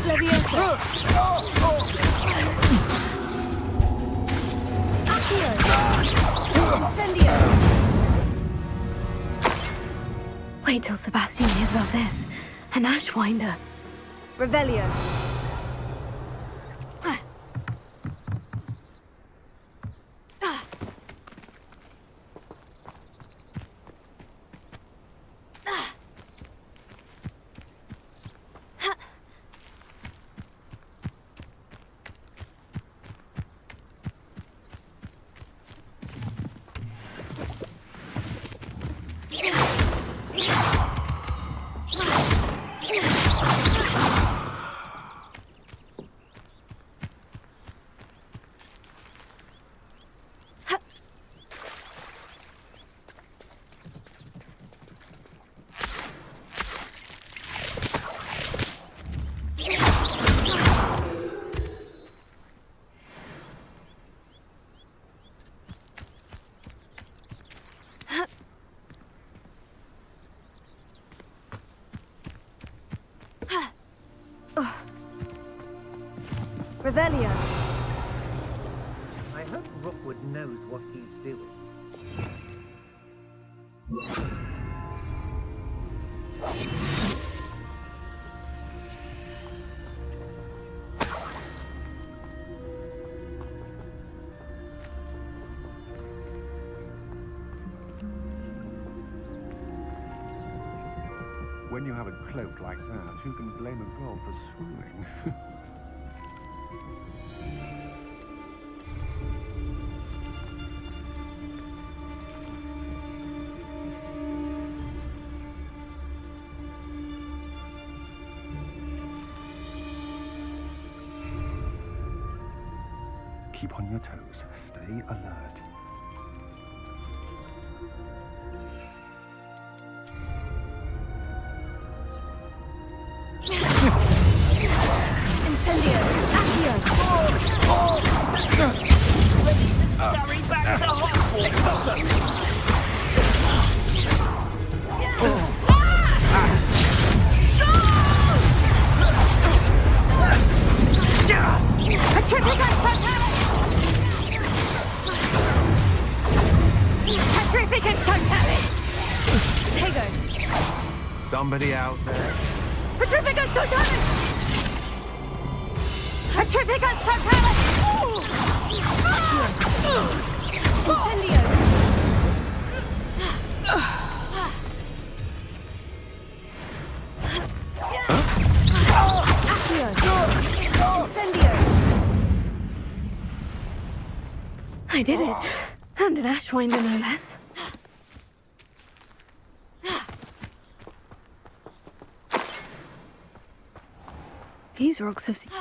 Leviosa! Accio! Incendio! Wait till Sebastian hears about this. An Ashwinder. Revelio. Revelio. I hope Rookwood knows what he's doing. When you have a cloak like that, who can blame a girl for swooning? Keep on your toes. Stay alert. Petrificus Totalis! Tego! Somebody out there? Petrificus Totalis! Petrificus Totalis! Incendio! Incendio! I did it. And an Ashwinder, no less. These rocks have seen...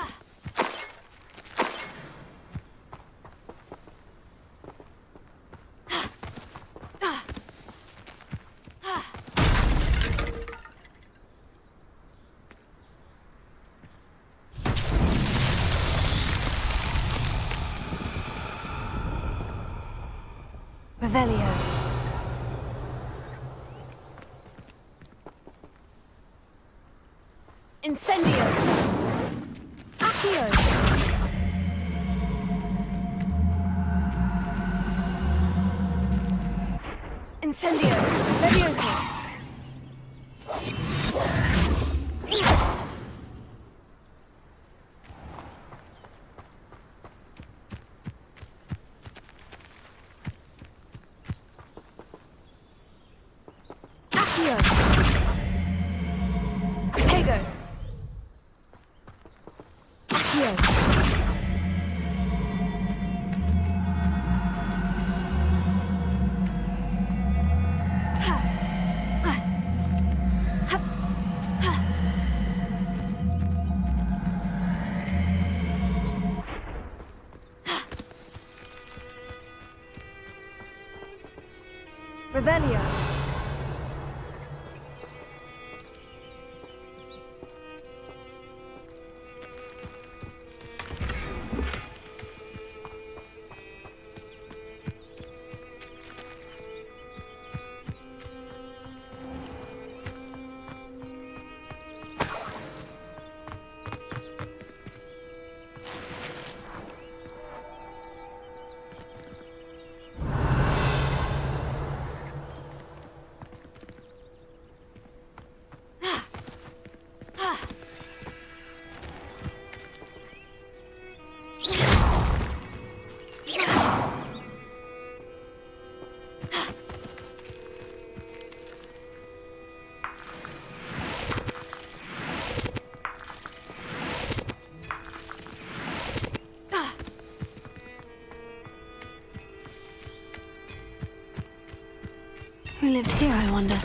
Revelio. Incendio! Accio! Incendio! Levioso! Accio! Tego! Accio! Revelio. Who lived here, I wonder?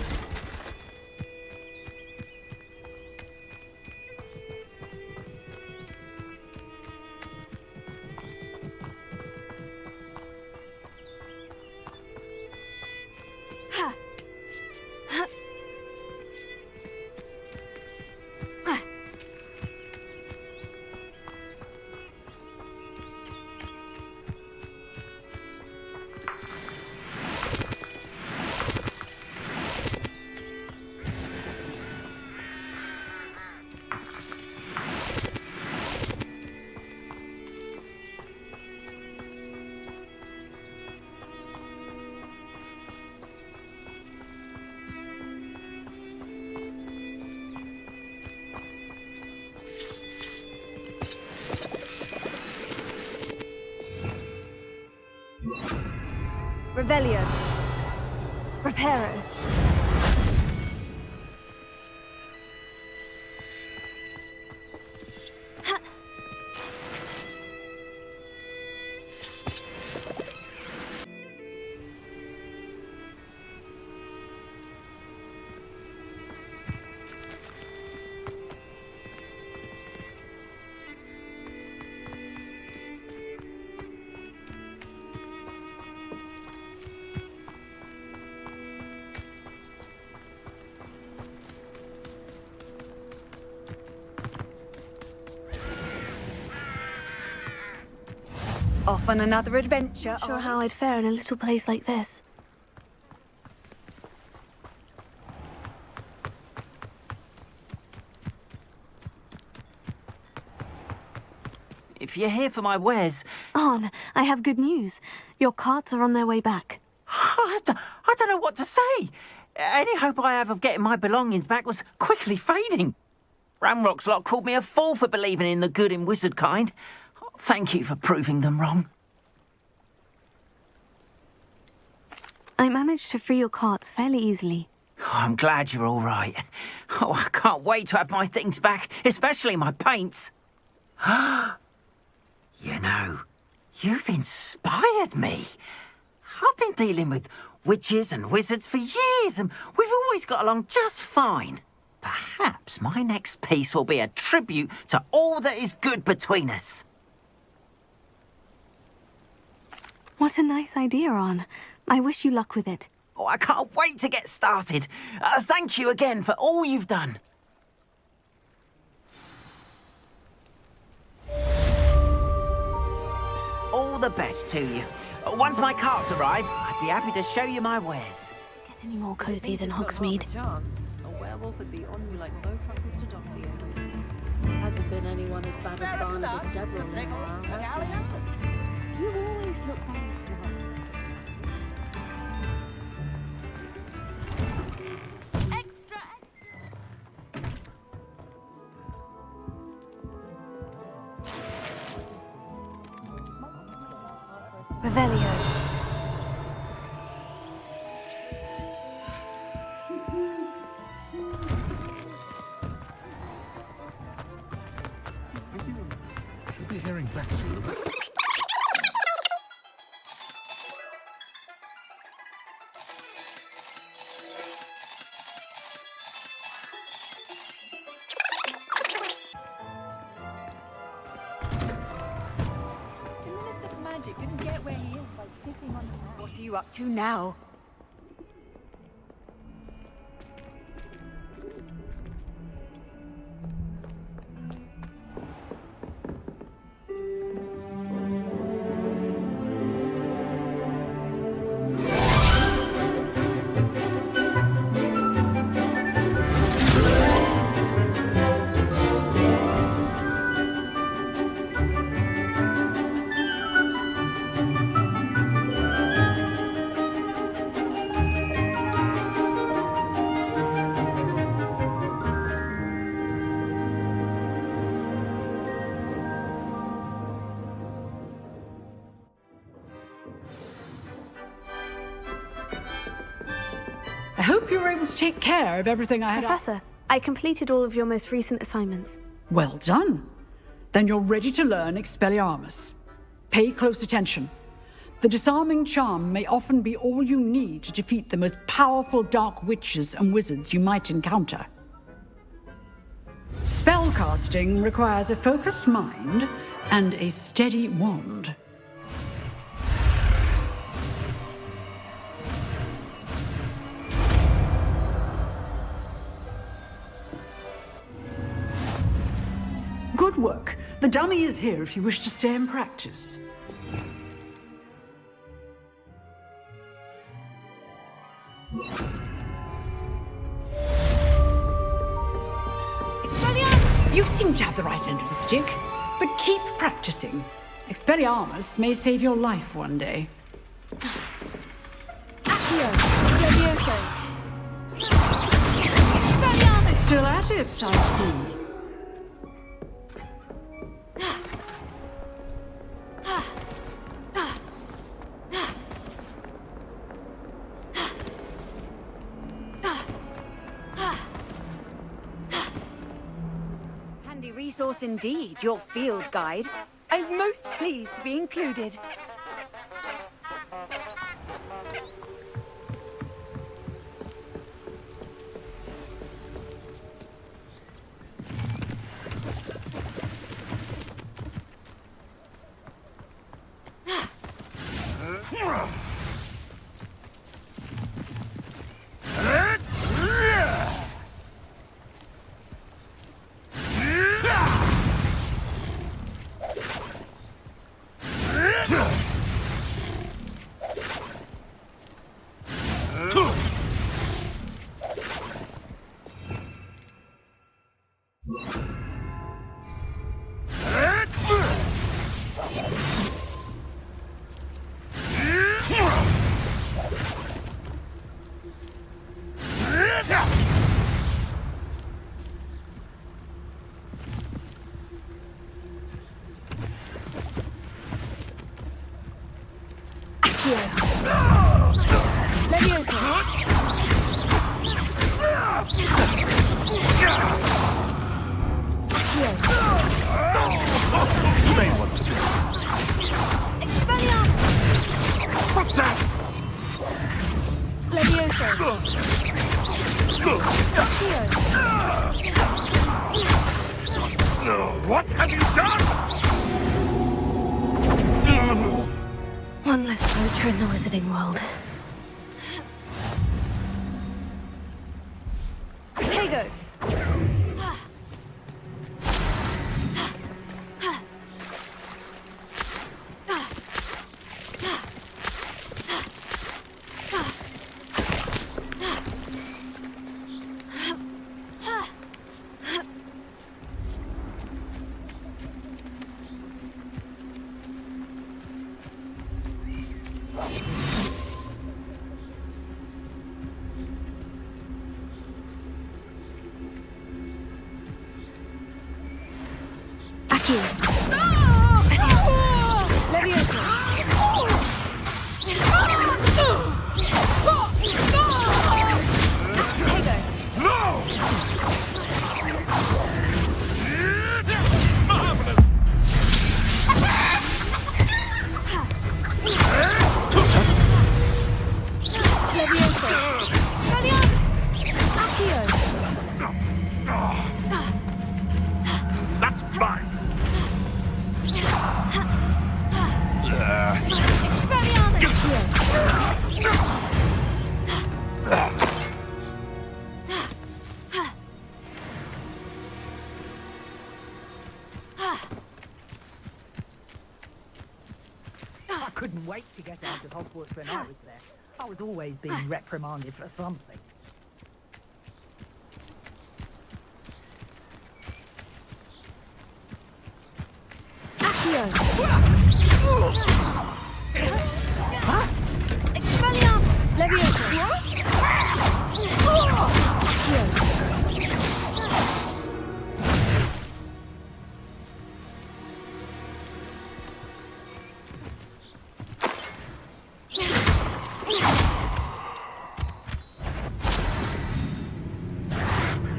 Revelio. Reparo. Off on another adventure. Not sure how I'd fare in a little place like this. If you're here for my wares... Arn, I have good news. Your carts are on their way back. I don't know what to say. Any hope I have of getting my belongings back was quickly fading. Ramrock's lot called me a fool for believing in the good in wizard kind. Thank you for proving them wrong. I managed to free your carts fairly easily. Oh, I'm glad you're all right. Oh, I can't wait to have my things back, especially my paints. You know, you've inspired me. I've been dealing with witches and wizards for years, and we've always got along just fine. Perhaps my next piece will be a tribute to all that is good between us. What a nice idea, Arn. I wish you luck with it. Oh, I can't wait to get started. Thank you again for all you've done. All the best to you. Once my carts arrive, I'd be happy to show you my wares. Get any more cozy than Hogsmeade? A werewolf would be on you like no truffles to dog ears. Hasn't been anyone as bad as Barnabas Deverell in a while, has there? You always look very Revelio. Should be hearing back soon. What are you up to now? I hope you were able to take care of everything I had. Professor, I completed all of your most recent assignments. Well done. Then you're ready to learn Expelliarmus. Pay close attention. The disarming charm may often be all you need to defeat the most powerful dark witches and wizards you might encounter. Spellcasting requires a focused mind and a steady wand. Good work. The dummy is here if you wish to stay and practice. Expelliarmus! You seem to have the right end of the stick, but keep practicing. Expelliarmus may save your life one day. Accio! Levioso! Expelliarmus! Still at it, I see. Handy resource indeed, your field guide. I'm most pleased to be included. Yeah! What's that? Levioso. What have you done? One less poacher in the wizarding world. Potato. Accio. Levioso. Potato. Levioso. Accio. That's mine. I couldn't wait to get out of Hogwarts when I was there. I was always being reprimanded for something. Expelliarmus! Levioso!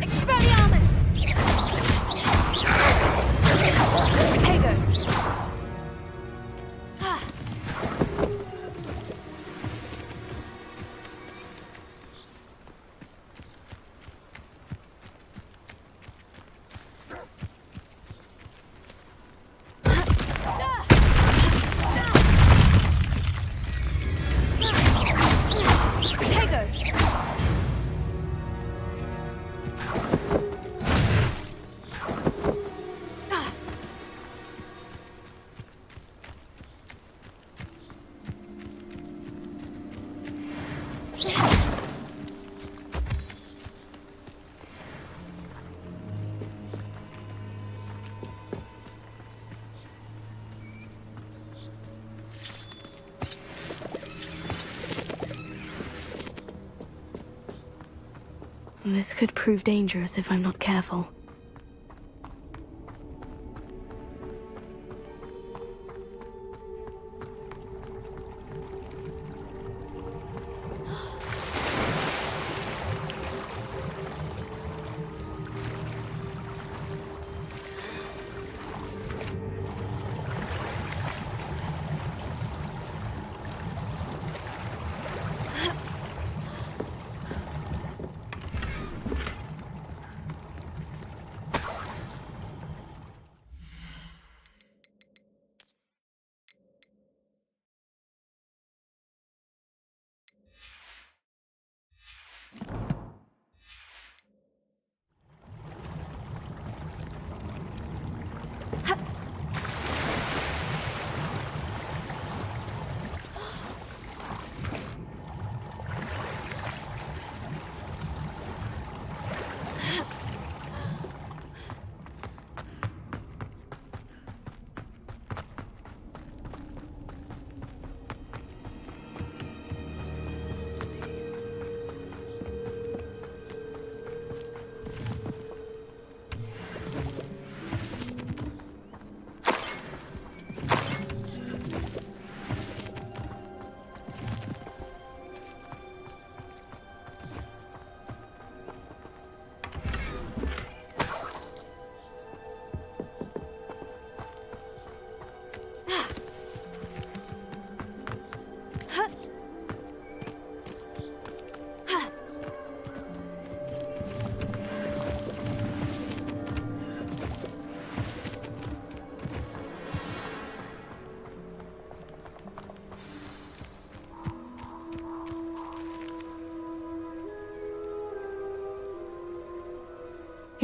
Expelliarmus! Potato! This could prove dangerous if I'm not careful.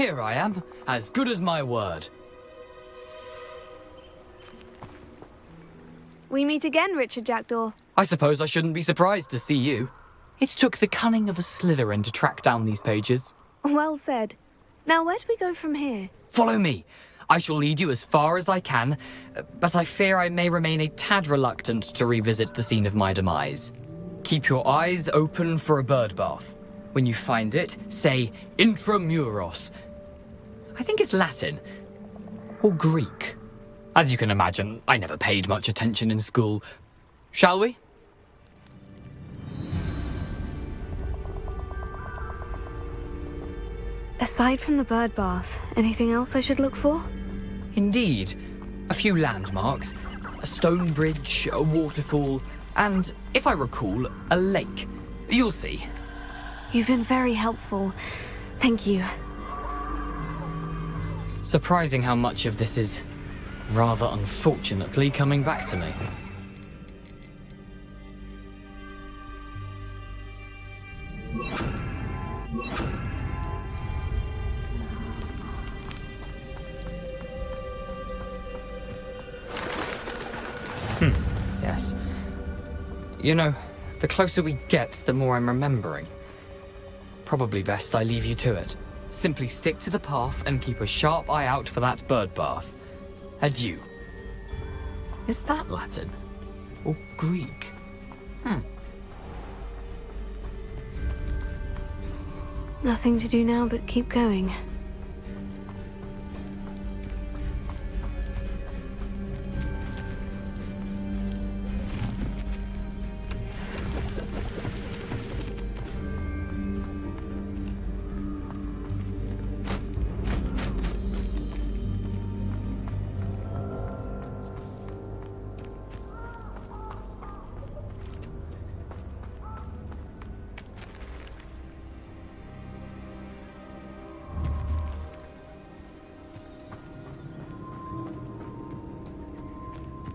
Here I am, as good as my word. We meet again, Richard Jackdaw. I suppose I shouldn't be surprised to see you. It took the cunning of a Slytherin to track down these pages. Well said. Now, where do we go from here? Follow me. I shall lead you as far as I can, but I fear I may remain a tad reluctant to revisit the scene of my demise. Keep your eyes open for a bird bath. When you find it, say intramuros. I think it's Latin. Or Greek. As you can imagine, I never paid much attention in school. Shall we? Aside from the bird bath, anything else I should look for? Indeed. A few landmarks. A stone bridge, a waterfall, and, if I recall, a lake. You'll see. You've been very helpful. Thank you. Surprising how much of this is, rather unfortunately, coming back to me. Yes. You know, the closer we get, the more I'm remembering. Probably best I leave you to it. Simply stick to the path and keep a sharp eye out for that bird bath. Adieu. Is that Latin? Or Greek? Nothing to do now but keep going.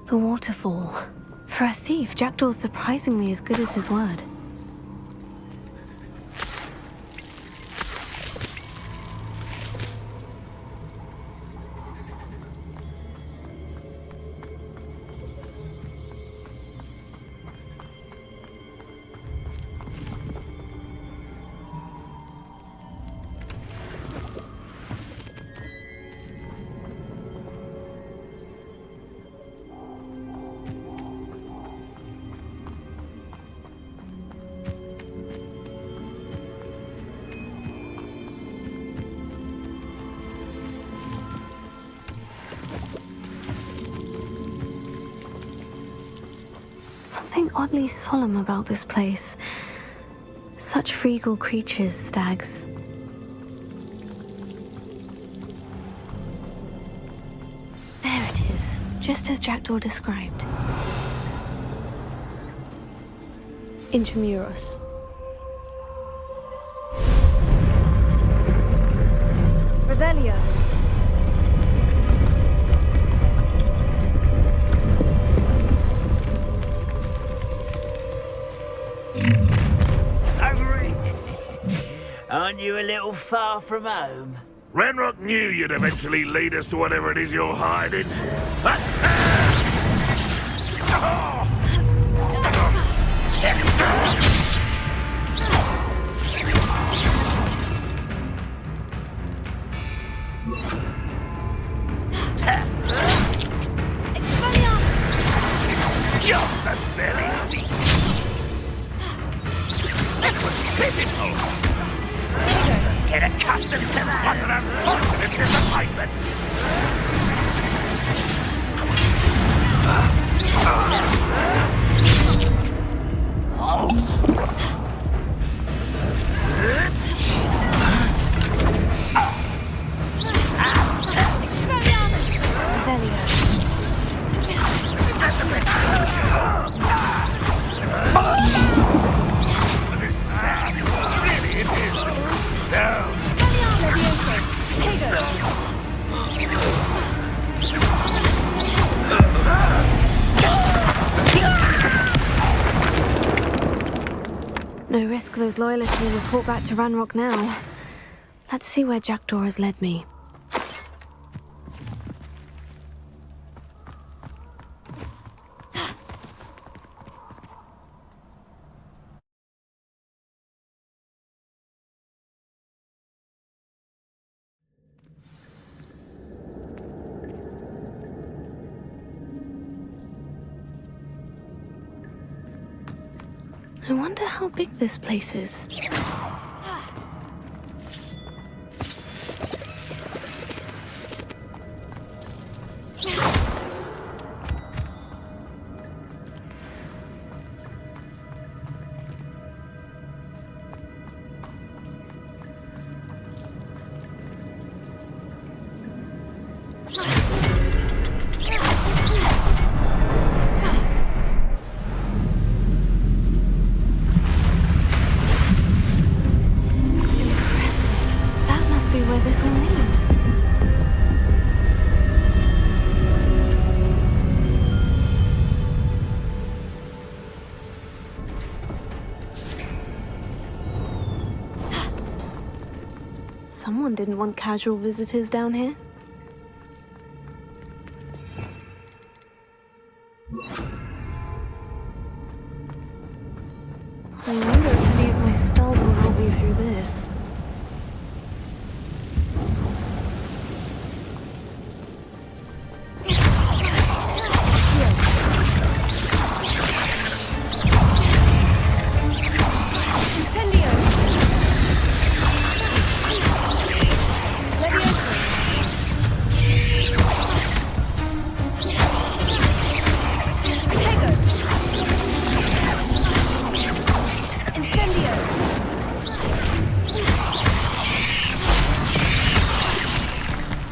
The waterfall. For a thief, Jackdaw's surprisingly as good as his word. Something oddly solemn about this place. Such regal creatures, stags. There it is, just as Jackdaw described. Intramuros. Revelio. Aren't you a little far from home? Ranrock knew you'd eventually lead us to whatever it is you're hiding. You're so very weak. That was pitiful. Get accustomed to that! What an unfortunate disappointment! This is sad. Really, it is. No. No risk those loyalists will report back to Ranrock now. Let's see where Jackdaw has led me. I wonder how big this place is. Someone didn't want casual visitors down here. I wonder if any of my spells will help me through this.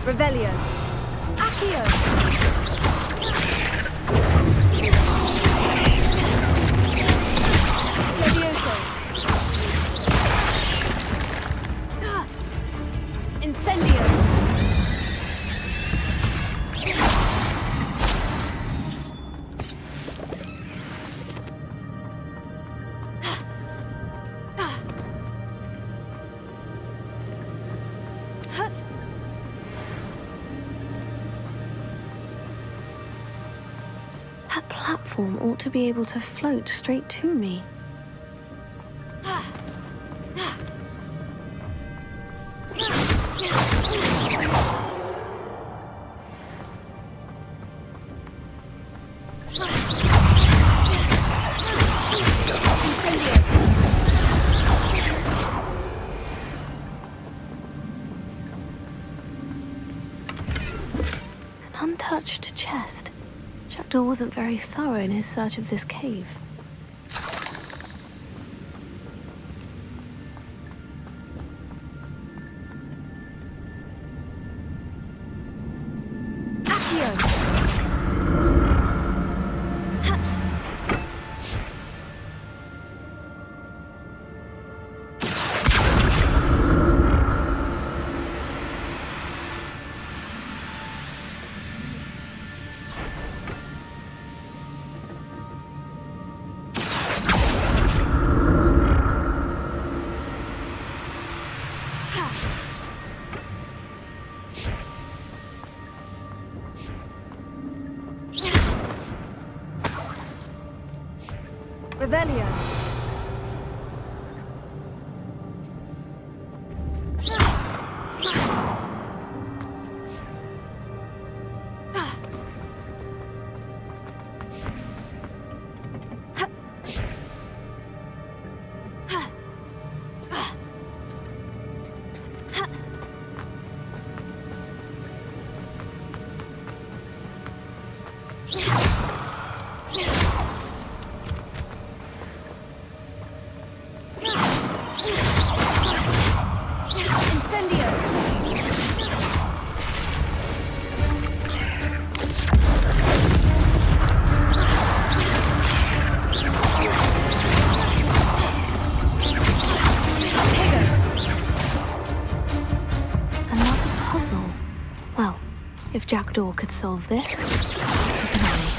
Revelio. Accio. Levioso. Incendio. That platform ought to be able to float straight to me. An untouched chest. Jackdaw wasn't very thorough in his search of this cave. Revelio. If Jackdaw could solve this, so can I.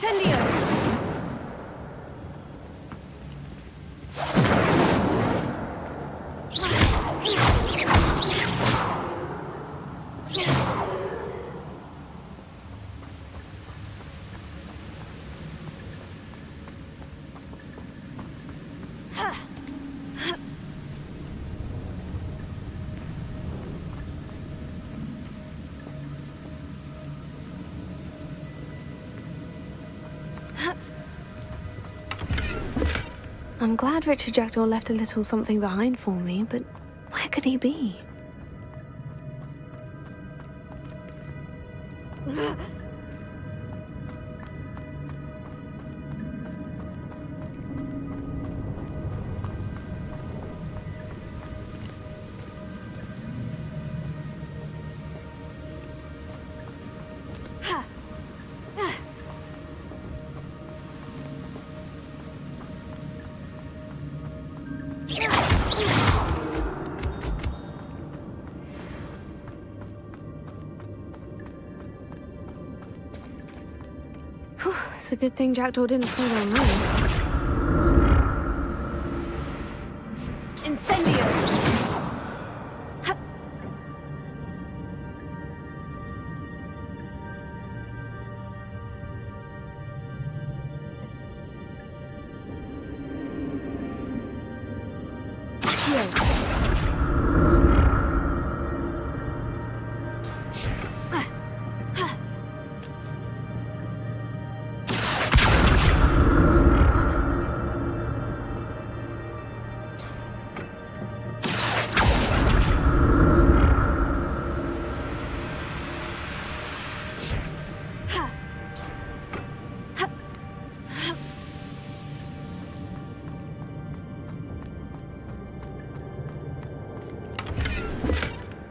Incendio! I'm glad Richard Jackdaw left a little something behind for me, but where could he be? It's a good thing Jackdaw didn't fall down low. Incendio!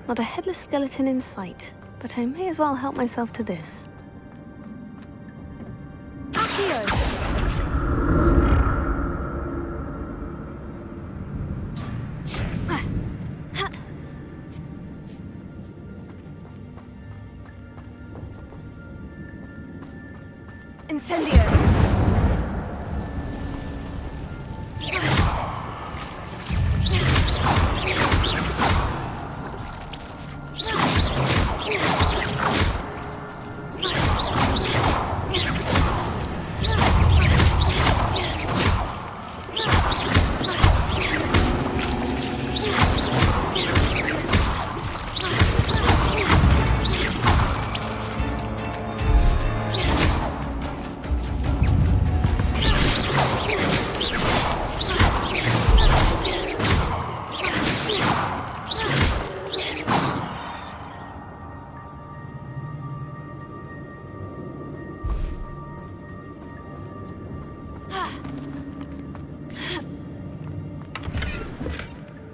Not a headless skeleton in sight, but I may as well help myself to this. Incendio!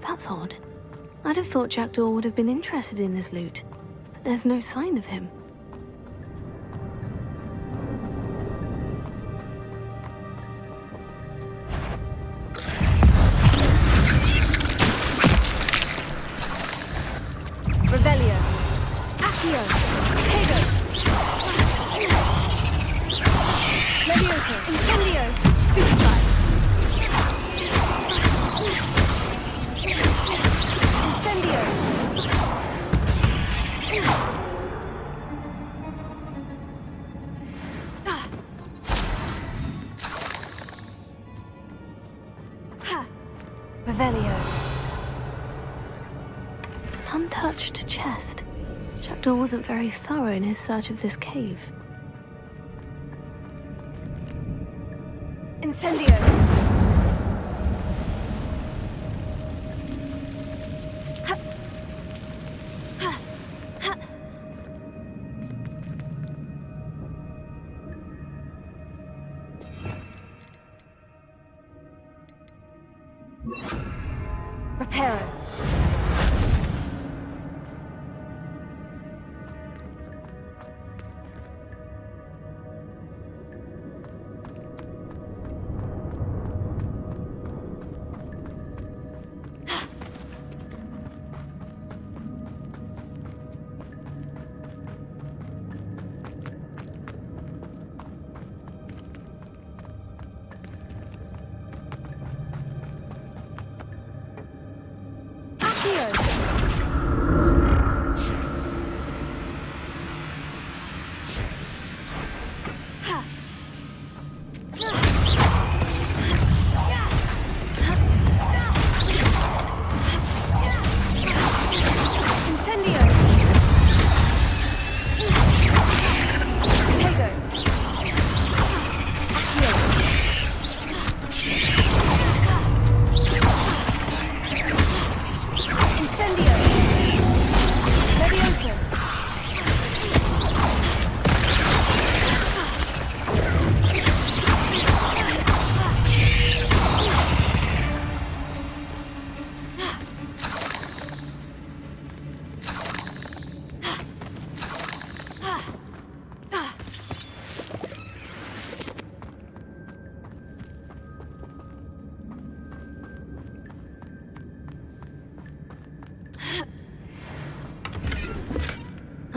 That's odd. I'd have thought Jackdaw would have been interested in this loot, but there's no sign of him. Revelio! Accio! Tego! Levioso! Incendio! Stupefy! Incendio! Revelio. Untouched chest. Jackdaw wasn't very thorough in his search of this cave. Incendio! Reparo.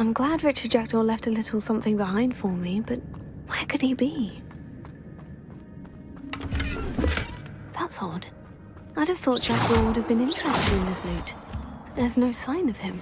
I'm glad Richard Jackdaw left a little something behind for me, but where could he be? That's odd. I'd have thought Jackdaw would have been interested in this loot. There's no sign of him.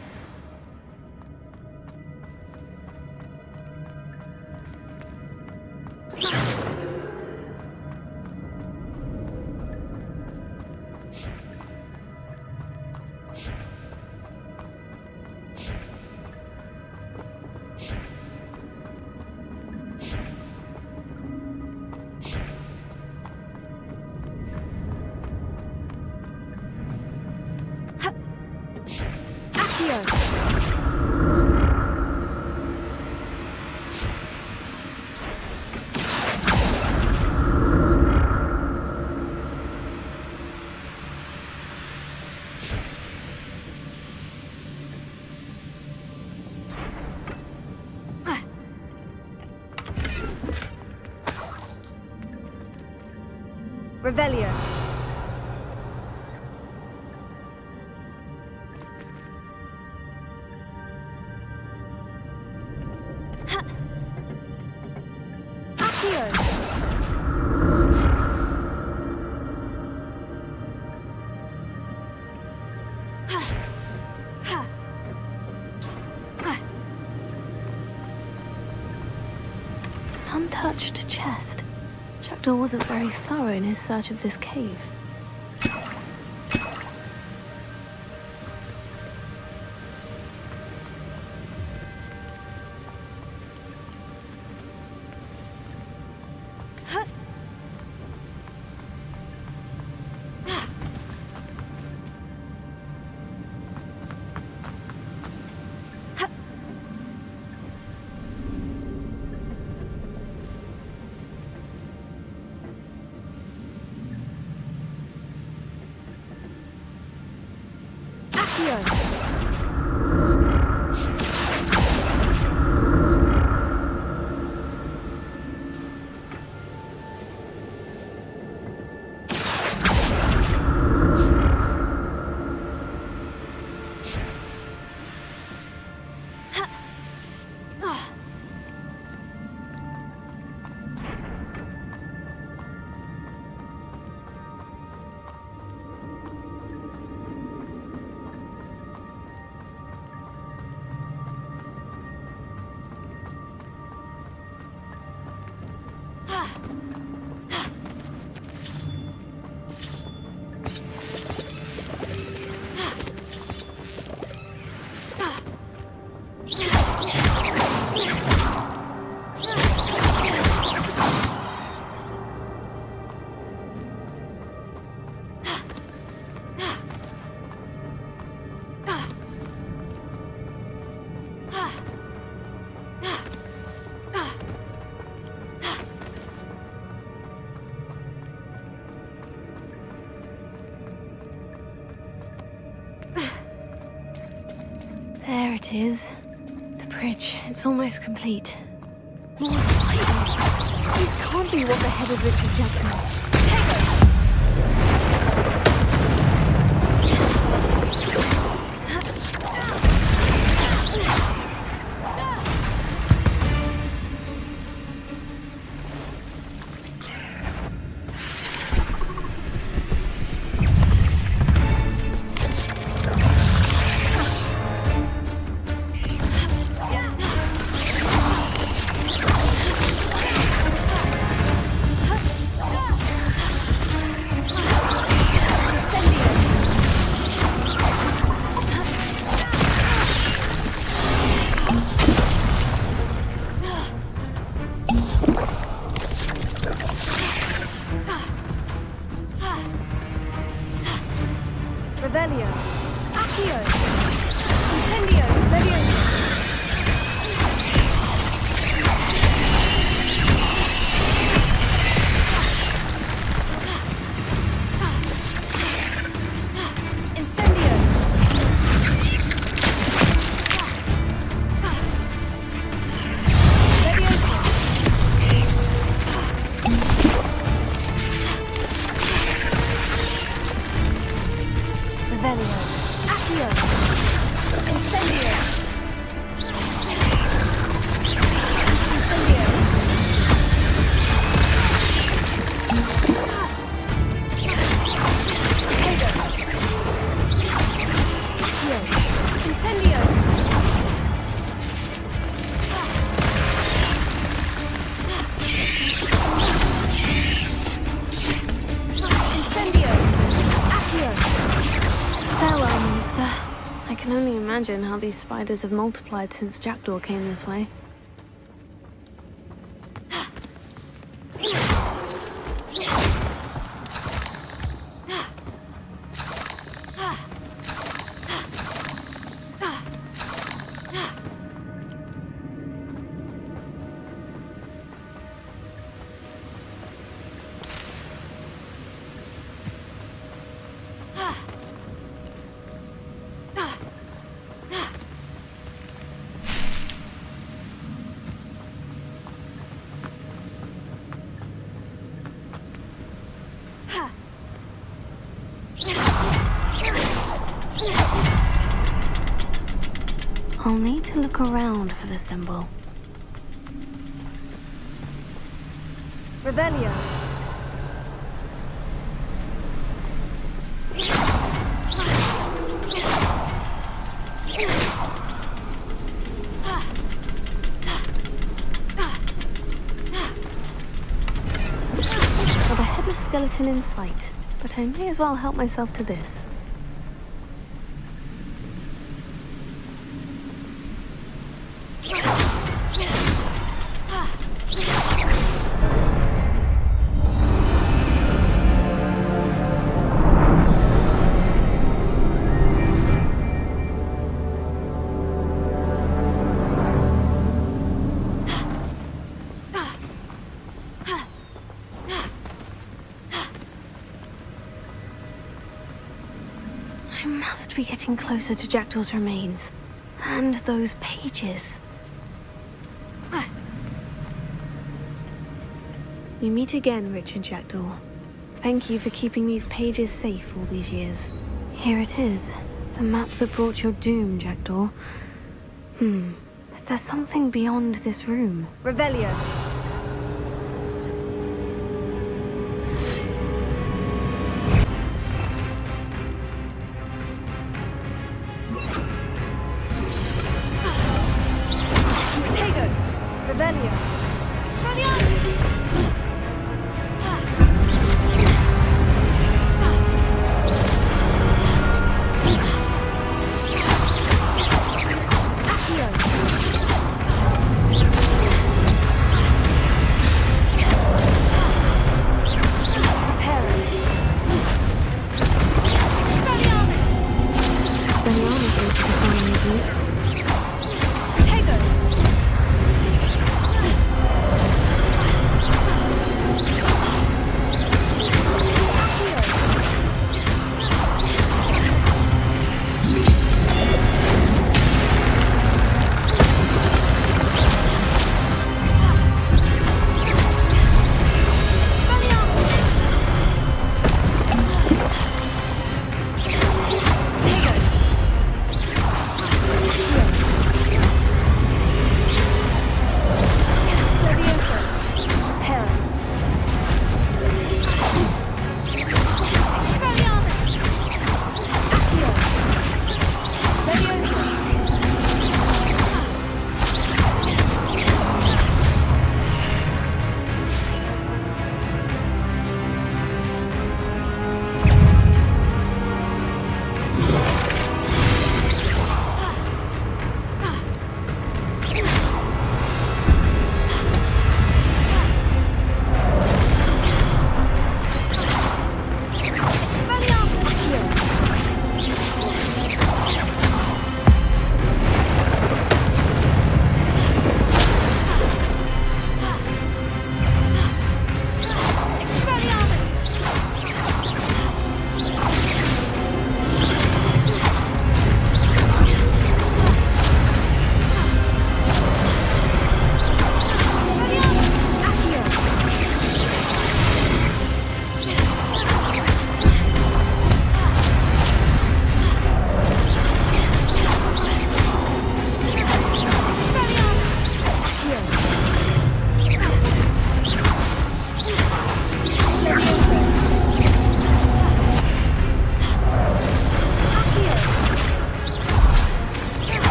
Revelio. An untouched chest. Jackdaw wasn't very thorough in his search of this cave. There it is. The bridge. It's almost complete. More spiders. These can't be what beheaded Richard Jackdaw. imagine how these spiders have multiplied since Jackdaw came this way. I'll need to look around for the symbol. Revelio. Got a headless skeleton in sight, but I may as well help myself to this. I must be getting closer to Jackdaw's remains. And those pages. We meet again, Richard Jackdaw. Thank you for keeping these pages safe all these years. Here it is. The map that brought your doom, Jackdaw. Is there something beyond this room? Revelio.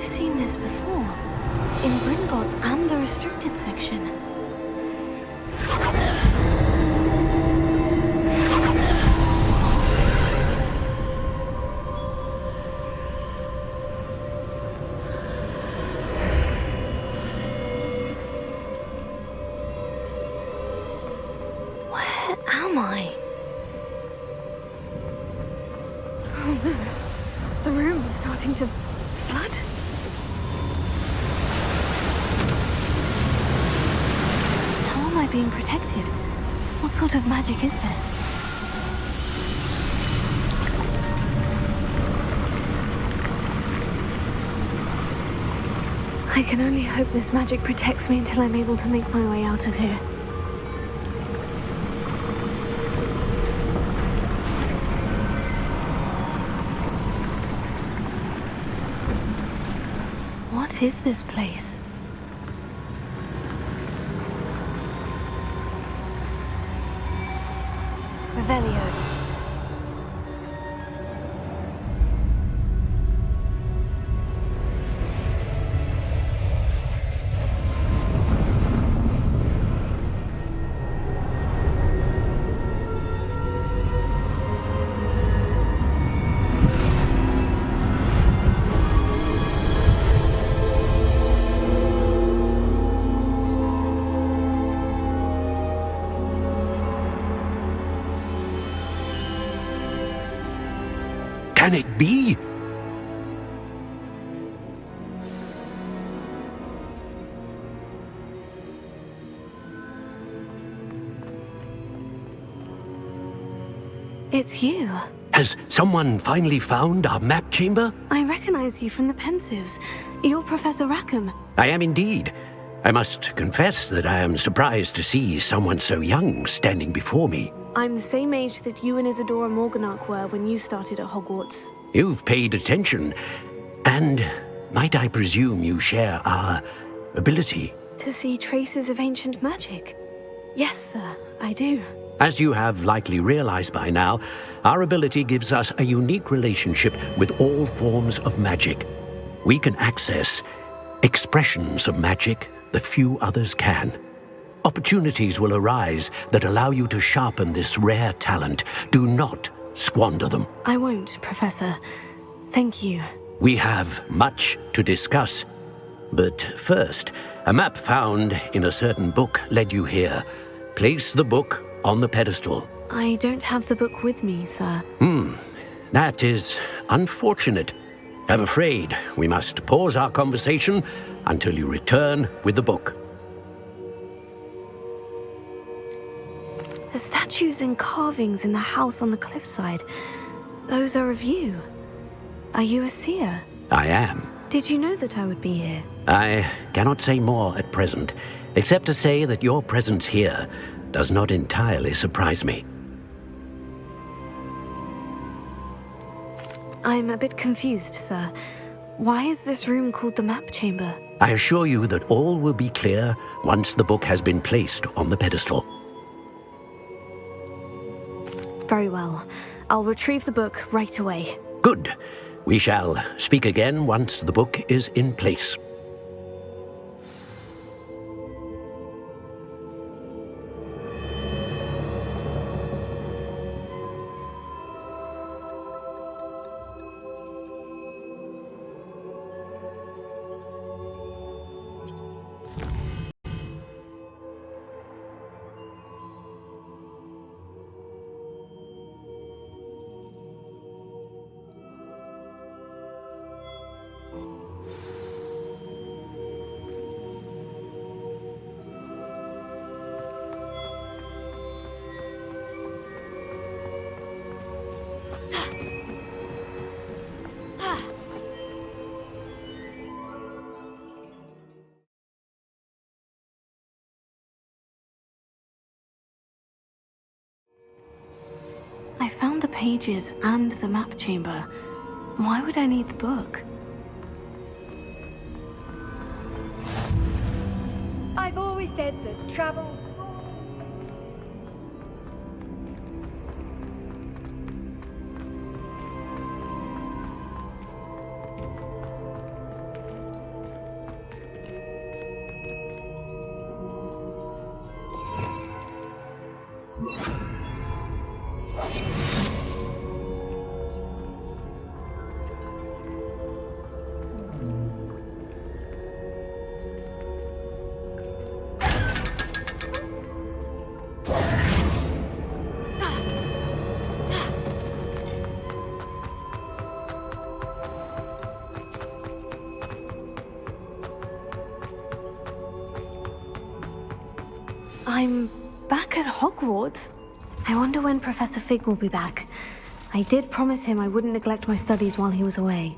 seen this before. In Gringotts and the restricted section. Where am I? Oh no. The room's starting to flood. How am I being protected? What sort of magic is this? I can only hope this magic protects me until I'm able to make my way out of here. What is this place? Revelio. Can it be? It's you. Has someone finally found our map chamber? I recognize you from the Pensives. You're Professor Rackham. I am indeed. I must confess that I am surprised to see someone so young standing before me. I'm the same age that you and Isadora Morganach were when you started at Hogwarts. You've paid attention. And might I presume you share our ability? To see traces of ancient magic? Yes, sir, I do. As you have likely realized by now, our ability gives us a unique relationship with all forms of magic. We can access expressions of magic that few others can. Opportunities will arise that allow you to sharpen this rare talent. Do not squander them. I won't, Professor. Thank you. We have much to discuss. But first, a map found in a certain book led you here. Place the book on the pedestal. I don't have the book with me, sir. That is unfortunate. I'm afraid we must pause our conversation until you return with the book. The statues and carvings in the house on the cliffside, those are of you. Are you a seer? I am. Did you know that I would be here? I cannot say more at present, except to say that your presence here does not entirely surprise me. I'm a bit confused, sir. Why is this room called the map chamber? I assure you that all will be clear once the book has been placed on the pedestal. Very well. I'll retrieve the book right away. Good. We shall speak again once the book is in place. I found the pages and the map chamber. Why would I need the book? I've always said that travel... I'm back at Hogwarts. I wonder when Professor Fig will be back. I did promise him I wouldn't neglect my studies while he was away.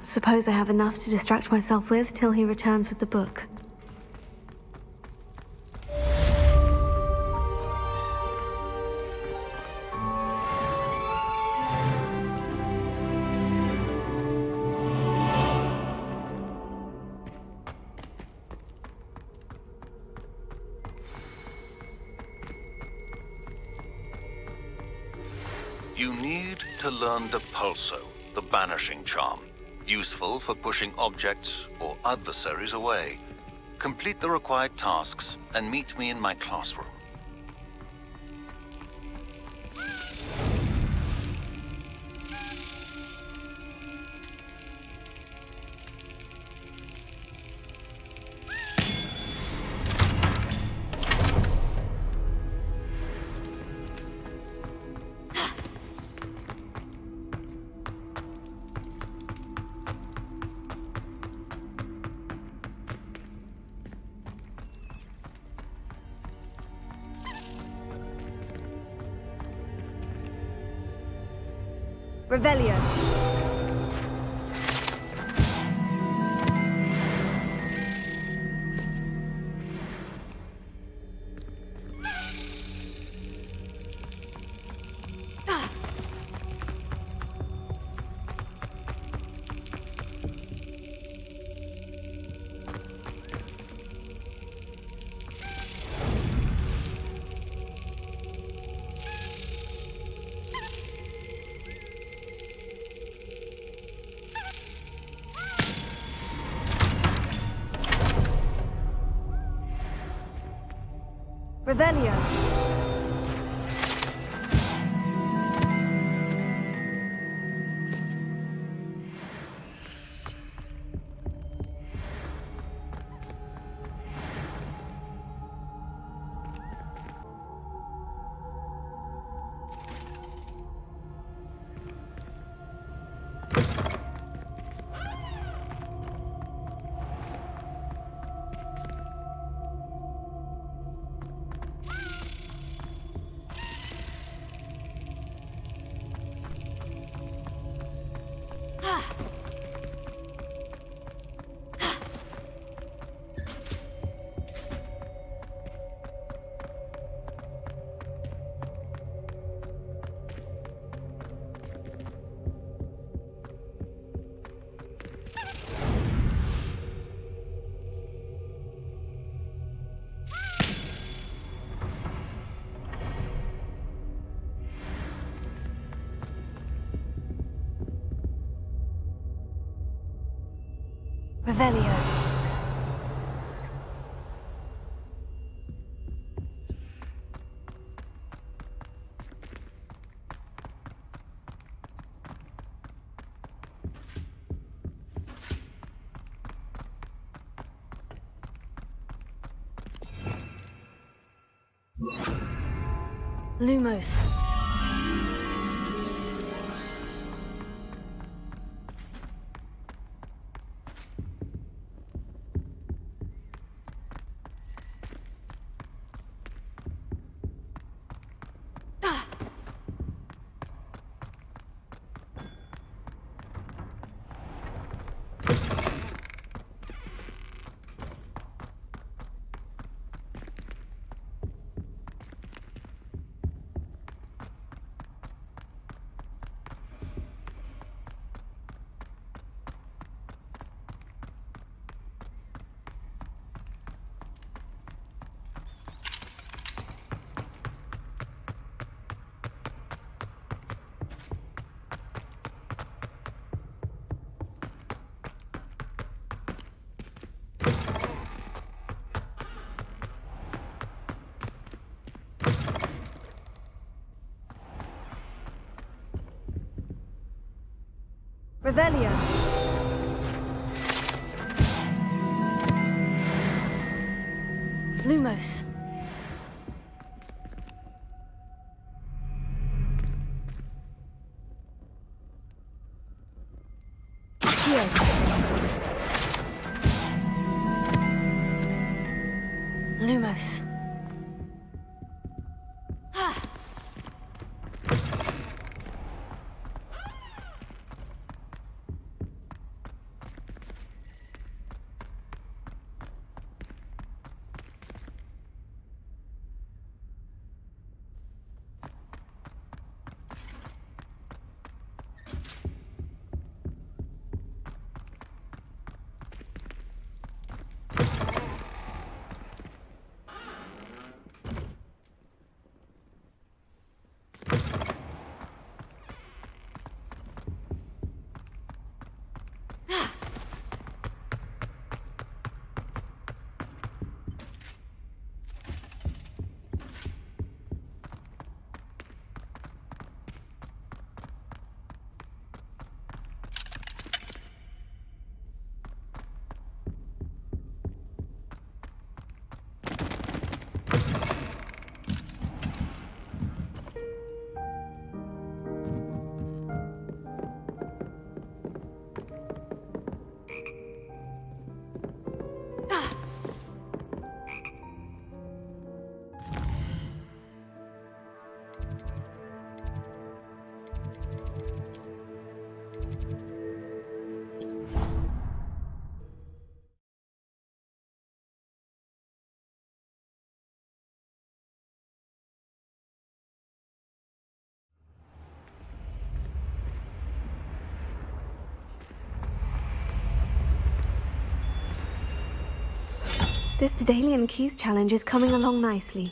Suppose I have enough to distract myself with till he returns with the book. You need to learn the Pulso, the banishing charm. Useful for pushing objects or adversaries away. Complete the required tasks and meet me in my classroom. Revelio. Revelio. Revelio. Lumos. Revelio. Lumos. Here. Lumos. This Daedalian Keys challenge is coming along nicely.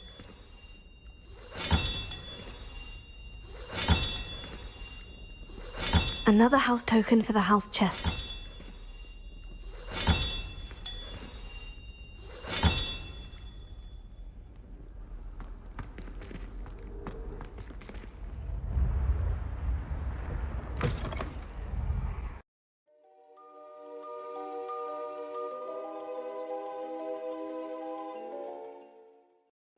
Another house token for the house chest.